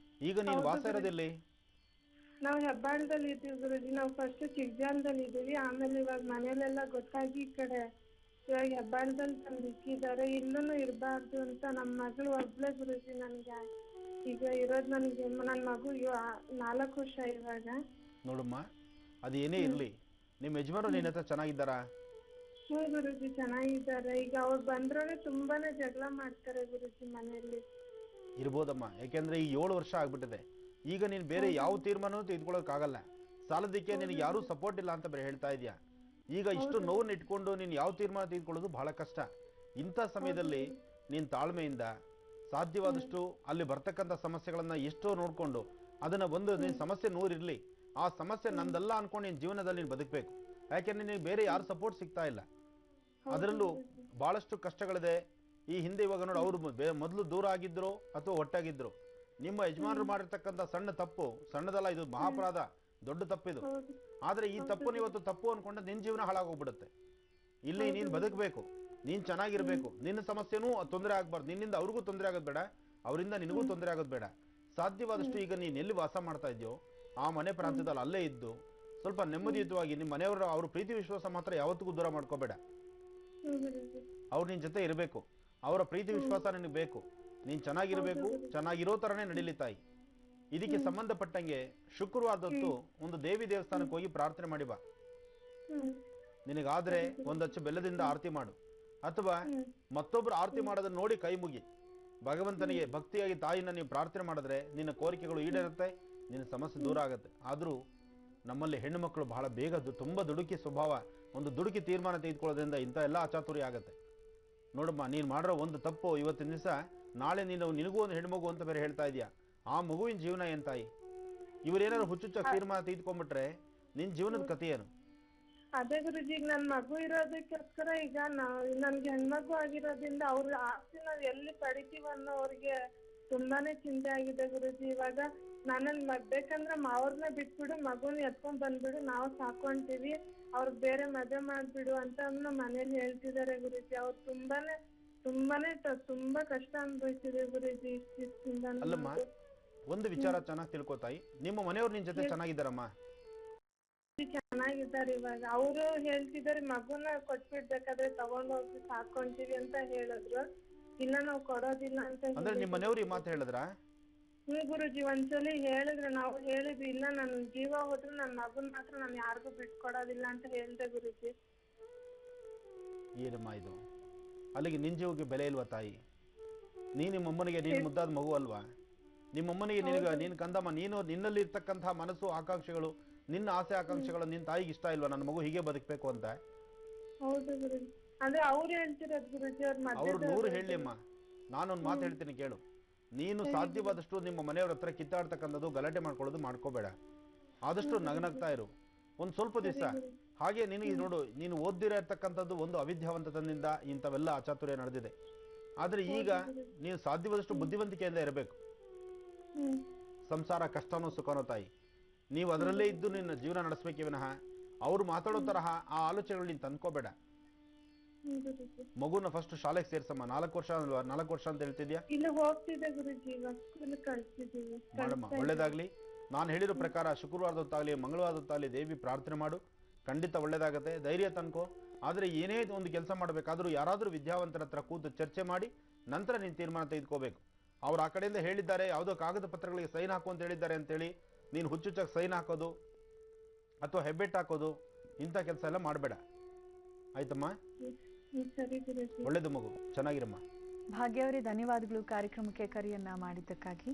ಈಗ ನೀನು ವಾಸ ಇರೋದಿಲ್ಲಿ? ನಾವು ಹೆಬ್ಬಾಳದಲ್ಲಿ ಇದ್ದೀವಿ ಗುರುಜಿ. ನಾವು ಫಸ್ಟ್ ಚಿಕ್ಕಜಾಲದಲ್ಲಿ ಇದ್ದೀವಿ, ಆಮೇಲೆ ಇವಾಗ ಮನೇಲೆಲ್ಲ ಗೊತ್ತಾಗಿ ಈ ಕಡೆ ಇವಾಗ ಹೆಬ್ಬಾಳದಲ್ಲಿ ತಂದು ಇಕ್ಕಿದ್ದಾರೆ. ಇಲ್ಲೂ ಇರಬಾರ್ದು ಅಂತ. ನಮ್ಮ ಮಗಳು ಒಬ್ಳೆ ಗುರುಜಿ. ನನ್ಗೆ ಈಗ ಇರೋದು ನನಗೆ ನನ್ನ ಮಗು 4 ವರ್ಷ ಇವಾಗ. ನೋಡಮ್ಮ, ಅದು ಏನೇ ಇರಲಿ, ನಿಮ್ಮ ಯಜಮಾನರು ನಿನ್ನ ಹತ್ರ ಚೆನ್ನಾಗಿದ್ದಾರಾ? ಹ್ಞೂ ಗುರುಜಿ, ಚೆನ್ನಾಗಿದ್ದಾರೆ. ಈಗ ಅವ್ರು ಬಂದ್ರೂ ತುಂಬಾನೇ ಜಗಳ ಮಾಡ್ತಾರೆ ಗುರುಜಿ ಮನೆಯಲ್ಲಿ. ಇರ್ಬೋದಮ್ಮ, ಯಾಕೆಂದ್ರೆ ಈ 7 ವರ್ಷ ಆಗ್ಬಿಟ್ಟಿದೆ. ಈಗ ನೀನು ಬೇರೆ ಯಾವ ತೀರ್ಮಾನವೂ ತೆಗೆದುಕೊಳ್ಳೋಕ್ಕಾಗಲ್ಲ. ಸಾಲದಕ್ಕೆ ನಿನಗೆ ಯಾರೂ ಸಪೋರ್ಟ್ ಇಲ್ಲ ಅಂತ ಬೇರೆ ಹೇಳ್ತಾ ಇದೆಯಾ. ಈಗ ಇಷ್ಟು ನೋವನ್ನು ಇಟ್ಕೊಂಡು ನೀನು ಯಾವ ತೀರ್ಮಾನ ತೆಗೆದುಕೊಳ್ಳೋದು ಬಹಳ ಕಷ್ಟ. ಇಂಥ ಸಮಯದಲ್ಲಿ ನೀನು ತಾಳ್ಮೆಯಿಂದ ಸಾಧ್ಯವಾದಷ್ಟು ಅಲ್ಲಿ ಬರ್ತಕ್ಕಂಥ ಸಮಸ್ಯೆಗಳನ್ನ ಎಷ್ಟೋ ನೋಡಿಕೊಂಡು ಅದನ್ನ ಒಂದು ನಿನ್ನ ಸಮಸ್ಯೆ 100 ಇರಲಿ, ಆ ಸಮಸ್ಯೆ ನಂದಲ್ಲ ಅನ್ಕೊಂಡು ನಿನ್ನ ಜೀವನದಲ್ಲಿ ನೀನು ಬದುಕಬೇಕು. ಯಾಕೆಂದ್ರೆ ನಿನಗೆ ಬೇರೆ ಯಾರು ಸಪೋರ್ಟ್ ಸಿಗ್ತಾ ಇಲ್ಲ. ಅದರಲ್ಲೂ ಬಹಳಷ್ಟು ಕಷ್ಟಗಳಿದೆ. ಈ ಹಿಂದೆ ಇವಾಗ ನೋಡಿ, ಅವರು ಮೊದಲು ದೂರ ಆಗಿದ್ರು ಅಥವಾ ಒಟ್ಟಾಗಿದ್ರು. ನಿಮ್ಮ ಯಜಮಾನರು ಮಾಡಿರ್ತಕ್ಕಂಥ ಸಣ್ಣ ತಪ್ಪು ಸಣ್ಣದಲ್ಲ, ಇದು ಮಹಾಪರಾಧ, ದೊಡ್ಡ ತಪ್ಪಿದು. ಆದ್ರೆ ಈ ತಪ್ಪನ್ನು ಇವತ್ತು ತಪ್ಪು ಅನ್ಕೊಂಡ್ರೆ ನಿನ್ನ ಜೀವನ ಹಾಳಾಗೋಗ್ಬಿಡುತ್ತೆ. ಇಲ್ಲಿ ನೀನು ಬದುಕಬೇಕು, ನೀನ್ ಚೆನ್ನಾಗಿರ್ಬೇಕು. ನಿನ್ನ ಸಮಸ್ಯೆನೂ ತೊಂದರೆ ಆಗ್ಬಾರ್ದು. ನಿನ್ನಿಂದ ಅವ್ರಿಗೂ ತೊಂದರೆ ಆಗೋದು ಬೇಡ, ಅವರಿಂದ ನಿನಗೂ ತೊಂದರೆ ಆಗೋದು ಬೇಡ. ಸಾಧ್ಯವಾದಷ್ಟು ಈಗ ನೀನು ಎಲ್ಲಿ ವಾಸ ಮಾಡ್ತಾ ಇದೆಯೋ ಆ ಮನೆ ಪ್ರಾಂತ್ಯದಲ್ಲಿ ಅಲ್ಲೇ ಇದ್ದು ಸ್ವಲ್ಪ ನೆಮ್ಮದಿಯುತವಾಗಿ ನಿಮ್ಮ ಮನೆಯವರ ಅವ್ರ ಪ್ರೀತಿ ವಿಶ್ವಾಸ ಮಾತ್ರ ಯಾವತ್ತಿಗೂ ದೂರ ಮಾಡ್ಕೋಬೇಡ. ಅವ್ರು ನಿನ್ ಜೊತೆ ಇರಬೇಕು, ಅವರ ಪ್ರೀತಿ ವಿಶ್ವಾಸ ನಿನಗೆ ಬೇಕು. ನೀನ್ ಚೆನ್ನಾಗಿರ್ಬೇಕು, ಚೆನ್ನಾಗಿರೋ ತರನೇ ನಡೀಲಿ ತಾಯಿ. ಇದಕ್ಕೆ ಸಂಬಂಧಪಟ್ಟಂಗೆ ಶುಕ್ರವಾರದೊತ್ತು ಒಂದು ದೇವಿ ದೇವಸ್ಥಾನಕ್ಕೆ ಹೋಗಿ ಪ್ರಾರ್ಥನೆ ಮಾಡಿ ಬಾ. ನಿನಗಾದ್ರೆ ಒಂದಚ್ಚು ಬೆಲ್ಲದಿಂದ ಆರತಿ ಮಾಡು, ಅಥವಾ ಮತ್ತೊಬ್ರು ಆರತಿ ಮಾಡೋದನ್ನ ನೋಡಿ ಕೈ ಮುಗಿ ಭಗವಂತನಿಗೆ ಭಕ್ತಿಯಾಗಿ ತಾಯಿನ ನೀವು ಪ್ರಾರ್ಥನೆ ಮಾಡಿದ್ರೆ ನಿನ್ನ ಕೋರಿಕೆಗಳು ಈಡೇರುತ್ತೆ, ನಿನ್ನ ಸಮಸ್ಯೆ ದೂರ ಆಗುತ್ತೆ. ಆದ್ರೂ ನಮ್ಮಲ್ಲಿ ಹೆಣ್ಣು ಮಕ್ಕಳು ಬಹಳ ಬೇಗ ತುಂಬಾ ದುಡುಕಿ ಸ್ವಭಾವ, ಒಂದು ದುಡುಕಿ ತೀರ್ಮಾನ ತೆಗೆದುಕೊಳ್ಳೋದ್ರಿಂದ ಇಂಥ ಎಲ್ಲ ಅಚಾತುರ್ಯ ಆಗತ್ತೆ. ನೋಡಮ್ಮ, ನೀನು ಮಾಡಿರೋ ಒಂದು ತಪ್ಪು ಇವತ್ತಿನ ದಿವಸ ನಾಳೆ ನಿನಗೂ ಒಂದು ಹೆಣ್ಮಗು ಅಂತ ಬೇರೆ ಹೇಳ್ತಾ ಇದೆಯಾ. ಆ ಮಗುವಿನ ಜೀವನ ಏನ್ ತಾಯಿ? ಇವರೇನಾದ್ರು ಹುಚ್ಚುಚ್ಚಾಗಿ ತೀರ್ಮಾನ ತೆಗೆದುಕೊಂಡ್ಬಿಟ್ರೆ ನಿನ್ ಜೀವನದ ಕಥೆ ಏನು? ಅದೇ ಗುರುಜಿ, ಈಗ ನನ್ ಮಗು ಇರೋದಕ್ಕೋಸ್ಕರ ಈಗ ನನ್ಗೆ ಹೆಣ್ಮಗು ಆಗಿರೋದ್ರಿಂದ ಅವ್ರ ಆಸ್ತಿ ನಾವ್ ಎಲ್ಲಿ ಪಡಿತೀವಿ ಅನ್ನೋ ಅವ್ರಿಗೆ ತುಂಬಾನೇ ಚಿಂತೆ ಆಗಿದೆ ಗುರುಜಿ. ಇವಾಗ ನನ್ನನ್ ಬೇಕಂದ್ರೆ ಅವ್ರನ್ನ ಬಿಟ್ಬಿಡು, ಮಗುನ ಎತ್ಕೊಂಡ್ ಬಂದ್ಬಿಡು, ನಾವು ಸಾಕೊಂತೀವಿ, ಅವ್ರಿಗೆ ಬೇರೆ ಮದುವೆ ಮಾಡ್ಬಿಡು ಅಂತ ಮನೇಲಿ ಹೇಳ್ತಿದ್ದಾರೆ ಗುರುಜಿ. ಅವ್ರು ತುಂಬಾ ಕಷ್ಟ ಅನುಭವಿಸಿದೆ ಗುರುಜಿ ಇಷ್ಟಿಂದ. ಅಲ್ಲಮ್ಮ, ಒಂದು ವಿಚಾರ ಚೆನ್ನಾಗಿ ತಿಳ್ಕೊತಾಯಿ, ನಿಮ್ಮ ಮನೆಯವ್ರು ನಿನ್ ಜೊತೆ ಚೆನ್ನಾಗಿದ್ದಾರಮ್ಮ? ಚೆನ್ನಾಗಿದ್ದಾರೆ. ಇವಾಗ ಅವರು ಹೇಳ್ತಿದ್ದಾರೆ ಮಗುನ ಕೊಟ್ಬಿಡ್ಬೇಕಾದ್ರೆ ತಗೊಂಡೋಗಿ ಸಾಕೊಂತೀವಿ ಅಂತ ಹೇಳಿದ್ರು. ಇಲ್ಲ ನಾವು ಕೊಡೋದಿಲ್ಲ ಅಂತ. ಅಂದ್ರೆ ನಿಮ್ಮ ಮನೆಯವ್ರು ಈ ಮಾತು ಹೇಳಿದ್ರ? ಹ್ಞೂ ಗುರುಜಿ, ಒಂದ್ಸಲಿ ಹೇಳಿದ್ರು. ನಾವು ಹೇಳಿದ್ವಿ, ಇಲ್ಲ ನನ್ ಜೀವ ಹೋದ್ರು ನನ್ ಮಗುನ್ ಮಾತ್ರ ನಾನು ಯಾರಿಗೂ ಬಿಟ್ಕೊಡೋದಿಲ್ಲ ಅಂತ ಹೇಳ್ದೆ ಗುರುಜಿ. ಏನಮ್ಮ ಇದು? ಅಲ್ಲಿಗೆ ನಿನ್ ಜೀವಕ್ಕೆ ಬೆಲೆ ಇಲ್ವಾ ತಾಯಿ? ನಿಮ್ಮಮ್ಮನಿಗೆ ನೀನು ಮುದ್ದಾದ ಮಗು ಅಲ್ವಾ? ನಿಮ್ಮಮ್ಮನಿಗೆ ನೀನು ಕಂದಮ್ಮ, ನೀನು ನಿನ್ನಲ್ಲಿ ಇರ್ತಕ್ಕಂತಹ ಮನಸ್ಸು ಆಕಾಂಕ್ಷೆಗಳು, ನಿನ್ನ ಆಸೆ ಆಕಾಂಕ್ಷೆಗಳು ನಿನ್ನ ತಾಯಿಗೆ ಇಷ್ಟ ಇಲ್ವಾ ನನ್ನ ಮಗು ಹೀಗೆ ಬದುಕಬೇಕು ಅಂತ? ಹೌದು ಗುರುಜಿ, ಅಂದ್ರೆ ಅವ್ರು ಹೇಳ್ತಿರೋದು ಗುರುಜಿ. ಅವ್ರು 100 ಹೇಳಿಯಮ್ಮ. ನಾನೊಂದು ಮಾತು ಹೇಳ್ತೀನಿ ಕೇಳು. ನೀನು ಸಾಧ್ಯವಾದಷ್ಟು ನಿಮ್ಮ ಮನೆಯವ್ರ ಹತ್ರ ಕಿತ್ತಾಡ್ತಕ್ಕಂಥದ್ದು, ಗಲಾಟೆ ಮಾಡ್ಕೊಳ್ಳೋದು ಮಾಡ್ಕೋಬೇಡ. ಆದಷ್ಟು ನಗನಗ್ತಾ ಇರು ಒಂದ್ ಸ್ವಲ್ಪ ದಿವಸ. ಹಾಗೆ ನಿನಗೆ ನೋಡು, ನೀನು ಓದ್ದಿರ ಇರ್ತಕ್ಕಂಥದ್ದು ಒಂದು ಅವಿದ್ಯಾವಂತದಿಂದ ಇಂಥವೆಲ್ಲ ಅಚಾತುರ್ಯ ನಡೆದಿದೆ. ಆದ್ರೆ ಈಗ ನೀನು ಸಾಧ್ಯವಾದಷ್ಟು ಬುದ್ಧಿವಂತಿಕೆಯಿಂದ ಇರಬೇಕು. ಸಂಸಾರ ಕಷ್ಟನೋ ಸುಖನೋ ತಾಯಿ, ನೀವು ಅದರಲ್ಲೇ ಇದ್ದು ನಿನ್ನ ಜೀವನ ನಡೆಸಬೇಕೇ ವಿನಃ ಅವ್ರು ಮಾತಾಡೋ ತರಹ ಆ ಆಲೋಚನೆಗಳು ನೀನು ತಂದ್ಕೋಬೇಡ. ಮಗುನ ಫಸ್ಟ್ ಶಾಲೆಗೆ ಸೇರ್ಸಮ್ಮ. 4 ವರ್ಷ ಅಲ್ವಾ? 4 ವರ್ಷ ಅಂತ ಹೇಳ್ತಿದ್ಯಾ? ಮಾಡಮ್ಮ, ಒಳ್ಳೇದಾಗ್ಲಿ. ನಾನು ಹೇಳಿರೋ ಪ್ರಕಾರ ಶುಕ್ರವಾರದೊತ್ತಾಗ್ಲಿ ಮಂಗಳವಾರದೊತ್ತಾಗ್ಲಿ ದೇವಿ ಪ್ರಾರ್ಥನೆ ಮಾಡು, ಖಂಡಿತ ಒಳ್ಳೇದಾಗತ್ತೆ. ಧೈರ್ಯ ತನ್ಕೋ. ಆದ್ರೆ ಏನೇ ಒಂದು ಕೆಲಸ ಮಾಡಬೇಕಾದ್ರೂ ಯಾರಾದ್ರೂ ವಿದ್ಯಾವಂತರ ಹತ್ರ ಕೂತು ಚರ್ಚೆ ಮಾಡಿ ನಂತರ ನೀನು ತೀರ್ಮಾನ ತೆಗೆದುಕೋಬೇಕು. ಅವ್ರು ಆ ಕಡೆಯಿಂದ ಹೇಳಿದ್ದಾರೆ, ಯಾವುದೋ ಕಾಗದ ಪತ್ರಗಳಿಗೆ ಸೈನ್ ಹಾಕು ಅಂತ ಹೇಳಿದ್ದಾರೆ ಅಂತೇಳಿ ನೀನು ಹುಚ್ಚುಚ್ಚಾಗಿ ಸೈನ್ ಹಾಕೋದು ಅಥವಾ ಹೆಬ್ಬೆಟ್ಟು ಹಾಕೋದು ಇಂಥ ಕೆಲಸ ಎಲ್ಲ ಮಾಡಬೇಡ. ಆಯ್ತಮ್ಮ? ಒಳ್ಳೇದು ಮಗು, ಚೆನ್ನಾಗಿರಮ್ಮ. ಭಾಗ್ಯ ಅವರೇ, ಧನ್ಯವಾದಗಳು ಕಾರ್ಯಕ್ರಮಕ್ಕೆ ಕರೆಯನ್ನ ಮಾಡಿದ್ದಕ್ಕಾಗಿ.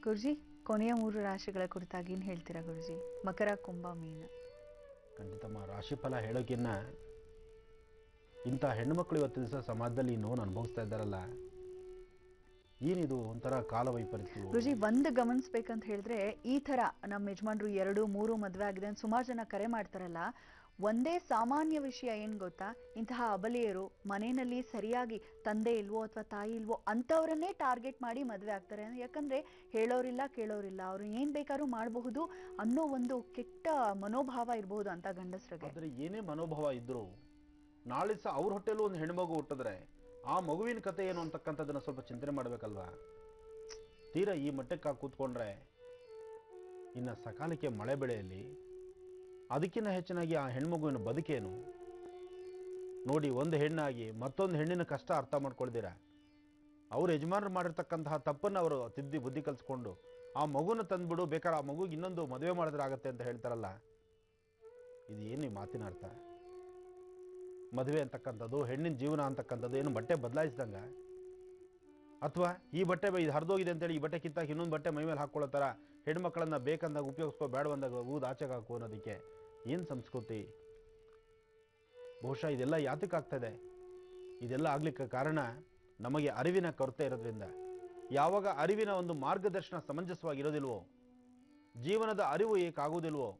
ಗುರುಜಿ, ಕೊನೆಯ 3 ರಾಶಿಗಳ ಕುರಿತಾಗಿ ಏನು ಹೇಳ್ತೀರಾ ಗುರುಜಿ? ಮಕರ, ಕುಂಭ, ಮೀನ. ಖಂಡಿತಮ್ಮ ರಾಶಿಫಲ ಹೇಳೋಕ್ಕಿನ್ನ ಇಂಥ ಹೆಣ್ಣುಮಕ್ಕಳು ಇವತ್ತಿನ ದಿವಸ ಸಮಾಜದಲ್ಲಿ ಈ ನೋವನ್ನು ಅನುಭವಿಸ್ತಾ ಇದ್ದಾರಲ್ಲ, ಏನಿದು ಒಂಥರ ಕಾಲ ವೈಪರೀತ್ಯ. ಗುರುಜಿ, ಒಂದು ಗಮನಿಸ್ಬೇಕಂತ ಹೇಳಿದ್ರೆ, ಈ ತರ ನಮ್ಮ ಯಜಮಾನ್ರು 2, 3 ಮದುವೆ ಆಗಿದೆ ಅಂತ ಸುಮಾರು ಜನ ಕರೆ ಮಾಡ್ತಾರಲ್ಲ, ಒಂದೇ ಸಾಮಾನ್ಯ ವಿಷಯ ಏನ್ ಗೊತ್ತಾ, ಇಂತಹ ಅಬಲೆಯರು ಮನೆಯಲ್ಲಿ ಸರಿಯಾಗಿ ತಂದೆ ಇಲ್ವೋ ಅಥವಾ ತಾಯಿ ಇಲ್ವೋ ಅಂತವ್ರನ್ನೇ ಟಾರ್ಗೆಟ್ ಮಾಡಿ ಮದುವೆ ಆಗ್ತಾರೆ. ಯಾಕಂದ್ರೆ ಹೇಳೋರಿಲ್ಲ ಕೇಳೋರಿಲ್ಲ, ಅವ್ರು ಏನ್ ಬೇಕಾದ್ರೂ ಮಾಡಬಹುದು ಅನ್ನೋ ಒಂದು ಕೆಟ್ಟ ಮನೋಭಾವ ಇರಬಹುದು ಅಂತ ಗಂಡಸರಿಗೆ. ಆದ್ರೆ ಏನೇ ಮನೋಭಾವ ಇದ್ರು ನಾಳೆ ಸಹ ಅವ್ರ ಹೊಟ್ಟೆಲ್ಲೂ ಒಂದು ಹೆಣ್ಮಗು ಹುಟ್ಟಿದ್ರೆ ಆ ಮಗುವಿನ ಕತೆ ಏನು ಅಂತಕ್ಕಂಥದ್ದನ್ನ ಸ್ವಲ್ಪ ಚಿಂತನೆ ಮಾಡ್ಬೇಕಲ್ವಾ. ತೀರಾ ಈ ಮಟ್ಟಕ್ಕೆ ಕೂತ್ಕೊಂಡ್ರೆ ಇನ್ನು ಸಕಾಲಕ್ಕೆ ಮಳೆ ಬೆಳೆಯಲ್ಲಿ ಅದಕ್ಕಿಂತ ಹೆಚ್ಚಿನಾಗಿ ಆ ಹೆಣ್ಮಗುವಿನ ಬದುಕೇನು ನೋಡಿ. ಒಂದು ಹೆಣ್ಣಾಗಿ ಮತ್ತೊಂದು ಹೆಣ್ಣಿನ ಕಷ್ಟ ಅರ್ಥ ಮಾಡ್ಕೊಳ್ದಿರ ಅವ್ರ ಯಜಮಾನರು ಮಾಡಿರ್ತಕ್ಕಂತಹ ತಪ್ಪನ್ನು ಅವರು ತಿದ್ದಿ ಬುದ್ಧಿ ಕಲಿಸ್ಕೊಂಡು ಆ ಮಗುನ ತಂದ್ಬಿಡು, ಬೇಕಾದ್ರೆ ಆ ಮಗುಗೆ ಇನ್ನೊಂದು ಮದುವೆ ಮಾಡಿದ್ರೆ ಆಗತ್ತೆ ಅಂತ ಹೇಳ್ತಾರಲ್ಲ, ಇದು ಏನು ಮಾತಿನ ಅರ್ಥ? ಮದುವೆ ಅಂತಕ್ಕಂಥದ್ದು, ಹೆಣ್ಣಿನ ಜೀವನ ಅಂತಕ್ಕಂಥದ್ದು ಏನು ಬಟ್ಟೆ ಬದಲಾಯಿಸಿದಂಗ? ಅಥವಾ ಈ ಬಟ್ಟೆ ಇದು ಹರಿದೋಗಿದೆ ಅಂತೇಳಿ ಈ ಬಟ್ಟೆ ಕಿತ್ತಾಕಿ ಇನ್ನೊಂದು ಬಟ್ಟೆ ಮೈ ಮೇಲೆ ಹಾಕ್ಕೊಳ್ಳೋ ಥರ ಹೆಣ್ಮಕ್ಳನ್ನ ಬೇಕಂದಾಗ ಉಪಯೋಗಿಸ್ಕೋ, ಬೇಡ ಬಂದಾಗ ಊದು ಆಚೆಗೆ ಹಾಕು ಅನ್ನೋದಕ್ಕೆ ಏನು ಸಂಸ್ಕೃತಿ? ಬಹುಶಃ ಇದೆಲ್ಲ ಯಾತಕ್ಕಾಗ್ತದೆ? ಇದೆಲ್ಲ ಆಗ್ಲಿಕ್ಕೆ ಕಾರಣ ನಮಗೆ ಅರಿವಿನ ಕೊರತೆ ಇರೋದ್ರಿಂದ. ಯಾವಾಗ ಅರಿವಿನ ಒಂದು ಮಾರ್ಗದರ್ಶನ ಸಮಂಜಸವಾಗಿರೋದಿಲ್ವೋ, ಜೀವನದ ಅರಿವು ಏಕಾಗುವುದಿಲ್ವೋ,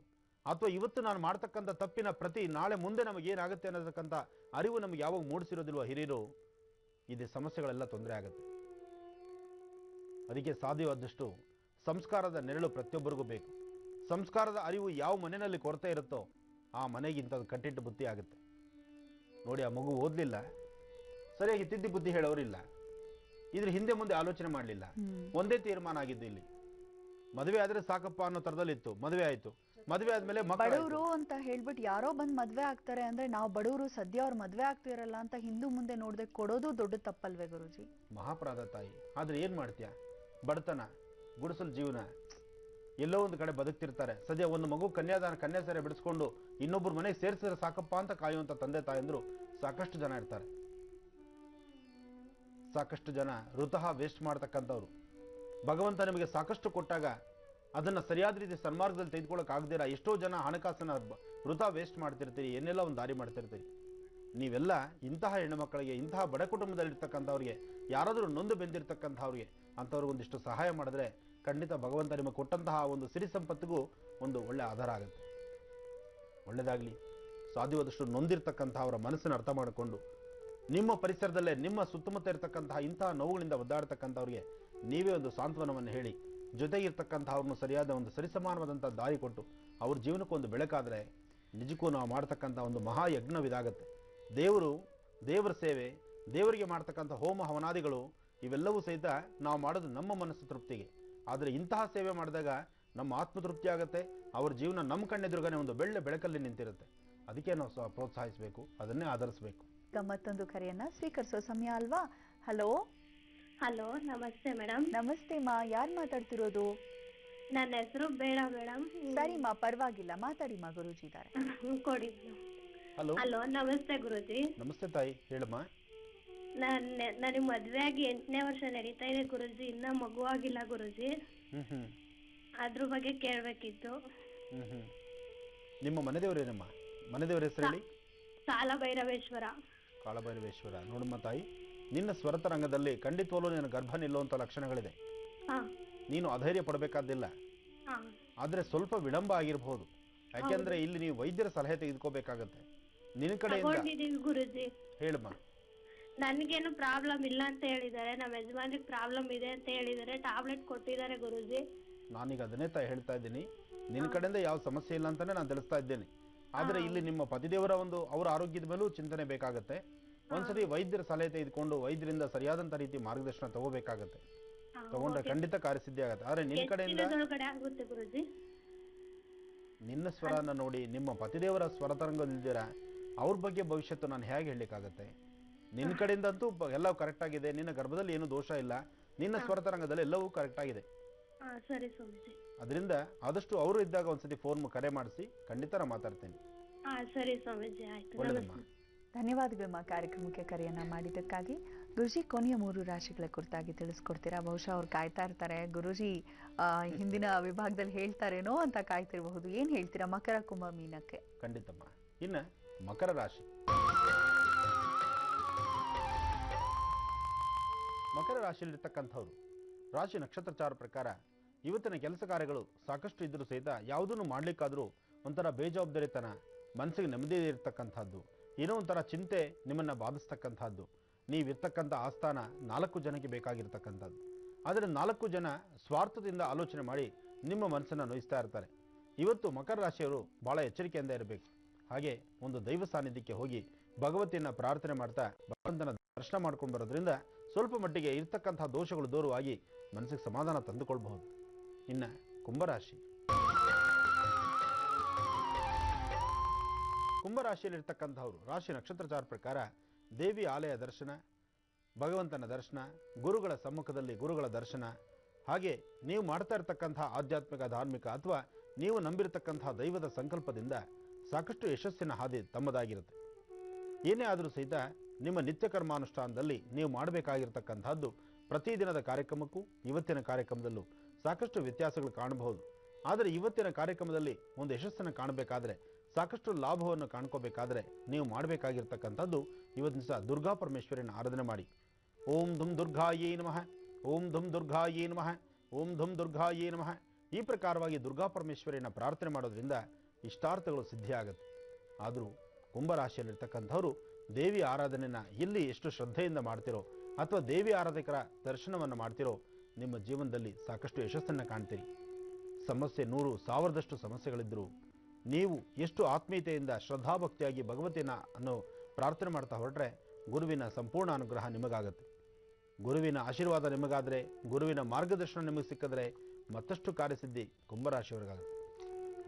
ಅಥವಾ ಇವತ್ತು ನಾನು ಮಾಡ್ತಕ್ಕಂಥ ತಪ್ಪಿನ ಪ್ರತಿ ನಾಳೆ ಮುಂದೆ ನಮಗೆ ಏನಾಗುತ್ತೆ ಅನ್ನೋದಕ್ಕಂಥ ಅರಿವು ನಮಗೆ ಯಾವಾಗ ಮೂಡಿಸಿರೋದಿಲ್ವೋ ಹಿರಿಯರು, ಇದು ಸಮಸ್ಯೆಗಳೆಲ್ಲ ತೊಂದರೆ ಆಗುತ್ತೆ. ಅದಕ್ಕೆ ಸಾಧ್ಯವಾದಷ್ಟು ಸಂಸ್ಕಾರದ ನೆರಳು ಪ್ರತಿಯೊಬ್ಬರಿಗೂ ಬೇಕು. ಸಂಸ್ಕಾರದ ಅರಿವು ಯಾವ ಮನೆಯಲ್ಲಿ ಕೊರತೆ ಇರುತ್ತೋ ಆ ಮನೆಗೆ ಇಂಥದ್ದು ಕಟ್ಟಿಟ್ಟು ಬುದ್ಧಿ ಆಗುತ್ತೆ. ನೋಡಿ, ಆ ಮಗು ಓದಲಿಲ್ಲ, ಸರಿಯಾಗಿ ತಿದ್ದಿ ಬುದ್ಧಿ ಹೇಳೋರಿಲ್ಲ, ಇದ್ರ ಹಿಂದೆ ಮುಂದೆ ಆಲೋಚನೆ ಮಾಡಲಿಲ್ಲ, ಒಂದೇ ತೀರ್ಮಾನ ಆಗಿದ್ದು. ಇಲ್ಲಿ ಮದುವೆ ಆದ್ರೆ ಸಾಕಪ್ಪ ಅನ್ನೋ ತರದಲ್ಲಿತ್ತು, ಮದುವೆ ಆಯ್ತು. ಮದುವೆ ಆದ್ಮೇಲೆ ಬಡವರು ಅಂತ ಹೇಳ್ಬಿಟ್ಟು ಯಾರೋ ಬಂದ್ ಮದ್ವೆ ಆಗ್ತಾರೆ ಅಂದ್ರೆ ನಾವು ಬಡವರು ಸದ್ಯ ಅವ್ರು ಮದ್ವೆ ಆಗ್ತಿರಲ್ಲ ಅಂತ ಹಿಂದೂ ಮುಂದೆ ನೋಡದೆ ಕೊಡೋದು ದೊಡ್ಡ ತಪ್ಪಲ್ವೇ ಗುರುಜಿ? ಮಹಾಪರಾಧ ತಾಯಿ. ಆದ್ರೆ ಏನ್ ಮಾಡ್ತೀಯ, ಬಡತನ, ಗುಡಿಸಲ್ ಜೀವನ, ಎಲ್ಲೋ ಒಂದು ಕಡೆ ಬದುಕ್ತಿರ್ತಾರೆ. ಸದ್ಯ ಒಂದು ಮಗು ಕನ್ಯಾ ಸೆರೆ ಬಿಡಿಸ್ಕೊಂಡು ಇನ್ನೊಬ್ಬರು ಮನೆಗೆ ಸೇರಿಸಿದ್ರೆ ಸಾಕಪ್ಪ ಅಂತ ಕಾಯುವಂತ ತಂದೆ ತಾಯಂದ್ರು ಸಾಕಷ್ಟು ಜನ ಇರ್ತಾರೆ. ಸಾಕಷ್ಟು ಜನ ವೃತಃ ವೇಸ್ಟ್ ಮಾಡ್ತಕ್ಕಂಥವ್ರು. ಭಗವಂತ ನಿಮಗೆ ಸಾಕಷ್ಟು ಕೊಟ್ಟಾಗ ಅದನ್ನ ಸರಿಯಾದ ರೀತಿ ಸನ್ಮಾರ್ಗದಲ್ಲಿ ತೆಗೆದುಕೊಳ್ಳಕ್ ಆಗದಿರ ಎಷ್ಟೋ ಜನ ಹಣಕಾಸನ್ನ ವೃಥಾ ವೇಸ್ಟ್ ಮಾಡ್ತಿರ್ತೀರಿ, ಏನೆಲ್ಲ ಒಂದು ದಾರಿ ಮಾಡ್ತಿರ್ತೀರಿ. ನೀವೆಲ್ಲ ಇಂತಹ ಹೆಣ್ಣುಮಕ್ಕಳಿಗೆ, ಇಂತಹ ಬಡ ಕುಟುಂಬದಲ್ಲಿರ್ತಕ್ಕಂಥವ್ರಿಗೆ, ಯಾರಾದರೂ ನೊಂದು ಬೆಂದಿರ್ತಕ್ಕಂಥವ್ರಿಗೆ ಅಂಥವ್ರಿಗೆ ಒಂದಿಷ್ಟು ಸಹಾಯ ಮಾಡಿದ್ರೆ ಖಂಡಿತ ಭಗವಂತ ನಿಮಗೆ ಕೊಟ್ಟಂತಹ ಒಂದು ಸಿರಿ ಸಂಪತ್ತಿಗೂ ಒಂದು ಒಳ್ಳೆ ಆಧಾರ ಆಗುತ್ತೆ. ಒಳ್ಳೆಯದಾಗಲಿ. ಸಾಧ್ಯವಾದಷ್ಟು ನೊಂದಿರ್ತಕ್ಕಂಥ ಅವರ ಮನಸ್ಸನ್ನು ಅರ್ಥ ಮಾಡಿಕೊಂಡು ನಿಮ್ಮ ಪರಿಸರದಲ್ಲೇ ನಿಮ್ಮ ಸುತ್ತಮುತ್ತ ಇರತಕ್ಕಂತಹ ಇಂತಹ ನೋವುಗಳಿಂದ ಒದ್ದಾಡ್ತಕ್ಕಂಥವ್ರಿಗೆ ನೀವೇ ಒಂದು ಸಾಂತ್ವನವನ್ನು ಹೇಳಿ ಜೊತೆಗಿರ್ತಕ್ಕಂಥವ್ರನ್ನು ಸರಿಯಾದ ಒಂದು ಸರಿಸಮಾನವಾದಂಥ ದಾರಿ ಕೊಟ್ಟು ಅವ್ರ ಜೀವನಕ್ಕೊಂದು ಬೆಳಕಾದರೆ ನಿಜಕ್ಕೂ ನಾವು ಮಾಡ್ತಕ್ಕಂಥ ಒಂದು ಮಹಾಯಜ್ಞವಿದಾಗತ್ತೆ. ದೇವರ ಸೇವೆ, ದೇವರಿಗೆ ಮಾಡ್ತಕ್ಕಂಥ ಹೋಮ ಹವನಾದಿಗಳು ಇವೆಲ್ಲವೂ ಸಹಿತ ನಾವು ಮಾಡೋದು ನಮ್ಮ ಮನಸ್ಸು ತೃಪ್ತಿಗೆ. ಆದರೆ ಇಂತಹ ಸೇವೆ ಮಾಡಿದಾಗ ನಮ್ಮ ಆತ್ಮತೃಪ್ತಿ ಆಗುತ್ತೆ, ಅವ್ರ ಜೀವನ ನಮ್ಮ ಕಣ್ಣೆದುರುಗನೆ ಒಂದು ಬೆಳಕಲ್ಲಿ ನಿಂತಿರುತ್ತೆ. ಅದಕ್ಕೆ ನಾವು ಪ್ರೋತ್ಸಾಹಿಸಬೇಕು, ಅದನ್ನೇ ಆಧರಿಸಬೇಕು. ಮತ್ತೊಂದು ಕರೆಯನ್ನ ಸ್ವೀಕರಿಸೋ ಸಮಯ ಅಲ್ವಾ? ಹಲೋ. ಹಲೋ, ನಮಸ್ತೆ ಮೇಡಮ್. ನಮಸ್ತೆ ಮಾ, ಯಾರು ಮಾತಾಡ್ತಿರೋದು? ನನ್ನ ಹೆಸರು ಬೇಡ ಮೇಡಮ್. ಸರಿ ಮಾ, ಪರವಾಗಿಲ್ಲ, ಮಾತಾಡಿ ಮಾ, ಗುರೂಜಿ ಇದ್ದಾರೆ. ಕೊಡಿ. ಹಲೋ. ಹಲೋ, ನಮಸ್ತೆ ಗುರೂಜಿ. ನಮಸ್ತೆ ತಾಯಿ, ಹೇಳಮ್ಮ. ನನಗೆ ಮದ್ವೆ ಆಗಿ 8ನೇ ವರ್ಷ ನಡೀತಾ ಇದೆ ಗುರೂಜಿ, ಇನ್ನ ಮಗು ಆಗಿಲ್ಲ ಗುರೂಜಿ. ಅದ್ರ ಬಗ್ಗೆ ಕೇಳ್ಬೇಕಿತ್ತು. ನಿಮ್ಮ ಮನೆದೇವರೇನಮ್ಮ? ಮನೆದೇವರ ಹೆಸರು ಹೇಳಿ. ಕಾಲಭೈರವೇಶ್ವರ. ಕಾಲಭೈರವೇಶ್ವರ. ನೋಡಮ್ಮ ತಾಯಿ, ನಿನ್ನ ಸ್ವರತ ರಂಗದಲ್ಲಿ ಖಂಡಿತವಲ್ಲೂ ನಿನ್ನ ಗರ್ಭ ನಿಲ್ಲುವಂತ ಲಕ್ಷಣಗಳಿದೆ. ನೀನು ಅಧೈರ್ಯ ಪಡಬೇಕಾದಿಲ್ಲ. ಆದ್ರೆ ಸ್ವಲ್ಪ ವಿಳಂಬ ಆಗಿರಬಹುದು. ಯಾಕೆಂದ್ರೆ ಇಲ್ಲಿ ನೀವು ವೈದ್ಯರ ಸಲಹೆ ತೆಗೆದುಕೋಬೇಕಾಗತ್ತೆ. ನಿನ್ನ ಕಡೆಯಿಂದ ಗುರುಜಿ. ಹೇಳಮ್ಮ. ನನ್ಗೇನು ಪ್ರಾಬ್ಲಮ್ ಇಲ್ಲ ಅಂತ ಹೇಳಿದ್ದಾರೆ, ನಮ್ಮ ಯಜಮಾನ್ರಿಗೆ ಪ್ರಾಬ್ಲಮ್ ಇದೆ ಅಂತ ಹೇಳಿದ್ದಾರೆ, ಟ್ಯಾಬ್ಲೆಟ್ ಕೊಟ್ಟಿದ್ದಾರೆ ಗುರುಜಿ. ನಾನೀಗ ಅದನ್ನೇ ಹೇಳ್ತಾ ಇದ್ದೀನಿ, ನಿನ್ನ ಕಡೆಯಿಂದ ಯಾವ ಸಮಸ್ಯೆ ಇಲ್ಲ ಅಂತಾನೆ ನಾನು ತಿಳಿಸ್ತಾ ಇದ್ದೇನೆ. ಆದ್ರೆ ಇಲ್ಲಿ ನಿಮ್ಮ ಪತಿದೇವರ ಒಂದು ಅವರ ಆರೋಗ್ಯದ ಮೇಲೂ ಚಿಂತನೆ ಬೇಕಾಗತ್ತೆ. ಒಂದ್ಸರಿ ವೈದ್ಯರ ಸಲಹೆ ತೆಗೆದುಕೊಂಡು ವೈದ್ಯರಿಂದ ಸರಿಯಾದಂತ ರೀತಿ ಮಾರ್ಗದರ್ಶನ ತಗೋಬೇಕಾಗತ್ತೆ. ತಗೊಂಡ್ರೆ ಖಂಡಿತ ಕಾರ್ಯಸಿದ್ಧಿ ಆಗತ್ತೆ. ಆದ್ರೆ ನಿನ್ನ ಕಡೆಯಿಂದ ನಿನ್ನ ಸ್ವರನ ನೋಡಿ ನಿಮ್ಮ ಪತಿದೇವರ ಸ್ವರತರಂಗದಿದ್ದೀರಾ, ಅವ್ರ ಬಗ್ಗೆ ಭವಿಷ್ಯತ್ತು ನಾನು ಹೇಗೆ ಹೇಳಲಿಕ್ಕಾಗತ್ತೆ? ನಿನ್ನ ಕಡೆಯಿಂದ ಅಂತೂ ಎಲ್ಲ ಕರೆಕ್ಟ್ ಆಗಿದೆ, ನಿನ್ನ ಗರ್ಭದಲ್ಲಿ ಏನು ದೋಷ ಇಲ್ಲ, ನಿನ್ನ ಸ್ವರತರಂಗದಲ್ಲಿ ಎಲ್ಲವೂ ಕರೆಕ್ಟ್ ಆಗಿದೆ. ಅದರಿಂದ ಆದಷ್ಟು ಅವರು ಇದ್ದಾಗ ಒಂದ್ಸತಿ ಫೋನ್ ಕರೆ ಮಾಡಿಸಿ, ಖಂಡಿತ ನಾನು ಮಾತಾಡ್ತೇನೆ. ಧನ್ಯವಾದಗಳು ಮಾ, ಕಾರ್ಯಕ್ರಮಕ್ಕೆ ಕರೆಯನ್ನ ಮಾಡಿದ್ದಕ್ಕಾಗಿ. ಗುರುಜಿ, ಕೊನೆಯ 3 ರಾಶಿಗಳ ಕುರಿತಾಗಿ ತಿಳಿಸ್ಕೊಡ್ತೀರಾ? ಬಹುಶಃ ಅವ್ರು ಕಾಯ್ತಾ ಇರ್ತಾರೆ, ಗುರುಜಿ ಹಿಂದಿನ ವಿಭಾಗದಲ್ಲಿ ಹೇಳ್ತಾರೇನೋ ಅಂತ ಕಾಯ್ತಿರಬಹುದು. ಏನ್ ಹೇಳ್ತೀರಾ ಮಕರ, ಕುಂಭ, ಮೀನಕ್ಕೆ? ಖಂಡಿತಮ್ಮ. ಇನ್ನು ಮಕರ ರಾಶಿ. ಮಕರ ರಾಶಿಯಲ್ಲಿರ್ತಕ್ಕಂಥವ್ರು ರಾಶಿ ನಕ್ಷತ್ರಚಾರ ಪ್ರಕಾರ ಇವತ್ತಿನ ಕೆಲಸ ಕಾರ್ಯಗಳು ಸಾಕಷ್ಟು ಇದ್ರೂ ಸಹಿತ ಯಾವುದನ್ನು ಮಾಡ್ಲಿಕ್ಕಾದ್ರೂ ಒಂಥರ ಬೇಜವಾಬ್ದಾರಿತನ, ಮನಸ್ಸಿಗೆ ನೆಮ್ಮದಿ ಇರತಕ್ಕಂಥದ್ದು, ಏನೋ ಒಂಥರ ಚಿಂತೆ ನಿಮ್ಮನ್ನ ಬಾಧಿಸ್ತಕ್ಕಂಥದ್ದು. ನೀವಿರ್ತಕ್ಕಂಥ ಆಸ್ಥಾನ 4 ಜನಕ್ಕೆ ಬೇಕಾಗಿರ್ತಕ್ಕಂಥದ್ದು. ಆದರೆ 4 ಜನ ಸ್ವಾರ್ಥದಿಂದ ಆಲೋಚನೆ ಮಾಡಿ ನಿಮ್ಮ ಮನಸ್ಸನ್ನು ನೋಯಿಸ್ತಾ ಇರ್ತಾರೆ. ಇವತ್ತು ಮಕರ ರಾಶಿಯವರು ಬಹಳ ಎಚ್ಚರಿಕೆಯಿಂದ ಇರಬೇಕು. ಹಾಗೆ ಒಂದು ದೈವ ಸಾನ್ನಿಧ್ಯಕ್ಕೆ ಹೋಗಿ ಭಗವತಿಯನ್ನ ಪ್ರಾರ್ಥನೆ ಮಾಡ್ತಾ ಭಗವಂತನ ದರ್ಶನ ಮಾಡ್ಕೊಂಡು ಬರೋದ್ರಿಂದ ಸ್ವಲ್ಪ ಮಟ್ಟಿಗೆ ಇರ್ತಕ್ಕಂಥ ದೋಷಗಳು ದೂರವಾಗಿ ಮನಸ್ಸಿಗೆ ಸಮಾಧಾನ ತಂದುಕೊಳ್ಬಹುದು. ಇನ್ನು ಕುಂಭರಾಶಿ. ಕುಂಭರಾಶಿಯಲ್ಲಿರ್ತಕ್ಕಂಥವ್ರು ರಾಶಿ ನಕ್ಷತ್ರಚಾರ ಪ್ರಕಾರ ದೇವಿ ಆಲಯ ದರ್ಶನ, ಭಗವಂತನ ದರ್ಶನ, ಗುರುಗಳ ಸಮ್ಮುಖದಲ್ಲಿ ಗುರುಗಳ ದರ್ಶನ, ಹಾಗೆ ನೀವು ಮಾಡ್ತಾ ಇರ್ತಕ್ಕಂಥ ಆಧ್ಯಾತ್ಮಿಕ, ಧಾರ್ಮಿಕ ಅಥವಾ ನೀವು ನಂಬಿರತಕ್ಕಂಥ ದೈವದ ಸಂಕಲ್ಪದಿಂದ ಸಾಕಷ್ಟು ಯಶಸ್ಸಿನ ಹಾದಿ ತಮ್ಮದಾಗಿರುತ್ತೆ. ಏನೇ ಆದರೂ ಸಹಿತ ನಿಮ್ಮ ನಿತ್ಯ ಕರ್ಮಾನುಷ್ಠಾನದಲ್ಲಿ ನೀವು ಮಾಡಬೇಕಾಗಿರ್ತಕ್ಕಂಥದ್ದು ಪ್ರತಿದಿನದ ಕಾರ್ಯಕ್ರಮಕ್ಕೂ ಇವತ್ತಿನ ಕಾರ್ಯಕ್ರಮದಲ್ಲೂ ಸಾಕಷ್ಟು ವ್ಯತ್ಯಾಸಗಳು ಕಾಣಬಹುದು. ಆದರೆ ಇವತ್ತಿನ ಕಾರ್ಯಕ್ರಮದಲ್ಲಿ ಒಂದು ಯಶಸ್ಸನ್ನು ಕಾಣಬೇಕಾದ್ರೆ, ಸಾಕಷ್ಟು ಲಾಭವನ್ನು ಕಾಣ್ಕೋಬೇಕಾದ್ರೆ ನೀವು ಮಾಡಬೇಕಾಗಿರ್ತಕ್ಕಂಥದ್ದು ಇವತ್ತಿನ ದಿವಸ ದುರ್ಗಾ ಪರಮೇಶ್ವರಿನ ಆರಾಧನೆ ಮಾಡಿ. ಓಂ ಧುಂ ದುರ್ಗಾಯೇ ನಮಃ, ಓಂ ಧುಂ ದುರ್ಗಾಯೇ ನಮಃ, ಓಂ ಧುಂ ದುರ್ಗಾಯೇ ನಮಃ. ಈ ಪ್ರಕಾರವಾಗಿ ದುರ್ಗಾ ಪರಮೇಶ್ವರಿನ ಪ್ರಾರ್ಥನೆ ಮಾಡೋದ್ರಿಂದ ಇಷ್ಟಾರ್ಥಗಳು ಸಿದ್ಧಿಯಾಗುತ್ತೆ. ಆದರೂ ಕುಂಭರಾಶಿಯಲ್ಲಿರ್ತಕ್ಕಂಥವರು ದೇವಿ ಆರಾಧನೆಯನ್ನು ಎಲ್ಲಿ ಎಷ್ಟು ಶ್ರದ್ಧೆಯಿಂದ ಮಾಡ್ತಿರೋ ಅಥವಾ ದೇವಿ ಆರಾಧಕರ ದರ್ಶನವನ್ನು ಮಾಡ್ತಿರೋ ನಿಮ್ಮ ಜೀವನದಲ್ಲಿ ಸಾಕಷ್ಟು ಯಶಸ್ಸನ್ನು ಕಾಣ್ತೀರಿ. ಸಮಸ್ಯೆ 100,000ದಷ್ಟು ಸಮಸ್ಯೆಗಳಿದ್ದರೂ ನೀವು ಎಷ್ಟು ಆತ್ಮೀಯತೆಯಿಂದ ಶ್ರದ್ಧಾಭಕ್ತಿಯಾಗಿ ಭಗವತಿಯನ್ನು ಪ್ರಾರ್ಥನೆ ಮಾಡ್ತಾ ಹೊರಟ್ರೆ ಗುರುವಿನ ಸಂಪೂರ್ಣ ಅನುಗ್ರಹ ನಿಮಗಾಗುತ್ತೆ. ಗುರುವಿನ ಆಶೀರ್ವಾದ ನಿಮಗಾದರೆ, ಗುರುವಿನ ಮಾರ್ಗದರ್ಶನ ನಿಮಗೆ ಸಿಕ್ಕಿದ್ರೆ ಮತ್ತಷ್ಟು ಕಾರ್ಯಸಿದ್ಧಿ ಕುಂಭರಾಶಿಯವರಿಗಾಗುತ್ತೆ.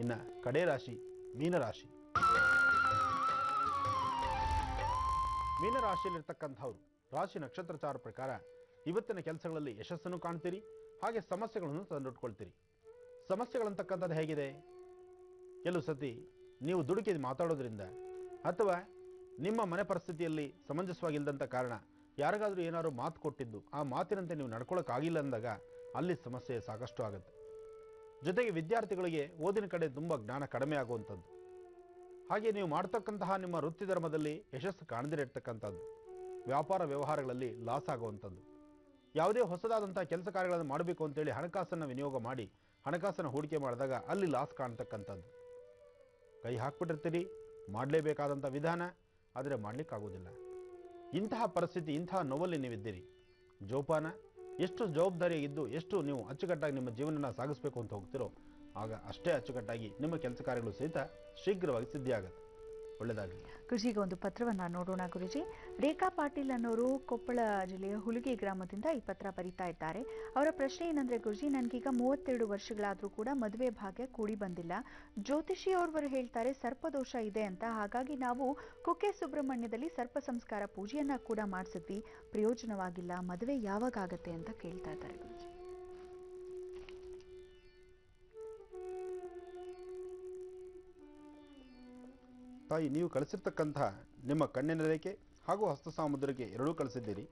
ಇನ್ನು ಕಡೆ ರಾಶಿ ಮೀನರಾಶಿ. ಮೀನರಾಶಿಯಲ್ಲಿರ್ತಕ್ಕಂಥವ್ರು ರಾಶಿ ನಕ್ಷತ್ರಚಾರ ಪ್ರಕಾರ ಇವತ್ತಿನ ಕೆಲಸಗಳಲ್ಲಿ ಯಶಸ್ಸನ್ನು ಕಾಣ್ತೀರಿ, ಹಾಗೆ ಸಮಸ್ಯೆಗಳನ್ನು ತಂದೊಡ್ಕೊಳ್ತೀರಿ. ಸಮಸ್ಯೆಗಳಂತಕ್ಕಂಥದ್ದು ಹೇಗಿದೆ? ಕೆಲವು ಸತಿ ನೀವು ದುಡುಕಿ ಮಾತಾಡೋದ್ರಿಂದ ಅಥವಾ ನಿಮ್ಮ ಮನೆ ಪರಿಸ್ಥಿತಿಯಲ್ಲಿ ಸಮಂಜಸವಾಗಿಲ್ಲದಂಥ ಕಾರಣ ಯಾರಿಗಾದ್ರೂ ಏನಾದ್ರು ಮಾತು ಕೊಟ್ಟಿದ್ದು ಆ ಮಾತಿನಂತೆ ನೀವು ನಡ್ಕೊಳ್ಳೋಕ್ಕಾಗಿಲ್ಲ ಅಂದಾಗ ಅಲ್ಲಿ ಸಮಸ್ಯೆ ಸಾಕಷ್ಟು ಆಗುತ್ತೆ. ಜೊತೆಗೆ ವಿದ್ಯಾರ್ಥಿಗಳಿಗೆ ಓದಿನ ಕಡೆ ತುಂಬ ಜ್ಞಾನ ಕಡಿಮೆ ಆಗುವಂಥದ್ದು, ಹಾಗೆ ನೀವು ಮಾಡ್ತಕ್ಕಂತಹ ನಿಮ್ಮ ವೃತ್ತಿ ಧರ್ಮದಲ್ಲಿ ಯಶಸ್ಸು ಕಾಣದಿರತಕ್ಕಂಥದ್ದು, ವ್ಯಾಪಾರ ವ್ಯವಹಾರಗಳಲ್ಲಿ ಲಾಸ್ ಆಗುವಂಥದ್ದು, ಯಾವುದೇ ಹೊಸದಾದಂಥ ಕೆಲಸ ಕಾರ್ಯಗಳನ್ನು ಮಾಡಬೇಕು ಅಂತೇಳಿ ಹಣಕಾಸನ್ನು ವಿನಿಯೋಗ ಮಾಡಿ ಹಣಕಾಸನ್ನು ಹೂಡಿಕೆ ಮಾಡಿದಾಗ ಅಲ್ಲಿ ಲಾಸ್ ಕಾಣ್ತಕ್ಕಂಥದ್ದು. ಕೈ ಹಾಕ್ಬಿಟ್ಟಿರ್ತೀರಿ, ಮಾಡಲೇಬೇಕಾದಂಥ ವಿಧಾನ, ಆದರೆ ಮಾಡಲಿಕ್ಕಾಗೋದಿಲ್ಲ. ಇಂತಹ ಪರಿಸ್ಥಿತಿ, ಇಂತಹ ನೋವಲ್ಲಿ ನೀವಿದ್ದೀರಿ. ಜೋಪಾನ, ಎಷ್ಟು ಜವಾಬ್ದಾರಿಯಾಗಿದ್ದು ಎಷ್ಟು ನೀವು ಅಚ್ಚುಕಟ್ಟಾಗಿ ನಿಮ್ಮ ಜೀವನನ ಸಾಗಿಸಬೇಕು ಅಂತ ಹೋಗ್ತಿರೋ ಆಗ ಅಷ್ಟೇ ಅಚ್ಚುಕಟ್ಟಾಗಿ ನಿಮ್ಮ ಕೆಲಸ ಕಾರ್ಯಗಳು ಸಹಿತ ಶೀಘ್ರವಾಗಿ ಸಿದ್ಧಿಯಾಗುತ್ತೆ. ಒಳ್ಳೆಯದಾಗಲಿ. ಗುರುಜಿಗೆ ಒಂದು ಪತ್ರವನ್ನು ನೋಡೋಣ. ಗುರುಜಿ, ರೇಖಾ ಪಾಟೀಲ್ ಅನ್ನೋರು ಕೊಪ್ಪಳ ಜಿಲ್ಲೆಯ ಹುಲಿಗೆ ಗ್ರಾಮದಿಂದ ಈ ಪತ್ರ ಬರೀತಾ ಇದ್ದಾರೆ. ಅವರ ಪ್ರಶ್ನೆ ಏನಂದ್ರೆ, ಗುರುಜಿ, ನನಗೀಗ 32 ವರ್ಷಗಳಾದರೂ ಕೂಡ ಮದುವೆ ಭಾಗ್ಯ ಕೂಡಿ ಬಂದಿಲ್ಲ. ಜ್ಯೋತಿಷಿಯವರು ಹೇಳ್ತಾರೆ ಸರ್ಪದೋಷ ಇದೆ ಅಂತ. ಹಾಗಾಗಿ ನಾವು ಕುಕ್ಕೆ ಸುಬ್ರಹ್ಮಣ್ಯದಲ್ಲಿ ಸರ್ಪ ಸಂಸ್ಕಾರ ಪೂಜೆಯನ್ನ ಕೂಡ ಮಾಡಿಸಿದ್ವಿ, ಪ್ರಯೋಜನವಾಗಿಲ್ಲ. ಮದುವೆ ಯಾವಾಗ ಆಗತ್ತೆ ಅಂತ ಕೇಳ್ತಾ ಇದ್ದಾರೆ ಗುರುಜಿ. ತಾಯಿ, ನೀವು ಕಳಿಸಿರ್ತಕ್ಕಂಥ ನಿಮ್ಮ ಕಣ್ಣಿನ ರೇಖೆ ಹಾಗೂ ಹಸ್ತ ಸಾಮುದ್ರಕ್ಕೆ ಎರಡೂ ಕಳಿಸಿದ್ದೀರಿ.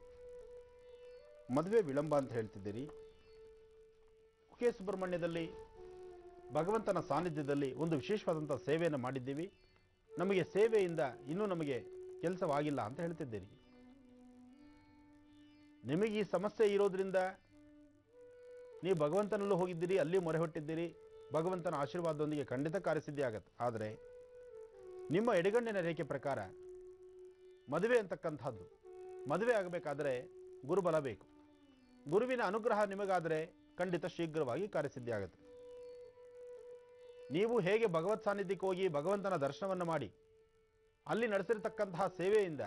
ಮದುವೆ ವಿಳಂಬ ಅಂತ ಹೇಳ್ತಿದ್ದೀರಿ. ಕುಕ್ಕೆ ಸುಬ್ರಹ್ಮಣ್ಯದಲ್ಲಿ ಭಗವಂತನ ಸಾನ್ನಿಧ್ಯದಲ್ಲಿ ಒಂದು ವಿಶೇಷವಾದಂಥ ಸೇವೆಯನ್ನು ಮಾಡಿದ್ದೀವಿ, ನಮಗೆ ಸೇವೆಯಿಂದ ಇನ್ನೂ ನಮಗೆ ಕೆಲಸವಾಗಿಲ್ಲ ಅಂತ ಹೇಳ್ತಿದ್ದೀರಿ. ನಿಮಗೆ ಈ ಸಮಸ್ಯೆ ಇರೋದ್ರಿಂದ ನೀವು ಭಗವಂತನಲ್ಲೂ ಹೋಗಿದ್ದೀರಿ, ಅಲ್ಲಿ ಮೊರೆ ಹೊಟ್ಟಿದ್ದೀರಿ. ಭಗವಂತನ ಆಶೀರ್ವಾದದೊಂದಿಗೆ ಖಂಡಿತ ಕಾರ್ಯಸಿದ್ಧಿ ಆಗತ್ತೆ. ಆದರೆ ನಿಮ್ಮ ಎಡಗಣ್ಣಿನ ರೇಖೆ ಪ್ರಕಾರ ಮದುವೆ ಅಂತಕ್ಕಂಥದ್ದು, ಮದುವೆ ಆಗಬೇಕಾದ್ರೆ ಗುರುಬಲ ಬೇಕು. ಗುರುವಿನ ಅನುಗ್ರಹ ನಿಮಗಾದರೆ ಖಂಡಿತ ಶೀಘ್ರವಾಗಿ ಕಾರ್ಯಸಿದ್ಧಿ ಆಗುತ್ತೆ. ನೀವು ಹೇಗೆ ಭಗವತ್ ಸಾನ್ನಿಧ್ಯಕ್ಕೆ ಹೋಗಿ ಭಗವಂತನ ದರ್ಶನವನ್ನು ಮಾಡಿ ಅಲ್ಲಿ ನಡೆಸಿರ್ತಕ್ಕಂತಹ ಸೇವೆಯಿಂದ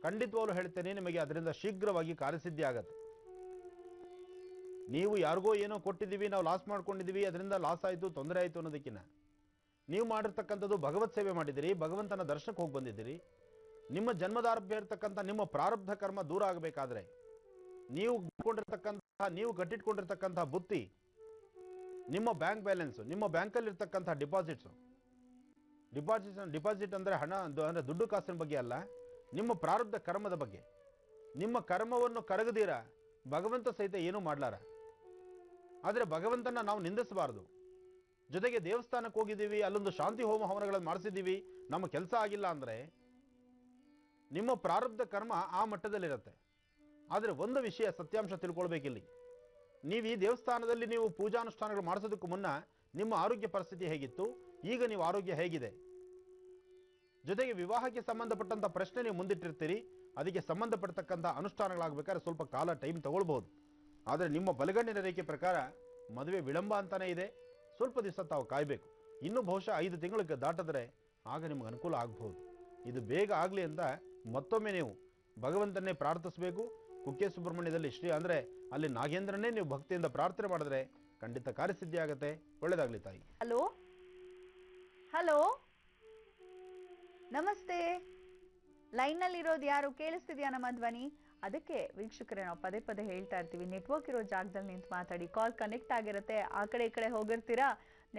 ಖಂಡಿತವಾಗ್ಲೂ ಹೇಳ್ತೇನೆ ನಿಮಗೆ ಅದರಿಂದ ಶೀಘ್ರವಾಗಿ ಕಾರ್ಯಸಿದ್ಧಿ ಆಗತ್ತೆ. ನೀವು ಯಾರಿಗೋ ಏನೋ ಕೊಟ್ಟಿದ್ದೀವಿ, ನಾವು ಲಾಸ್ ಮಾಡ್ಕೊಂಡಿದ್ದೀವಿ, ಅದರಿಂದ ಲಾಸ್ ಆಯಿತು, ತೊಂದರೆ ಆಯಿತು ಅನ್ನೋದಕ್ಕಿಂತ ನೀವು ಮಾಡಿರ್ತಕ್ಕಂಥದ್ದು ಭಗವತ್ ಸೇವೆ ಮಾಡಿದ್ದೀರಿ, ಭಗವಂತನ ದರ್ಶನಕ್ಕೆ ಹೋಗಿ ಬಂದಿದ್ದೀರಿ. ನಿಮ್ಮ ಜನ್ಮದಾರಭ್ಯ ಇರತಕ್ಕಂಥ ನಿಮ್ಮ ಪ್ರಾರಬ್ಧ ಕರ್ಮ ದೂರ ಆಗಬೇಕಾದ್ರೆ ನೀವು ಕಟ್ಟಿಟ್ಕೊಂಡಿರ್ತಕ್ಕಂಥ ಬುತ್ತಿ, ನಿಮ್ಮ ಬ್ಯಾಂಕ್ ಬ್ಯಾಲೆನ್ಸ್, ನಿಮ್ಮ ಬ್ಯಾಂಕಲ್ಲಿರ್ತಕ್ಕಂಥ ಡಿಪಾಸಿಟ್ ಅಂದರೆ ಹಣ ಅಂದರೆ ದುಡ್ಡು ಕಾಸಿನ ಬಗ್ಗೆ ಅಲ್ಲ, ನಿಮ್ಮ ಪ್ರಾರಬ್ಧ ಕರ್ಮದ ಬಗ್ಗೆ. ನಿಮ್ಮ ಕರ್ಮವನ್ನು ಕರಗದಿರ ಭಗವಂತ ಸಹಿತ ಏನೂ ಮಾಡ್ಲಾರ. ಆದರೆ ಭಗವಂತನ ನಾವು ನಿಂದಿಸಬಾರದು. ಜೊತೆಗೆ ದೇವಸ್ಥಾನಕ್ಕೆ ಹೋಗಿದ್ದೀವಿ, ಅಲ್ಲೊಂದು ಶಾಂತಿ ಹೋಮ ಹವನಗಳನ್ನು ಮಾಡಿಸಿದ್ದೀವಿ, ನಮ್ಮ ಕೆಲಸ ಆಗಿಲ್ಲ ಅಂದರೆ ನಿಮ್ಮ ಪ್ರಾರಬ್ಧ ಕರ್ಮ ಆ ಮಟ್ಟದಲ್ಲಿರುತ್ತೆ. ಆದರೆ ಒಂದು ವಿಷಯ ಸತ್ಯಾಂಶ ತಿಳ್ಕೊಳ್ಬೇಕಿಲ್ಲಿ, ನೀವು ಈ ದೇವಸ್ಥಾನದಲ್ಲಿ ನೀವು ಪೂಜಾನುಷ್ಠಾನಗಳು ಮಾಡಿಸೋದಕ್ಕೂ ಮುನ್ನ ನಿಮ್ಮ ಆರೋಗ್ಯ ಪರಿಸ್ಥಿತಿ ಹೇಗಿತ್ತು, ಈಗ ನೀವು ಆರೋಗ್ಯ ಹೇಗಿದೆ, ಜೊತೆಗೆ ವಿವಾಹಕ್ಕೆ ಸಂಬಂಧಪಟ್ಟಂಥ ಪ್ರಶ್ನೆ ನೀವು ಮುಂದಿಟ್ಟಿರ್ತೀರಿ, ಅದಕ್ಕೆ ಸಂಬಂಧಪಟ್ಟತಕ್ಕಂಥ ಅನುಷ್ಠಾನಗಳಾಗಬೇಕಾದ್ರೆ ಸ್ವಲ್ಪ ಕಾಲ ಟೈಮ್ ತಗೊಳ್ಬಹುದು. ಆದರೆ ನಿಮ್ಮ ಬಲಗಣ್ಣಿನ ರೇಖೆ ಪ್ರಕಾರ ಮದುವೆ ವಿಳಂಬ ಅಂತಾನೆ ಇದೆ. ಸ್ವಲ್ಪ ದಿವಸ ತಾವು ಕಾಯಬೇಕು. ಇನ್ನೂ ಬಹುಶಃ 5 ತಿಂಗಳಿಗೆ ದಾಟಿದ್ರೆ ಆಗ ನಿಮಗೆ ಅನುಕೂಲ ಆಗಬಹುದು. ಇದು ಬೇಗ ಆಗಲಿ ಅಂತ ಮತ್ತೊಮ್ಮೆ ನೀವು ಭಗವಂತನ್ನೇ ಪ್ರಾರ್ಥಿಸಬೇಕು. ಕುಕ್ಕೆ ಸುಬ್ರಹ್ಮಣ್ಯದಲ್ಲಿ ಶ್ರೀ ಅಂದರೆ ಅಲ್ಲಿ ನಾಗೇಂದ್ರನ್ನೇ ನೀವು ಭಕ್ತಿಯಿಂದ ಪ್ರಾರ್ಥನೆ ಮಾಡಿದ್ರೆ ಖಂಡಿತ ಕಾರ್ಯಸಿದ್ಧಿ ಆಗುತ್ತೆ. ಒಳ್ಳೇದಾಗ್ಲಿ ತಾಯಿ. ಹಲೋ ಹಲೋ ನಮಸ್ತೆ. ಲೈನ್ನಲ್ಲಿರೋದು ಯಾರು? ಕೇಳಿಸ್ತಿದ್ಯಾ ನಮ್ಮ ಧ್ವನಿ? ಅದಕ್ಕೆ ವೀಕ್ಷಕರೇ ನಾವು ಪದೇ ಪದೇ ಹೇಳ್ತಾ ಇರ್ತೀವಿ, ನೆಟ್ವರ್ಕ್ ಇರೋ ಜಾಗದಲ್ಲಿ ನಿಂತು ಮಾತಾಡಿ. ಕಾಲ್ ಕನೆಕ್ಟ್ ಆಗಿರುತ್ತೆ, ಆ ಕಡೆ ಈ ಕಡೆ ಹೋಗಿರ್ತೀರಾ,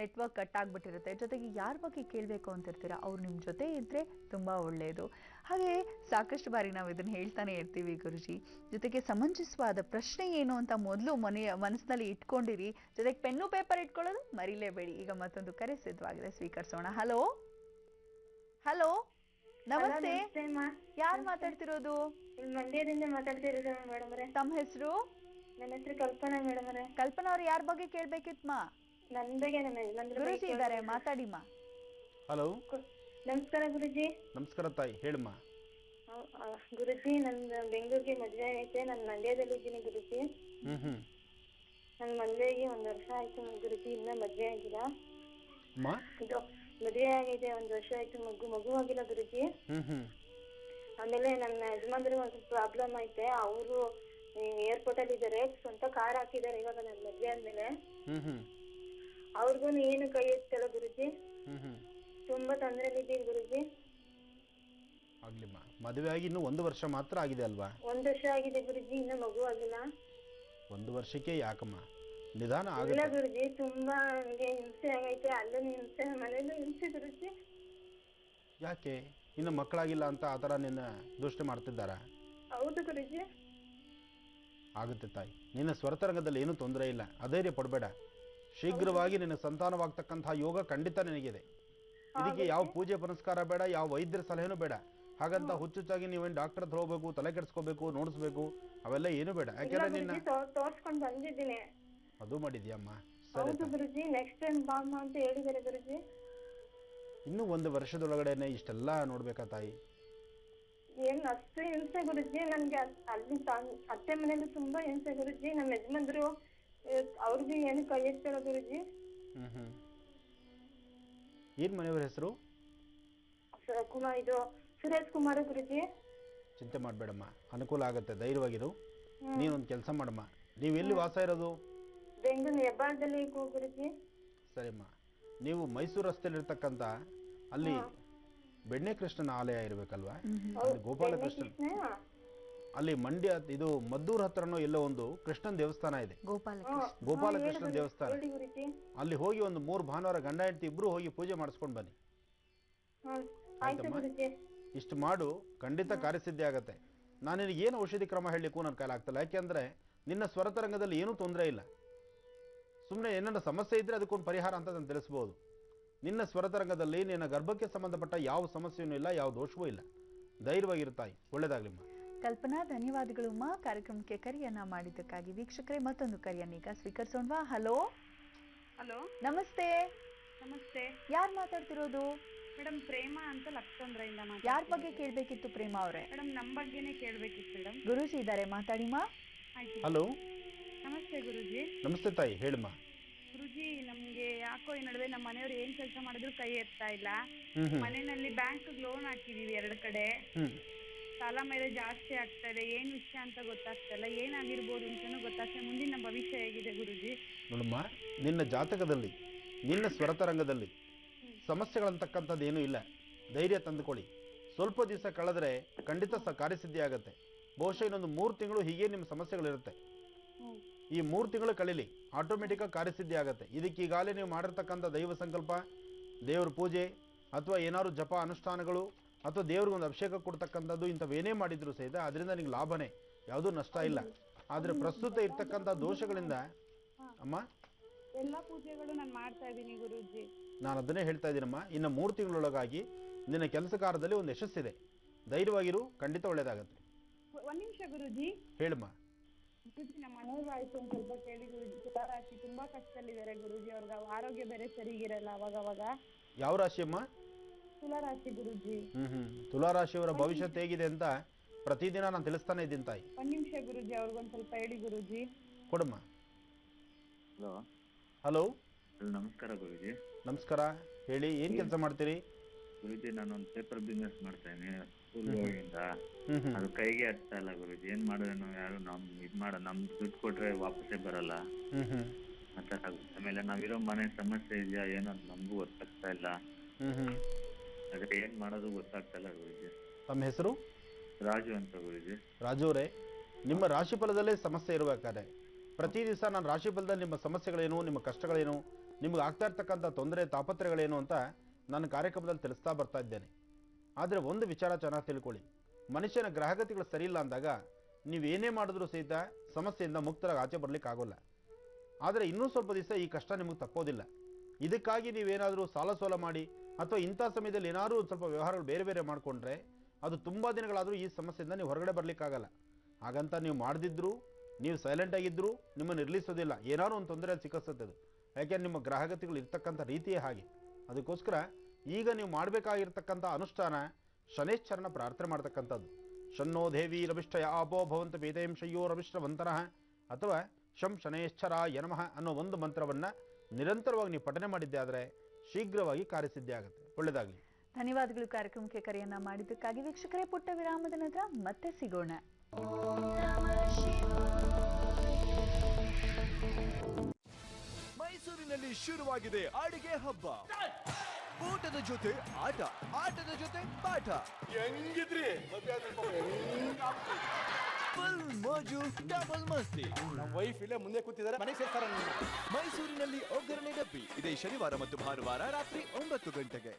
ನೆಟ್ವರ್ಕ್ ಕಟ್ ಆಗಿಬಿಟ್ಟಿರುತ್ತೆ. ಜೊತೆಗೆ ಯಾರ ಬಗ್ಗೆ ಕೇಳಬೇಕು ಅಂತಿರ್ತೀರಾ ಅವ್ರು ನಿಮ್ಮ ಜೊತೆ ಇದ್ದರೆ ತುಂಬ ಒಳ್ಳೆಯದು. ಹಾಗೆ ಸಾಕಷ್ಟು ಬಾರಿ ನಾವು ಇದನ್ನು ಹೇಳ್ತಾನೆ ಇರ್ತೀವಿ ಗುರುಜಿ. ಜೊತೆಗೆ ಸಮಂಜಸವಾದ ಪ್ರಶ್ನೆ ಏನು ಅಂತ ಮೊದಲು ಮನಸ್ಸಿನಲ್ಲಿ ಇಟ್ಕೊಂಡಿರಿ. ಜೊತೆಗೆ ಪೆನ್ನು ಪೇಪರ್ ಇಟ್ಕೊಳ್ಳೋದು ಮರಿಲೇಬೇಡಿ. ಈಗ ಮತ್ತೊಂದು ಕರೆ ಸಿದ್ಧವಾಗಿದೆ, ಸ್ವೀಕರಿಸೋಣ. ಹಲೋ ಹಲೋ ನಮಸ್ತೆ. ಯಾರು ಮಾತಾಡ್ತಿರೋದು? ಮಂಡ್ಯದಿಂದ ಮಾತಾಡ್ತಿರೋದು ಮೇಡಮ್ ಅವರೇ. ತಮ್ಮ ಹೆಸರು? ನನ್ನ ಹೆಸರು ಕಲ್ಪನಾ ಮೇಡಮ್ ಅವರೇ. ಕಲ್ಪನಾ ಅವ್ರು ಯಾರ ಬಗ್ಗೆ ಕೇಳ್ಬೇಕಿತ್ಮಾ? ನನ್ ಬಗ್ಗೆ ನಮ್ಮ ಯಜಮಾನ್ರ ಬಗ್ಗೆ ಗುರುಜಿ ಇದ್ದಾರೆ, ಮಾತಾಡಿಮ್ಮ. ಹಲೋ ನಮಸ್ಕಾರ ಗುರುಜಿ. ನಮಸ್ಕಾರ ತಾಯಿ, ಹೇಳಮ್ಮ. ಗುರುಜಿ ನಂದು ಬೆಂಗಳೂರಿಗೆ ಮದ್ವೆ ಐತೆ, ನಾನು ಮಂಡ್ಯದಲ್ಲಿ ಇದ್ದೀನಿ ಗುರುಜಿ. ನನ್ ಮದ್ವೆಗೆ 1 ವರ್ಷ ಆಯ್ತು ಗುರುಜಿ, ಇನ್ನ ಮದ್ವೆ ಆಗಿಲ್ಲ. ಇದು ಮದ್ವೆ ಆಗಿದೆ 1 ವರ್ಷ ಆಯ್ತು, ಮಗು ಆಗಿಲ್ಲ ಗುರುಜಿ. ಆಮೇಲೆ ನನ್ನ ಯಜಮಾನ್ರಿಗೆ ಒಂದು ಪ್ರಾಬ್ಲಮ್ ಐತೆ. ಅವರು ಏರ್ಪೋರ್ಟ್ ಅಲ್ಲಿ ಇದಾರೆ, ಸ್ವಂತ ಕಾರ್ ಹಾಕಿದಾರೆ ಇವಾಗ ನನ್ ಮದ್ವೆ ಆದ್ಮೇಲೆ. ಅವ್ರಿಗೂ ಏನು ಕೈ ಎತ್ತಲ್ಲ ಗುರುಜಿ, ತುಂಬಾ ತೊಂದ್ರೆಲಿದ್ದೀನಿ ಗುರುಜಿ. ಆಗ್ಲಿಮ್ಮ, ಮದುವೆ ಆಗಿ ಇನ್ನು 1 ವರ್ಷ ಮಾತ್ರ ಆಗಿದೆ ಅಲ್ವಾ? 1 ವರ್ಷ ಆಗಿದೆ ಗುರುಜಿ, ಇನ್ನ ಮಗು ಆಗಿಲ್ಲ. 1 ವರ್ಷಕ್ಕೆ ಯಾಕಮ್ಮ, ನಿಧಾನ ಇಲ್ಲ ಆಗುತ್ತೆ. ಗುರುಜಿ, ತುಂಬಾ ನನಗೆ ಹಿಂಸೆ ಆಗೈತೆ, ಅಲ್ಲೂ ಹಿಂಸೆ, ಮನೇಲೂ ಹಿಂಸೆ ಗುರುಜಿ. ಯಾಕೆ ಇನ್ನು ಮಕ್ಕಳಾಗಿಲ್ಲ ಅಂತ ಆ ಥರ ನಿನ್ನ ದೃಷ್ಟಿ ಮಾಡ್ತಿದ್ದಾರ? ಹೌದು ಗುರುಜಿ. ಆಗುತ್ತೆ ತಾಯಿ, ನಿನ್ನ ಸ್ವರತರಂಗದಲ್ಲಿ ಏನೂ ತೊಂದರೆ ಇಲ್ಲ, ಅಧೈರ್ಯ ಪಡಬೇಡ. ಶೀಘ್ರವಾಗಿ ನಿನ್ನ ಸಂತಾನವಾಗ್ತಕ್ಕಂತಹ ಯೋಗ ಖಂಡಿತ ನಿನಗಿದೆ. ಇದಕ್ಕೆ ಯಾವ ಪೂಜೆ ಪುನಸ್ಕಾರ ಬೇಡ, ಯಾವ ವೈದ್ಯರ ಸಲಹೆನೂ ಬೇಡ. ಹಾಗಂತ ಹುಚ್ಚುಚ್ಚಾಗಿ ನೀವೇನು ಡಾಕ್ಟರ್ ಹತ್ರ ಹೋಗ್ಬೇಕು, ತಲೆ ಕೆಡಿಸ್ಕೋಬೇಕು, ನೋಡಿಸ್ಬೇಕು, ಅವೆಲ್ಲ ಏನು ಬೇಡ. ಯಾಕೆಂದ್ರೆ ನಿನ್ನ ತೋರ್ಸ್ಕೊಂಡ್ ಬಂದಿದ್ದೀನಿ. ಅದು ಮಾಡಿದ್ಯಮ್ಮ? ಹೌದು ಗುರುಜಿ, ನೆಕ್ಸ್ಟ್ ಟೈಮ್ ಬಾಮ್ಮ ಅಂತ ಹೇಳಿದ್ದಾರೆ ಗುರುಜಿ. ಇನ್ನೂ 1 ವರ್ಷದೊಳಗಡೆನೆ ಇಷ್ಟೆಲ್ಲ ನೋಡ್ಬೇಕಾ ತಾಯಿ? ಏನ್ ಅಷ್ಟು ಹಿಂಸೆ ಗುರುಜಿ ನನ್ಗೆ. ಅಲ್ಲಿ ಅತ್ತೆ ಮನೇಲಿ ತುಂಬಾ ಹಿಂಸೆ ಗುರುಜಿ. ನಮ್ಮ ಯಜಮಾನ್ರು ಅವ್ರಿಗೆ ಏನು ಕೈ ಎತ್ತಲ್ಲ ಗುರುಜಿ. ಏನ್ ಮನೆಯವ್ರ ಹೆಸರು? ಕುಮಾರ್, ಇದು ಸುರೇಶ್ ಕುಮಾರ್ ಗುರುಜಿ. ಚಿಂತೆ ಮಾಡಬೇಡಮ್ಮ, ಅನುಕೂಲ ಆಗುತ್ತೆ, ಧೈರ್ಯವಾಗಿರು. ನೀನೊಂದು ಕೆಲಸ ಮಾಡಮ್ಮ, ನೀವು ಎಲ್ಲಿ ವಾಸ ಇರೋದು? ಬೆಂಗಳೂರು ಹೆಬ್ಬಾಳದಲ್ಲಿ ಗುರುಜಿ. ಸರಿಮ್ಮ, ನೀವು ಮೈಸೂರು ರಸ್ತೆಯಲ್ಲಿರ್ತಕ್ಕಂಥ ಅಲ್ಲಿ ಬೆಣ್ಣೆ ಕೃಷ್ಣನ ಆಲಯ ಇರಬೇಕಲ್ವಾ? ಅಲ್ಲಿ ಗೋಪಾಲಕೃಷ್ಣ, ಅಲ್ಲಿ ಮಂಡ್ಯ ಇದು ಮದ್ದೂರ್ ಹತ್ರನೋ ಎಲ್ಲೋ ಒಂದು ಕೃಷ್ಣನ್ ದೇವಸ್ಥಾನ ಇದೆ, ಗೋಪಾಲಕೃಷ್ಣನ ದೇವಸ್ಥಾನ. ಅಲ್ಲಿ ಹೋಗಿ ಒಂದು 3 ಭಾನುವಾರ ಗಂಡ ಹೆಂಡತಿ ಇಬ್ರು ಹೋಗಿ ಪೂಜೆ ಮಾಡಿಸ್ಕೊಂಡು ಬನ್ನಿ. ಆಯ್ತಮ್ಮ, ಇಷ್ಟು ಮಾಡು, ಖಂಡಿತ ಕಾರ್ಯಸಿದ್ಧಿ ಆಗತ್ತೆ. ನಾನು ನಿನಗೆ ಏನು ಔಷಧಿ ಕ್ರಮ ಹೇಳಲಿಕ್ಕೂ ನನ್ನ ಕೈಲಿ ಆಗ್ತಲ್ಲ. ಯಾಕೆಂದ್ರೆ ನಿನ್ನ ಸ್ವರತರಂಗದಲ್ಲಿ ಏನೂ ತೊಂದರೆ ಇಲ್ಲ. ಸುಮ್ಮನೆ ಏನಾರ ಸಮಸ್ಯೆ ಇದ್ರೆ ಅದಕ್ಕೊಂದು ಪರಿಹಾರ ಅಂತ ನಾನು ತಿಳಿಸ್ಬೋದು. ನಿನ್ನ ಸ್ವರತರಂಗದಲ್ಲಿ ನಿನ್ನ ಗರ್ಭಕ್ಕೆ ಸಂಬಂಧಪಟ್ಟ ಯಾವ ಸಮಸ್ಯೆಯೂ ಇಲ್ಲ, ಯಾವ ದೋಷವೂ ಇಲ್ಲ. ಧೈರ್ಯವಾಗಿರ್ತಾಯಿ, ಒಳ್ಳೇದಾಗ್ಲಿಮ್ಮ. ಕಲ್ಪನಾ, ಧನ್ಯವಾದಗಳು ಅಮ್ಮ ಕಾರ್ಯಕ್ರಮಕ್ಕೆ ಕರೆಯನ್ನ ಮಾಡಿದ್ದಕ್ಕಾಗಿ. ವೀಕ್ಷಕರೇ, ಮತ್ತೊಂದು ಕರೆಯನ್ನ ಈಗ ಸ್ವೀಕರಿಸೋಣವಾ? ಹಲೋ ಹಲೋ ನಮಸ್ತೆ. ನಮಸ್ತೆ, ಯಾರು ಮಾತಾಡ್ತಿರೋದು? ಮೇಡಮ್ ಪ್ರೇಮ ಅಂತ ಲಕ್ಷಂದ್ರದಿಂದ ಮಾತಾಡ್ತಿರೋದು. ಯಾರ ಬಗ್ಗೆ ಕೇಳ್ಬೇಕಿತ್ತು ಪ್ರೇಮ ಅವರೇ? ಮೇಡಮ್ ನಮ್ಮ ಬಗ್ಗೆನೇ ಕೇಳ್ಬೇಕಿತ್ತು ಮೇಡಮ್. ಗುರುಜಿ ಇದ್ದಾರೆ, ಮಾತಾಡಿಮಾ. ಆಯ್ತು. ಹಲೋ ನಮಸ್ತೆ ಗುರುಜಿ. ನಮಸ್ತೆ ತಾಯಿ, ಹೇಳಮ್ಮ. ಗುರುಜಿ, ನಮ್ಗೆ ಯಾಕೋ ಈ ನಡುವೆ ನಮ್ಮ ಮನೆಯವ್ರು ಏನ್ ಕೆಲಸ ಮಾಡಿದ್ರು ಕೈ ಎತ್ತಾ ಇಲ್ಲ. ಮನೆಯಲ್ಲಿ ಬ್ಯಾಂಕ್ ಲೋನ್ ಹಾಕಿದೀವಿ 2 ಕಡೆ, ಸಾಲ ಮೇಲೆ ಜಾಸ್ತಿ ಆಗ್ತಾ ಇದೆ. ಏನ್ ವಿಷಯ ಅಂತ ಗೊತ್ತಾಗ್ತಾ ಇಲ್ಲ, ಏನಾಗಿರ್ಬೋದು ಅಂತಾನು ಗೊತ್ತಾಗ್ತಾ. ಮುಂದಿನ ಭವಿಷ್ಯ ಹೇಗಿದೆ ಗುರುಜಿ? ನೋಡಮ್ಮ, ನಿನ್ನ ಜಾತಕದಲ್ಲಿ ನಿನ್ನ ಸ್ವರತರಂಗದಲ್ಲಿ ಸಮಸ್ಯೆಗಳಂತಕ್ಕಂಥದ್ದು ಏನೂ ಇಲ್ಲ. ಧೈರ್ಯ ತಂದುಕೊಳ್ಳಿ. ಸ್ವಲ್ಪ ದಿವಸ ಕಳೆದ್ರೆ ಖಂಡಿತ ಕಾರ್ಯಸಿದ್ಧಿ ಆಗುತ್ತೆ. ಬಹುಶಃ ಇನ್ನೊಂದು 3 ತಿಂಗಳು ಹೀಗೆ ನಿಮ್ಮ ಸಮಸ್ಯೆಗಳಿರುತ್ತೆ. ಈ 3 ತಿಂಗಳು ಕಳೀಲಿ, ಆಟೋಮೆಟಿಕ್ಕಾಗಿ ಕಾರ್ಯಸಿದ್ಧಿ ಆಗುತ್ತೆ. ಇದಕ್ಕೆ ಈಗಾಗಲೇ ನೀವು ಮಾಡಿರ್ತಕ್ಕಂಥ ದೈವ ಸಂಕಲ್ಪ, ದೇವ್ರ ಪೂಜೆ ಅಥವಾ ಏನಾದ್ರು ಜಪ ಅನುಷ್ಠಾನಗಳು ಅಥವಾ ದೇವ್ರಿಗೊಂದು ಅಭಿಷೇಕ ಕೊಡ್ತಕ್ಕಂಥದ್ದು ಇಂಥವೇನೇ ಮಾಡಿದ್ರು ಸಹಿತ ಅದರಿಂದ ನಿಮ್ಗೆ ಲಾಭನೇ, ಯಾವುದೂ ನಷ್ಟ ಇಲ್ಲ. ಆದರೆ ಪ್ರಸ್ತುತ ಇರ್ತಕ್ಕಂಥ ದೋಷಗಳಿಂದ ಅಮ್ಮ ಎಲ್ಲಾ ಪೂಜೆಗಳು ನಾನು ಮಾಡ್ತಾ ಇದ್ದೀನಿ ಗುರೂಜಿ. ನಾನು ಅದನ್ನೇ ಹೇಳ್ತಾ ಇದ್ದೀನಮ್ಮ, ಇನ್ನು 3 ತಿಂಗಳೊಳಗಾಗಿ ನಿನ್ನ ಕೆಲಸ ಕಾರ್ಯದಲ್ಲಿ ಒಂದು ಯಶಸ್ಸಿದೆ. ಧೈರ್ಯವಾಗಿರು, ಖಂಡಿತ ಒಳ್ಳೇದಾಗತ್ತೆ. ಒಂದ್ ನಿಮಿಷ ಗುರೂಜಿ. ಹೇಳಮ್ಮ. ಗುರೂಜಿ ನಮ್ಮ ಮನೆಯವ್ರ ಆಯ್ತು ಒಂದ್ ಸ್ವಲ್ಪ ಕೇಳಿ ಗುರೂಜಿ. ತುಲಾರಾಶಿ ತುಂಬಾ ಕಷ್ಟದಲ್ಲಿದ್ದಾರೆ ಗುರೂಜಿ. ಅವ್ರಿಗೆ ಆರೋಗ್ಯ ಬೇರೆ ಸರಿಗಿರಲ್ಲ ಅವಾಗ. ಯಾವ ರಾಶಿ ಅಮ್ಮ? ತುಲಾರಾಶಿ ಗುರೂಜಿ. ತುಲಾರಾಶಿಯವರ ಭವಿಷ್ಯತ್ ಹೇಗಿದೆ ಅಂತ ಪ್ರತಿದಿನ ನಾನು ತಿಳಿಸ್ತಾನೆ ಇದ್ದೀನಿ ತಾಯಿ. ಒಂದ್ ನಿಮಿಷ ಗುರೂಜಿ, ಅವ್ರಿಗೊಂದ್ ಸ್ವಲ್ಪ ಹೇಳಿ ಗುರೂಜಿ. ಕೊಡಮ್ಮ. ಹಲೋ. ಹಲೋ, ನಮಸ್ಕಾರ ಗುರೂಜಿ. ನಮಸ್ಕಾರ, ಹೇಳಿ, ಏನ್ ಕೆಲಸ ಮಾಡ್ತೀರಿ? ಗುರೂಜಿ ನಾನೊಂದು ಪೇಪರ್ ಬಿಸ್ನೆಸ್ ಮಾಡ್ತಾ ಇದ್ದೀನಿ ಸ್ಕೂಲ್ಗಳಿಂದ. ಅದು ಕೈಗೆ ಹತ್ತಾ ಇಲ್ಲ ಗುರೂಜಿ. ಏನ್ ಮಾಡೋದೇನೋ, ಯಾರು ನಮ್ ದುಡ್ಡು ಕೊಟ್ರೆ ವಾಪಸ್ಸೇ ಬರಲ್ಲ ಮತ್ತೆ ಆಮೇಲೆ ನಾವಿರೋ ಮನೆ ಸಮಸ್ಯೆ ಇದೆಯಾ ಏನೋ ನಮಗೂ ಗೊತ್ತಾಗ್ತಾ ಇಲ್ಲ. ಆದ್ರೆ ಏನ್ ಮಾಡೋದು ಗೊತ್ತಾಗ್ತಾ ಇಲ್ಲ ಗುರೂಜಿ. ತಮ್ಮ ಹೆಸರು? ರಾಜು ಅಂತ ಗುರೂಜಿ. ರಾಜು ಅವರೇ, ನಿಮ್ಮ ರಾಶಿ ಫಲದಲ್ಲೇ ಸಮಸ್ಯೆ ಇರಬೇಕಾದ್ರೆ ಪ್ರತಿ ದಿವಸ ನಾನು ರಾಶಿ ಫಲದಲ್ಲಿ ನಿಮ್ಮ ಸಮಸ್ಯೆಗಳೇನು, ನಿಮ್ಮ ಕಷ್ಟಗಳೇನು, ನಿಮ್ಗೆ ಆಗ್ತಾ ಇರ್ತಕ್ಕಂಥ ತೊಂದರೆ ತಾಪತ್ರಗಳೇನು ಅಂತ ನಾನು ಕಾರ್ಯಕ್ರಮದಲ್ಲಿ ತಿಳಿಸ್ತಾ ಬರ್ತಾ ಇದ್ದೇನೆ. ಆದರೆ ಒಂದು ವಿಚಾರ ಚೆನ್ನಾಗಿ ತಿಳ್ಕೊಳ್ಳಿ, ಮನುಷ್ಯನ ಗ್ರಹಗತಿಗಳು ಸರಿ ಇಲ್ಲ ಅಂದಾಗ ನೀವೇನೇ ಮಾಡಿದ್ರೂ ಸಹಿತ ಸಮಸ್ಯೆಯಿಂದ ಮುಕ್ತರಾಗಿ ಆಚೆ ಬರಲಿಕ್ಕೆ ಆಗೋಲ್ಲ. ಆದರೆ ಇನ್ನೂ ಸ್ವಲ್ಪ ದಿವಸ ಈ ಕಷ್ಟ ನಿಮಗೆ ತಪ್ಪೋದಿಲ್ಲ. ಇದಕ್ಕಾಗಿ ನೀವೇನಾದರೂ ಸಾಲ ಸೋಲ ಮಾಡಿ ಅಥವಾ ಇಂಥ ಸಮಯದಲ್ಲಿ ಏನಾದರೂ ಒಂದು ಸ್ವಲ್ಪ ವ್ಯವಹಾರಗಳು ಬೇರೆ ಬೇರೆ ಮಾಡಿಕೊಂಡ್ರೆ ಅದು ತುಂಬ ದಿನಗಳಾದರೂ ಈ ಸಮಸ್ಯೆಯಿಂದ ನೀವು ಹೊರಗಡೆ ಬರಲಿಕ್ಕಾಗಲ್ಲ. ಹಾಗಂತ ನೀವು ಮಾಡದಿದ್ದರೂ, ನೀವು ಸೈಲೆಂಟ್ ಆಗಿದ್ದರೂ ನಿಮ್ಮನ್ನು ನಿರ್ಲಿಸೋದಿಲ್ಲ, ಏನಾದ್ರು ಒಂದು ತೊಂದರೆ ಸಿಕ್ಕಿಸುತ್ತೆ ಅದು. ಯಾಕೆಂದ್ರೆ ನಿಮ್ಮ ಗ್ರಹಗತಿಗಳು ಇರ್ತಕ್ಕಂಥ ರೀತಿಯೇ ಹಾಗೆ. ಅದಕ್ಕೋಸ್ಕರ ಈಗ ನೀವು ಮಾಡಬೇಕಾಗಿರ್ತಕ್ಕಂಥ ಅನುಷ್ಠಾನ ಶನೇಶ್ವರನ ಪ್ರಾರ್ಥನೆ ಮಾಡ್ತಕ್ಕಂಥದ್ದು. ಶನ್ನೋ ದೇವಿ ರವಿಷ್ಠಯ ಆಪೋ ಭವಂತ ಪೇತೇಂ ಶಯ್ಯೋ ರವಿಷ್ಠವಂತನಃ ಅಥವಾ ಶಂ ಶನೇಶ್ವರಾಯ ನಮಃ ಅನ್ನೋ ಒಂದು ಮಂತ್ರವನ್ನು ನಿರಂತರವಾಗಿ ನೀವು ಪಠನೆ ಮಾಡಿದ್ದೆ ಆದರೆ ಶೀಘ್ರವಾಗಿ ಕಾರ್ಯಸಿದ್ಧಿ ಆಗುತ್ತೆ. ಒಳ್ಳೆಯದಾಗಲಿ. ಧನ್ಯವಾದಗಳು ಕಾರ್ಯಕ್ರಮಕ್ಕೆ ಕರೆಯನ್ನ ಮಾಡಿದ್ದಕ್ಕಾಗಿ. ವೀಕ್ಷಕರೇ, ಪುಟ್ಟ ವಿರಾಮದ ನಂತರ ಮತ್ತೆ ಸಿಗೋಣ. ಮೈಸೂರಿನಲ್ಲಿ ಶುರುವಾಗಿದೆ ಅಡಿಗೆ ಹಬ್ಬ. ಊಟದ ಜೊತೆ ಆಟ, ಆಟದ ಜೊತೆ ಪಾಠ. ಹೆಂಗಿದ್ರಿ? ಫುಲ್ ಮೋಜು, ಡಬಲ್ ಮಸ್ತಿ. ನಮ್ಮ ವೈಫ್ ಇಲ್ಲೇ ಮುಂದೆ ಕೂತಿದ್ದಾರೆ, ಮನೆಗೆ ಸೇರ್ತಾರ. ಮೈಸೂರಿನಲ್ಲಿ ಒಗ್ಗರಣೆ ಡಬ್ಬಿ ಇದೇ ಶನಿವಾರ ಮತ್ತು ಭಾನುವಾರ ರಾತ್ರಿ 9 ಗಂಟೆಗೆ.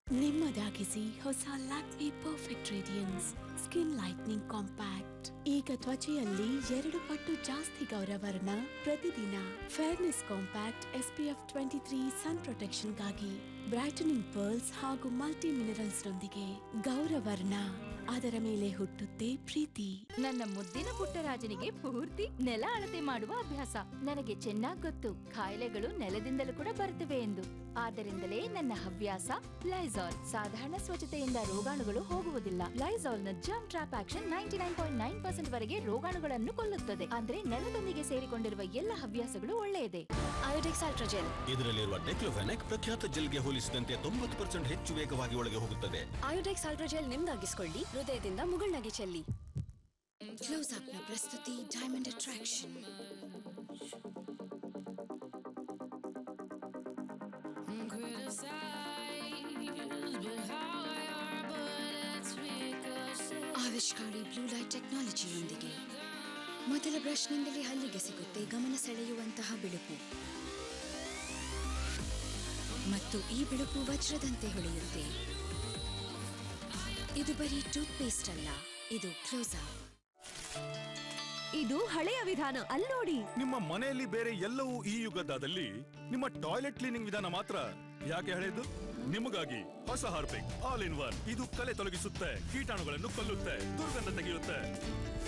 ನಿಮ್ಮದಾಗಿಸಿ ಹೊಸ Lakme perfect radiance skin lightning compact. ಈಗ ತ್ವಚೆಯಲ್ಲಿ 2 ಪಟ್ಟು ಜಾಸ್ತಿ ಗೌರವರ್ಣ ಪ್ರತಿದಿನ. ಫೇರ್ನೆಸ್ ಕಾಂಪ್ಯಾಕ್ಟ್ SPF 23 ಸನ್ ಪ್ರೊಟೆಕ್ಷನ್ ಗಾಗಿ ಬ್ರೈಟನಿಂಗ್ ಪರ್ಲ್ಸ್ ಹಾಗೂ ಮಲ್ಟಿ ಮಿನರಲ್ಸ್ ನೊಂದಿಗೆ ಗೌರವರ್ಣ, ಅದರ ಮೇಲೆ ಹುಟ್ಟುತ್ತೆ ಪ್ರೀತಿ. ನನ್ನ ಮುದ್ದಿನ ಪುಟ್ಟರಾಜನಿಗೆ ಪೂರ್ತಿ ನೆಲ ಅಳತೆ ಮಾಡುವ ಅಭ್ಯಾಸ. ನನಗೆ ಚೆನ್ನಾಗ್ ಗೊತ್ತು ಕಾಯಿಲೆಗಳು ನೆಲದಿಂದಲೂ ಕೂಡ ಬರುತ್ತವೆ ಎಂದು. ಆದ್ದರಿಂದಲೇ ನನ್ನ ಹವ್ಯಾಸ ಲೈಸಾಲ್. ಸಾಧಾರಣ ಸ್ವಚ್ಛತೆಯಿಂದ ರೋಗಾಣುಗಳು ಹೋಗುವುದಿಲ್ಲ. ಲೈಸಾಲ್ ನ ಜರ್ಮ್ ಟ್ರಾಪ್ ಆಕ್ಷನ್ 99.9% ವರೆಗೆ ರೋಗಾಣುಗಳನ್ನು ಕೊಲ್ಲುತ್ತದೆ. ಅಂದ್ರೆ ನೆಲದೊಂದಿಗೆ ಸೇರಿಕೊಂಡಿರುವ ಎಲ್ಲ ಹವ್ಯಾಸಗಳು ಒಳ್ಳೆಯದೇ. ಅಯೋಡೆಕ್ಸ್ ಅಲ್ಟ್ರಾಜೆಲ್. ಇದರಲ್ಲಿರುವ ಡೆಕ್ಲೋಫೆನಾಕ್ ಪ್ರಖ್ಯಾತ ಜೆಲ್ಗೆ ಹೋಲಿಸಿದಂತೆ 90% ಹೆಚ್ಚು ವೇಗವಾಗಿ ಒಳಗೆ ಹೋಗುತ್ತದೆ. ಅಯೋಡೆಕ್ಸ್ ಅಲ್ಟ್ರಾಜೆಲ್ ನಿಮ್ದಾಗಿಸಿಕೊಳ್ಳಿ, ಹೃದಯದಿಂದ ಮುಗುಳ್ನಗೆ ಚೆಲ್ಲಿ. ಕ್ಲೋಸ್ ಅಪ್ ನ ಪ್ರಸ್ತುತಿ ಡೈಮಂಡ್ ಅಟ್ರಾಕ್ಷನ್. ಆವಿಷ್ಕಾರಿ ಬ್ಲೂ ಲೈಟ್ ಟೆಕ್ನಾಲಜಿಯೊಂದಿಗೆ ಮೊದಲ ಬ್ರಷ್ನಿಂದಲೇ ಹಲ್ಲಿಗೆ ಸಿಗುತ್ತೆ ಗಮನ ಸೆಳೆಯುವಂತಹ ಬಿಳುಪು. ಮತ್ತು ಈ ಬಿಳುಪು ವಜ್ರದಂತೆ ಹೊಳೆಯುತ್ತೆ. ಇದು ಬರೀ ಟೂತ್ ಪೇಸ್ಟ್ ಅಲ್ಲ, ಇದು ಕ್ಲೋಸ್ ಅಪ್. ಇದು ಹಳೆಯ ವಿಧಾನ ಅಲ್ಲೋಡಿ. ನಿಮ್ಮ ಮನೆಯಲ್ಲಿ ಬೇರೆ ಎಲ್ಲವೂ ಈ ಯುಗದಲ್ಲಿ ನಿಮ್ಮ ಟಾಯ್ಲೆಟ್ ಕ್ಲೀನಿಂಗ್ ವಿಧಾನ ಮಾತ್ರ ಯಾಕೆ ಹಳೆಯದು? ನಿಮಗಾಗಿ ಹೊಸ ಹಾರ್ಪಿಕ್ ಆಲ್ ಇನ್ ಒನ್. ಇದು ಕಲೆ ತೊಲಗಿಸುತ್ತೆ, ಕೀಟಾಣುಗಳನ್ನು ಕೊಲ್ಲುತ್ತೆ, ದುರ್ಗಂಧ ತೆಗೆಯುತ್ತೆ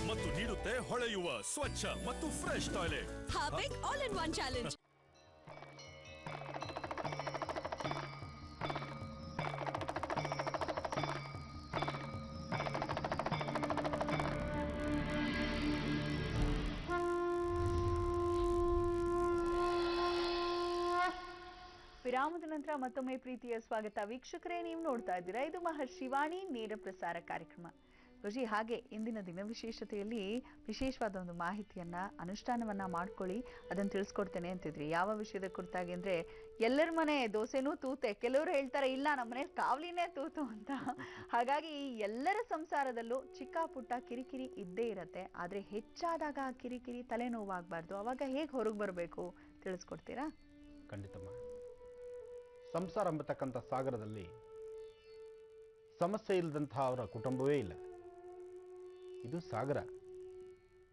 ಮತ್ತು ನೀಡುತ್ತೆ ಹೊಳೆಯುವ ಸ್ವಚ್ಛ ಮತ್ತು fresh toilet. Harpic all in one challenge. ವಿರಾಮದ ನಂತರ ಮತ್ತೊಮ್ಮೆ ಪ್ರೀತಿಯ ಸ್ವಾಗತ. ವೀಕ್ಷಕರೇ, ನೀವು ನೋಡ್ತಾ ಇದ್ದೀರಾ ಇದು ಮಹರ್ಷಿವಾಣಿ ನೇರ ಪ್ರಸಾರ ಕಾರ್ಯಕ್ರಮ. ಗುರುಜಿ, ಹಾಗೆ ಇಂದಿನ ದಿನ ವಿಶೇಷತೆಯಲ್ಲಿ ವಿಶೇಷವಾದ ಒಂದು ಮಾಹಿತಿಯನ್ನ ಅನುಷ್ಠಾನವನ್ನ ಮಾಡ್ಕೊಳ್ಳಿ, ಅದನ್ನು ತಿಳಿಸ್ಕೊಡ್ತೇನೆ ಅಂತಿದ್ರಿ. ಯಾವ ವಿಷಯದ ಕುರಿತಾಗಿ ಅಂದ್ರೆ, ಎಲ್ಲರ ಮನೆ ದೋಸೆನೂ ತೂತೆ, ಕೆಲವರು ಹೇಳ್ತಾರೆ ಇಲ್ಲ ನಮ್ಮ ಮನೆ ಕಾವಲಿನೇ ತೂತು ಅಂತ. ಹಾಗಾಗಿ ಎಲ್ಲರ ಸಂಸಾರದಲ್ಲೂ ಚಿಕ್ಕ ಪುಟ್ಟ ಕಿರಿಕಿರಿ ಇದ್ದೇ ಇರತ್ತೆ. ಆದ್ರೆ ಹೆಚ್ಚಾದಾಗ ಆ ಕಿರಿಕಿರಿ ತಲೆನೋವಾಗಬಾರ್ದು. ಅವಾಗ ಹೇಗೆ ಹೊರಗೆ ಬರಬೇಕು ತಿಳಿಸ್ಕೊಡ್ತೀರಾ? ಖಂಡಿತಮ್ಮ. ಸಂಸಾರ ಎಂಬತಕ್ಕಂಥ ಸಾಗರದಲ್ಲಿ ಸಮಸ್ಯೆ ಇಲ್ಲದಂತಹ ಅವರ ಕುಟುಂಬವೇ ಇಲ್ಲ. ಇದು ಸಾಗರ.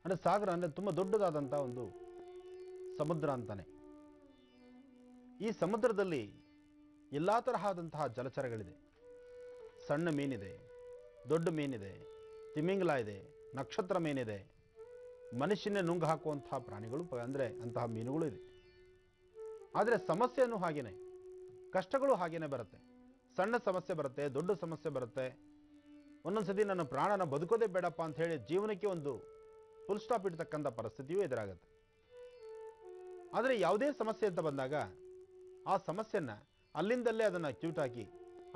ಅಂದರೆ ಸಾಗರ ಅಂದರೆ ತುಂಬ ದೊಡ್ಡದಾದಂಥ ಒಂದು ಸಮುದ್ರ ಅಂತಾನೆ. ಈ ಸಮುದ್ರದಲ್ಲಿ ಎಲ್ಲ ತರಹದಂತಹ ಜಲಚರಗಳಿದೆ. ಸಣ್ಣ ಮೀನಿದೆ, ದೊಡ್ಡ ಮೀನಿದೆ, ತಿಮಿಂಗಲ ಇದೆ, ನಕ್ಷತ್ರ ಮೀನಿದೆ, ಮನುಷ್ಯನೇ ನುಂಗು ಹಾಕುವಂತಹ ಪ್ರಾಣಿಗಳು ಅಂದರೆ ಅಂತಹ ಮೀನುಗಳು ಇದೆ. ಆದರೆ ಸಮಸ್ಯೆನೂ ಹಾಗೇನೆ, ಕಷ್ಟಗಳು ಹಾಗೇನೆ ಬರುತ್ತೆ. ಸಣ್ಣ ಸಮಸ್ಯೆ ಬರುತ್ತೆ, ದೊಡ್ಡ ಸಮಸ್ಯೆ ಬರುತ್ತೆ. ಒಂದೊಂದು ಸತಿ ನನ್ನ ಪ್ರಾಣನ ಬದುಕೋದೇ ಬೇಡಪ್ಪ ಅಂತ ಹೇಳಿ ಜೀವನಕ್ಕೆ ಒಂದು ಫುಲ್ ಸ್ಟಾಪ್ ಇಡ್ತಕ್ಕಂಥ ಪರಿಸ್ಥಿತಿಯೂ ಎದುರಾಗುತ್ತೆ. ಆದರೆ ಯಾವುದೇ ಸಮಸ್ಯೆ ಅಂತ ಬಂದಾಗ ಆ ಸಮಸ್ಯೆನ ಅಲ್ಲಿಂದಲ್ಲೇ ಅದನ್ನು ಚ್ಯೂಟಾಕಿ,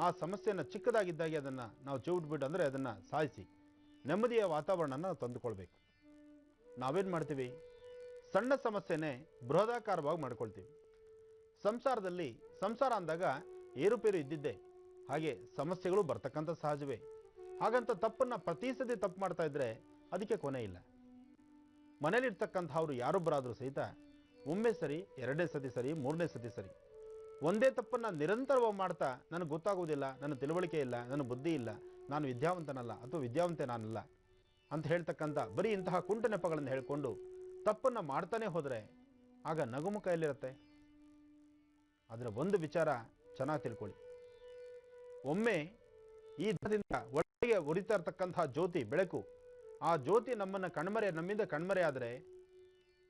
ಆ ಸಮಸ್ಯೆಯನ್ನು ಚಿಕ್ಕದಾಗಿದ್ದಾಗೆ ಅದನ್ನು ನಾವು ಚಿವುಟ್ಬಿಟ್ಟು ಅಂದರೆ ಅದನ್ನು ಸಾಯಿಸಿ ನೆಮ್ಮದಿಯ ವಾತಾವರಣನ ತಂದುಕೊಳ್ಬೇಕು. ನಾವೇನು ಮಾಡ್ತೀವಿ, ಸಣ್ಣ ಸಮಸ್ಯೆನೇ ಬೃಹದಾಕಾರವಾಗಿ ಮಾಡ್ಕೊಳ್ತೀವಿ. ಸಂಸಾರ ಅಂದಾಗ ಏರುಪೇರು ಇದ್ದಿದ್ದೆ, ಹಾಗೆ ಸಮಸ್ಯೆಗಳು ಬರ್ತಕ್ಕಂಥ ಸಹಜವೇ. ಹಾಗಂತ ತಪ್ಪನ್ನು ಪ್ರತಿ ಸತಿ ತಪ್ಪು ಮಾಡ್ತಾ ಇದ್ರೆ ಅದಕ್ಕೆ ಕೊನೆ ಇಲ್ಲ. ಮನೇಲಿರ್ತಕ್ಕಂಥವ್ರು ಯಾರೊಬ್ಬರಾದರೂ ಸಹಿತ ಒಮ್ಮೆ ಸರಿ, ಎರಡನೇ ಸತಿ ಸರಿ, ಮೂರನೇ ಸತಿ ಸರಿ, ಒಂದೇ ತಪ್ಪನ್ನು ನಿರಂತರವಾಗಿ ಮಾಡ್ತಾ ನನಗೆ ಗೊತ್ತಾಗೋದಿಲ್ಲ, ನನ್ನ ತಿಳುವಳಿಕೆ ಇಲ್ಲ, ನನ್ನ ಬುದ್ಧಿ ಇಲ್ಲ, ನಾನು ವಿದ್ಯಾವಂತನಲ್ಲ ಅಥವಾ ವಿದ್ಯಾವಂತೆ ನಾನಲ್ಲ ಅಂತ ಹೇಳ್ತಕ್ಕಂಥ ಬರೀ ಇಂತಹ ಕುಂಟು ನೆಪಗಳನ್ನು ಹೇಳಿಕೊಂಡು ತಪ್ಪನ್ನು ಮಾಡ್ತಾನೆ ಹೋದರೆ ಆಗ ನಗುಮುಖ ಎಲ್ಲಿರುತ್ತೆ? ಆದರೆ ಒಂದು ವಿಚಾರ ಚೆನ್ನಾಗಿ ತಿಳ್ಕೊಳ್ಳಿ, ಒಮ್ಮೆ ಈ ದಿನದಿಂದ ಒಳಗೆ ಉರಿತಾ ಇರ್ತಕ್ಕಂತಹ ಜ್ಯೋತಿ, ಬೆಳಕು, ಆ ಜ್ಯೋತಿ ನಮ್ಮಿಂದ ಕಣ್ಮರೆ ಆದರೆ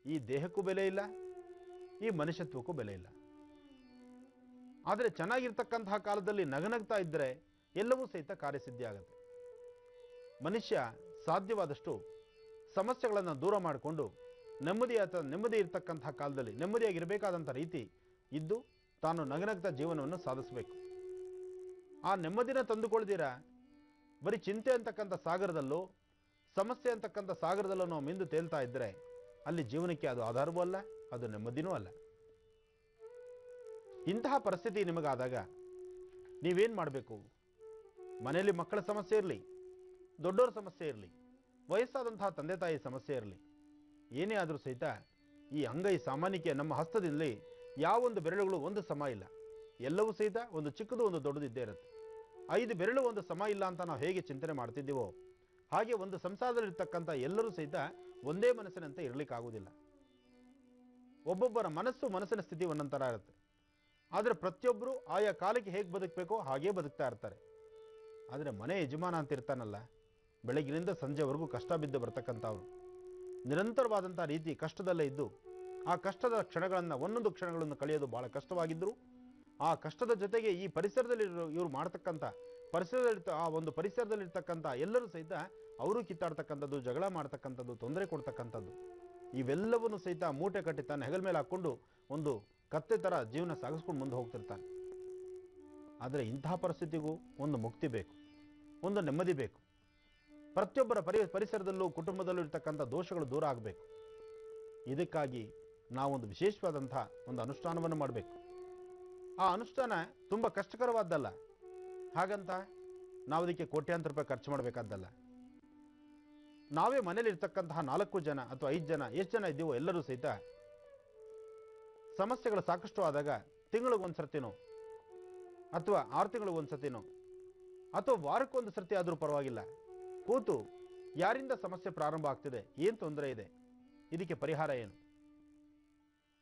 ಈ ದೇಹಕ್ಕೂ ಬೆಲೆ ಇಲ್ಲ, ಈ ಮನುಷ್ಯತ್ವಕ್ಕೂ ಬೆಲೆ ಇಲ್ಲ. ಆದರೆ ಚೆನ್ನಾಗಿರ್ತಕ್ಕಂತಹ ಕಾಲದಲ್ಲಿ ನಗನಗ್ತಾ ಇದ್ದರೆ ಎಲ್ಲವೂ ಸಹಿತ ಕಾರ್ಯಸಿದ್ಧಿ ಆಗುತ್ತೆ. ಮನುಷ್ಯ ಸಾಧ್ಯವಾದಷ್ಟು ಸಮಸ್ಯೆಗಳನ್ನು ದೂರ ಮಾಡಿಕೊಂಡು ನೆಮ್ಮದಿ ಇರ್ತಕ್ಕಂತಹ ಕಾಲದಲ್ಲಿ ನೆಮ್ಮದಿಯಾಗಿರಬೇಕಾದಂಥ ರೀತಿ ಇದ್ದು ತಾನು ನಗನಗ್ತಾ ಜೀವನವನ್ನು ಸಾಧಿಸಬೇಕು. ಆ ನೆಮ್ಮದಿನ ತಂದುಕೊಳ್ದಿರ ಬರೀ ಚಿಂತೆ ಅಂತಕ್ಕಂಥ ಸಾಗರದಲ್ಲೋ ಸಮಸ್ಯೆ ಅಂತಕ್ಕಂಥ ಸಾಗರದಲ್ಲೋ ನಾವು ಮಿಂದು ತೇಲ್ತಾ ಇದ್ದರೆ ಅಲ್ಲಿ ಜೀವನಕ್ಕೆ ಅದು ಆಧಾರವೂ ಅಲ್ಲ, ಅದು ನೆಮ್ಮದಿನೂ ಅಲ್ಲ. ಇಂತಹ ಪರಿಸ್ಥಿತಿ ನಿಮಗಾದಾಗ ನೀವೇನು ಮಾಡಬೇಕು? ಮನೆಯಲ್ಲಿ ಮಕ್ಕಳ ಸಮಸ್ಯೆ ಇರಲಿ, ದೊಡ್ಡವರ ಸಮಸ್ಯೆ ಇರಲಿ, ವಯಸ್ಸಾದಂತಹ ತಂದೆ ತಾಯಿ ಸಮಸ್ಯೆ ಇರಲಿ, ಏನೇ ಆದರೂ ಸಹಿತ ಈ ಅಂಗೈ ಸಾಮಾನ್ಯಕ್ಕೆ ನಮ್ಮ ಹಸ್ತದಲ್ಲಿ ಯಾವೊಂದು ಬೆರಳುಗಳು ಒಂದು ಸಮ ಇಲ್ಲ. ಎಲ್ಲವೂ ಸಹಿತ ಒಂದು ಚಿಕ್ಕದು ಒಂದು ದೊಡ್ಡದು ಇದ್ದೇ ಇರುತ್ತೆ. 5 ಬೆರಳು ಒಂದು ಸಮ ಇಲ್ಲ ಅಂತ ನಾವು ಹೇಗೆ ಚಿಂತನೆ ಮಾಡ್ತಿದ್ದೀವೋ ಹಾಗೆ ಒಂದು ಸಂಸಾರದಲ್ಲಿರ್ತಕ್ಕಂಥ ಎಲ್ಲರೂ ಸಹಿತ ಒಂದೇ ಮನಸ್ಸಿನಂತೆ ಇರಲಿಕ್ಕಾಗೋದಿಲ್ಲ. ಒಬ್ಬೊಬ್ಬರ ಮನಸ್ಸಿನ ಸ್ಥಿತಿ ಒಂದೊಂಥರ ಇರುತ್ತೆ. ಆದರೆ ಪ್ರತಿಯೊಬ್ಬರು ಆಯಾ ಕಾಲಕ್ಕೆ ಹೇಗೆ ಬದುಕಬೇಕೋ ಹಾಗೇ ಬದುಕ್ತಾ ಇರ್ತಾರೆ. ಆದರೆ ಮನೆ ಯಜಮಾನ ಅಂತ ಇರ್ತಾನಲ್ಲ, ಬೆಳಗಿನಿಂದ ಸಂಜೆವರೆಗೂ ಕಷ್ಟ ಬಿದ್ದು ಬರ್ತಕ್ಕಂಥವ್ರು ನಿರಂತರವಾದಂಥ ರೀತಿ ಕಷ್ಟದಲ್ಲೇ ಇದ್ದು ಆ ಕಷ್ಟದ ಕ್ಷಣಗಳನ್ನು ಒಂದೊಂದು ಕ್ಷಣಗಳನ್ನು ಕಳೆಯೋದು ಭಾಳ ಕಷ್ಟವಾಗಿದ್ದರು ಆ ಕಷ್ಟದ ಜೊತೆಗೆ ಈ ಪರಿಸರದಲ್ಲಿ ಇವರು ಮಾಡ್ತಕ್ಕಂಥ ಪರಿಸರದಲ್ಲಿರ್ತಕ್ಕಂಥ ಎಲ್ಲರೂ ಸಹಿತ ಅವರು ಕಿತ್ತಾಡ್ತಕ್ಕಂಥದ್ದು, ಜಗಳ ಮಾಡ್ತಕ್ಕಂಥದ್ದು, ತೊಂದರೆ ಕೊಡ್ತಕ್ಕಂಥದ್ದು, ಇವೆಲ್ಲವನ್ನು ಸಹಿತ ಮೂಟೆ ಕಟ್ಟಿ ತನ್ನ ಹೆಗಲ ಮೇಲೆ ಹಾಕ್ಕೊಂಡು ಒಂದು ಕತ್ತೆ ಥರ ಜೀವನ ಸಾಗಿಸ್ಕೊಂಡು ಮುಂದೆ ಹೋಗ್ತಿರ್ತಾನೆ. ಆದರೆ ಇಂತಹ ಪರಿಸ್ಥಿತಿಗೂ ಒಂದು ಮುಕ್ತಿ ಬೇಕು, ಒಂದು ನೆಮ್ಮದಿ ಬೇಕು. ಪ್ರತಿಯೊಬ್ಬರ ಪರಿಸರದಲ್ಲೂ ಕುಟುಂಬದಲ್ಲೂ ಇರ್ತಕ್ಕಂಥ ದೋಷಗಳು ದೂರ ಆಗಬೇಕು. ಇದಕ್ಕಾಗಿ ನಾವೊಂದು ವಿಶೇಷವಾದಂಥ ಒಂದು ಅನುಷ್ಠಾನವನ್ನು ಮಾಡಬೇಕು. ಆ ಅನುಷ್ಠಾನ ತುಂಬ ಕಷ್ಟಕರವಾದ್ದಲ್ಲ. ಹಾಗಂತ ನಾವು ಅದಕ್ಕೆ ಕೋಟ್ಯಾಂತರ ರೂಪಾಯಿ ಖರ್ಚು ಮಾಡಬೇಕಾದ್ದಲ್ಲ. ನಾವೇ ಮನೇಲಿ ಇರ್ತಕ್ಕಂತಹ 4 ಜನ ಅಥವಾ 5 ಜನ, ಎಷ್ಟು ಜನ ಇದ್ದೀವೋ ಎಲ್ಲರೂ ಸಹಿತ ಸಮಸ್ಯೆಗಳು ಸಾಕಷ್ಟು ಆದಾಗ ತಿಂಗಳಿಗೊಂದು ಸರ್ತಿನೋ ಅಥವಾ 6 ತಿಂಗಳಿಗೊಂದು ಸರ್ತಿನೋ ಅಥವಾ ವಾರಕ್ಕೊಂದು ಸರ್ತಿ ಆದರೂ ಪರವಾಗಿಲ್ಲ ಕೂತು ಯಾರಿಂದ ಸಮಸ್ಯೆ ಪ್ರಾರಂಭ ಆಗ್ತಿದೆ, ಏನು ತೊಂದರೆ ಇದೆ, ಇದಕ್ಕೆ ಪರಿಹಾರ ಏನು,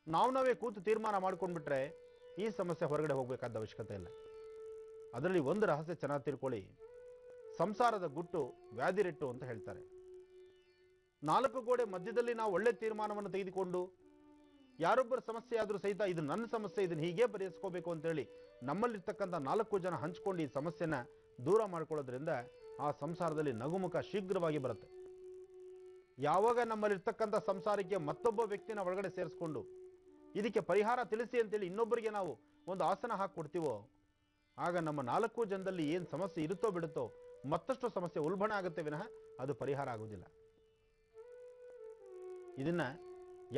ನಾವೇ ಕೂತು ತೀರ್ಮಾನ ಮಾಡ್ಕೊಂಡ್ಬಿಟ್ರೆ ಈ ಸಮಸ್ಯೆ ಹೊರಗಡೆ ಹೋಗಬೇಕಾದ ಅವಶ್ಯಕತೆ ಇಲ್ಲ. ಅದರಲ್ಲಿ ಒಂದು ರಹಸ್ಯ ಚೆನ್ನಾಗಿ ತಿಳ್ಕೊಳ್ಳಿ. ಸಂಸಾರದ ಗುಟ್ಟು ವ್ಯಾಧಿರೆಟ್ಟು ಅಂತ ಹೇಳ್ತಾರೆ. 4 ಗೋಡೆ ಮಧ್ಯದಲ್ಲಿ ನಾವು ಒಳ್ಳೆ ತೀರ್ಮಾನವನ್ನು ತೆಗೆದುಕೊಂಡು ಯಾರೊಬ್ಬರ ಸಮಸ್ಯೆ ಆದರೂ ಸಹಿತ ಇದು ನನ್ನ ಸಮಸ್ಯೆ, ಇದನ್ನು ಹೀಗೆ ಪರಿಹರಿಸ್ಕೋಬೇಕು ಅಂತೇಳಿ ನಮ್ಮಲ್ಲಿರ್ತಕ್ಕಂಥ 4 ಜನ ಹಂಚ್ಕೊಂಡು ಈ ಸಮಸ್ಯೆನ ದೂರ ಮಾಡ್ಕೊಳ್ಳೋದ್ರಿಂದ ಆ ಸಂಸಾರದಲ್ಲಿ ನಗುಮುಖ ಶೀಘ್ರವಾಗಿ ಬರುತ್ತೆ. ಯಾವಾಗ ನಮ್ಮಲ್ಲಿರ್ತಕ್ಕಂಥ ಸಂಸಾರಕ್ಕೆ ಮತ್ತೊಬ್ಬ ವ್ಯಕ್ತಿನ ಒಳಗಡೆ ಸೇರಿಸ್ಕೊಂಡು ಇದಕ್ಕೆ ಪರಿಹಾರ ತಿಳಿಸಿ ಅಂತೇಳಿ ಇನ್ನೊಬ್ಬರಿಗೆ ನಾವು ಒಂದು ಆಸನ ಹಾಕಿಕೊಡ್ತೀವೋ ಆಗ ನಮ್ಮ 4 ಜನದಲ್ಲಿ ಏನು ಸಮಸ್ಯೆ ಇರುತ್ತೋ ಬಿಡುತ್ತೋ ಮತ್ತಷ್ಟು ಸಮಸ್ಯೆ ಉಲ್ಬಣ ಆಗುತ್ತೆ ವಿನಃ ಅದು ಪರಿಹಾರ ಆಗೋದಿಲ್ಲ. ಇದನ್ನ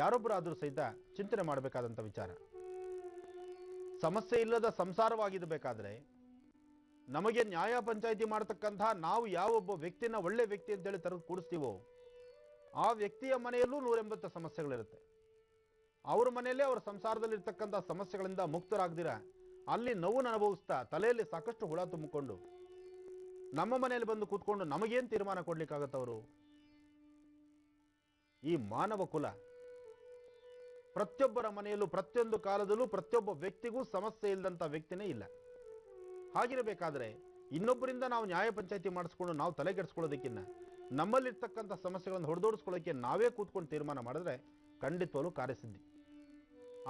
ಯಾರೊಬ್ಬರಾದರೂ ಸಹಿತ ಚಿಂತನೆ ಮಾಡಬೇಕಾದಂಥ ವಿಚಾರ. ಸಮಸ್ಯೆ ಇಲ್ಲದ ಸಂಸಾರವಾಗಿರಬೇಕಾದ್ರೆ ನಮಗೆ ನ್ಯಾಯ ಪಂಚಾಯಿತಿ ಮಾಡತಕ್ಕಂಥ ನಾವು ಯಾವೊಬ್ಬ ವ್ಯಕ್ತಿನ ಒಳ್ಳೆ ವ್ಯಕ್ತಿ ಅಂತೇಳಿ ತರದು ಕೂಡಿಸ್ತೀವೋ ಆ ವ್ಯಕ್ತಿಯ ಮನೆಯಲ್ಲೂ 180 ಸಮಸ್ಯೆಗಳಿರುತ್ತೆ. ಅವ್ರ ಮನೆಯಲ್ಲೇ ಅವರ ಸಂಸಾರದಲ್ಲಿರ್ತಕ್ಕಂಥ ಸಮಸ್ಯೆಗಳಿಂದ ಮುಕ್ತರಾಗ್ದಿರ ಅಲ್ಲಿ ನೋವನ್ನು ಅನುಭವಿಸ್ತಾ ತಲೆಯಲ್ಲಿ ಸಾಕಷ್ಟು ಹುಳ ತುಂಬಿಕೊಂಡು ನಮ್ಮ ಮನೆಯಲ್ಲಿ ಬಂದು ಕೂತ್ಕೊಂಡು ನಮಗೇನು ತೀರ್ಮಾನ ಕೊಡ್ಲಿಕ್ಕಾಗತ್ತವರು? ಈ ಮಾನವ ಕುಲ ಪ್ರತಿಯೊಬ್ಬರ ಮನೆಯಲ್ಲೂ ಪ್ರತಿಯೊಂದು ಕಾಲದಲ್ಲೂ ಪ್ರತಿಯೊಬ್ಬ ವ್ಯಕ್ತಿಗೂ ಸಮಸ್ಯೆ ಇಲ್ಲದಂಥ ವ್ಯಕ್ತಿನೇ ಇಲ್ಲ. ಹಾಗಿರಬೇಕಾದ್ರೆ ಇನ್ನೊಬ್ಬರಿಂದ ನಾವು ನ್ಯಾಯ ಪಂಚಾಯಿತಿ ಮಾಡಿಸ್ಕೊಂಡು ನಾವು ತಲೆಗೆಡಿಸ್ಕೊಳ್ಳೋದಕ್ಕಿಂತ ನಮ್ಮಲ್ಲಿರ್ತಕ್ಕಂಥ ಸಮಸ್ಯೆಗಳನ್ನು ಹೊಡೆದೋಡಿಸ್ಕೊಳ್ಳೋಕ್ಕೆ ನಾವೇ ಕೂತ್ಕೊಂಡು ತೀರ್ಮಾನ ಮಾಡಿದ್ರೆ ಖಂಡಿತವಾಗ್ಲೂ ಕಾರ್ಯಸಿದ್ಧಿ.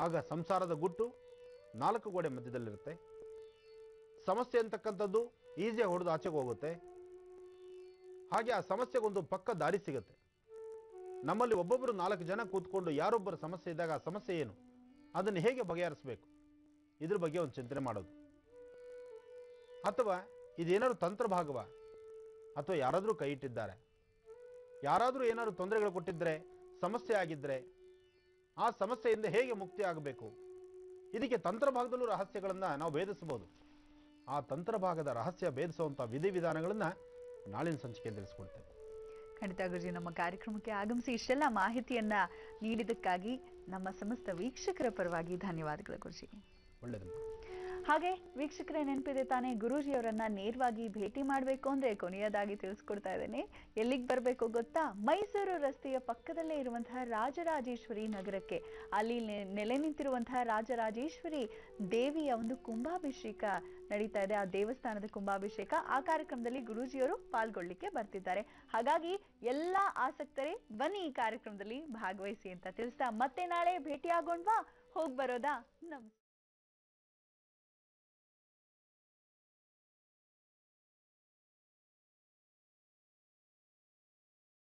ಆಗ ಸಂಸಾರದ ಗುಟ್ಟು 4 ಗೋಡೆ ಮಧ್ಯದಲ್ಲಿರುತ್ತೆ. ಸಮಸ್ಯೆ ಅಂತಕ್ಕಂಥದ್ದು ಈಸಿಯಾಗಿ ಹೊಡೆದು ಆಚೆಗೆ ಹೋಗುತ್ತೆ. ಹಾಗೆ ಆ ಸಮಸ್ಯೆಗೊಂದು ಪಕ್ಕ ದಾರಿ ಸಿಗುತ್ತೆ. ನಮ್ಮಲ್ಲಿ ಒಬ್ಬೊಬ್ಬರು 4 ಜನ ಕೂತ್ಕೊಂಡು ಯಾರೊಬ್ಬರ ಸಮಸ್ಯೆ ಇದ್ದಾಗ ಆ ಸಮಸ್ಯೆ ಏನು, ಅದನ್ನು ಹೇಗೆ ಬಗೆಹರಿಸಬೇಕು, ಇದ್ರ ಬಗ್ಗೆ ಒಂದು ಚಿಂತನೆ ಮಾಡೋದು. ಅಥವಾ ಇದೇನಾದ್ರು ತಂತ್ರ ಭಾಗವ, ಅಥವಾ ಯಾರಾದರೂ ಕೈ ಇಟ್ಟಿದ್ದಾರೆ, ಯಾರಾದರೂ ಏನಾದ್ರು ತೊಂದರೆಗಳು ಕೊಟ್ಟಿದ್ರೆ, ಸಮಸ್ಯೆ ಆಗಿದ್ರೆ ಆ ಸಮಸ್ಯೆಯಿಂದ ಹೇಗೆ ಮುಕ್ತಿ ಆಗಬೇಕು, ಇದಕ್ಕೆ ತಂತ್ರ ಭಾಗದಲ್ಲೂ ರಹಸ್ಯಗಳನ್ನು ನಾವು ಭೇದಿಸಬಹುದು. ಆ ತಂತ್ರ ಭಾಗದ ರಹಸ್ಯ ಭೇದಿಸುವಂಥ ವಿಧಿವಿಧಾನಗಳನ್ನು ನಾಳಿನ ಸಂಚಿಕೆ ತಿಳಿಸ್ಕೊಡ್ತೇವೆ. ಖಂಡಿತ ಗುರುಜಿ, ನಮ್ಮ ಕಾರ್ಯಕ್ರಮಕ್ಕೆ ಆಗಮಿಸಿ ಇಷ್ಟೆಲ್ಲ ಮಾಹಿತಿಯನ್ನ ನೀಡಿದ್ದಕ್ಕಾಗಿ ನಮ್ಮ ಸಮಸ್ತ ವೀಕ್ಷಕರ ಪರವಾಗಿ ಧನ್ಯವಾದಗಳು ಗುರುಜಿ. ಒಳ್ಳೆಯದು. ಹಾಗೆ ವೀಕ್ಷಕರೇ, ನೆನಪಿದೆ ತಾನೇ, ಗುರೂಜಿಯವರನ್ನ ನೇರವಾಗಿ ಭೇಟಿ ಮಾಡಬೇಕು ಅಂದ್ರೆ ಕೊನೆಯದಾಗಿ ತಿಳಿಸ್ಕೊಡ್ತಾ ಇದ್ದೇನೆ. ಎಲ್ಲಿಗೆ ಬರಬೇಕು ಗೊತ್ತಾ? ಮೈಸೂರು ರಸ್ತೆಯ ಪಕ್ಕದಲ್ಲೇ ಇರುವಂತಹ ರಾಜರಾಜೇಶ್ವರಿ ನಗರಕ್ಕೆ. ಅಲ್ಲಿ ನೆಲೆ ನಿಂತಿರುವಂತಹ ರಾಜರಾಜೇಶ್ವರಿ ದೇವಿಯ ಒಂದು ಕುಂಭಾಭಿಷೇಕ ನಡೀತಾ ಇದೆ. ಆ ದೇವಸ್ಥಾನದ ಕುಂಭಾಭಿಷೇಕ, ಆ ಕಾರ್ಯಕ್ರಮದಲ್ಲಿ ಗುರೂಜಿಯವರು ಪಾಲ್ಗೊಳ್ಳಿಕ್ಕೆ ಬರ್ತಿದ್ದಾರೆ. ಹಾಗಾಗಿ ಎಲ್ಲಾ ಆಸಕ್ತರೇ ಬನ್ನಿ ಈ ಕಾರ್ಯಕ್ರಮದಲ್ಲಿ ಭಾಗವಹಿಸಿ ಅಂತ ತಿಳಿಸ್ತಾ ಮತ್ತೆ ನಾಳೆ ಭೇಟಿ ಆಗೋಣವಾ? ಹೋಗ್ ಬರೋದಾ? ನಮಸ್ತೆ.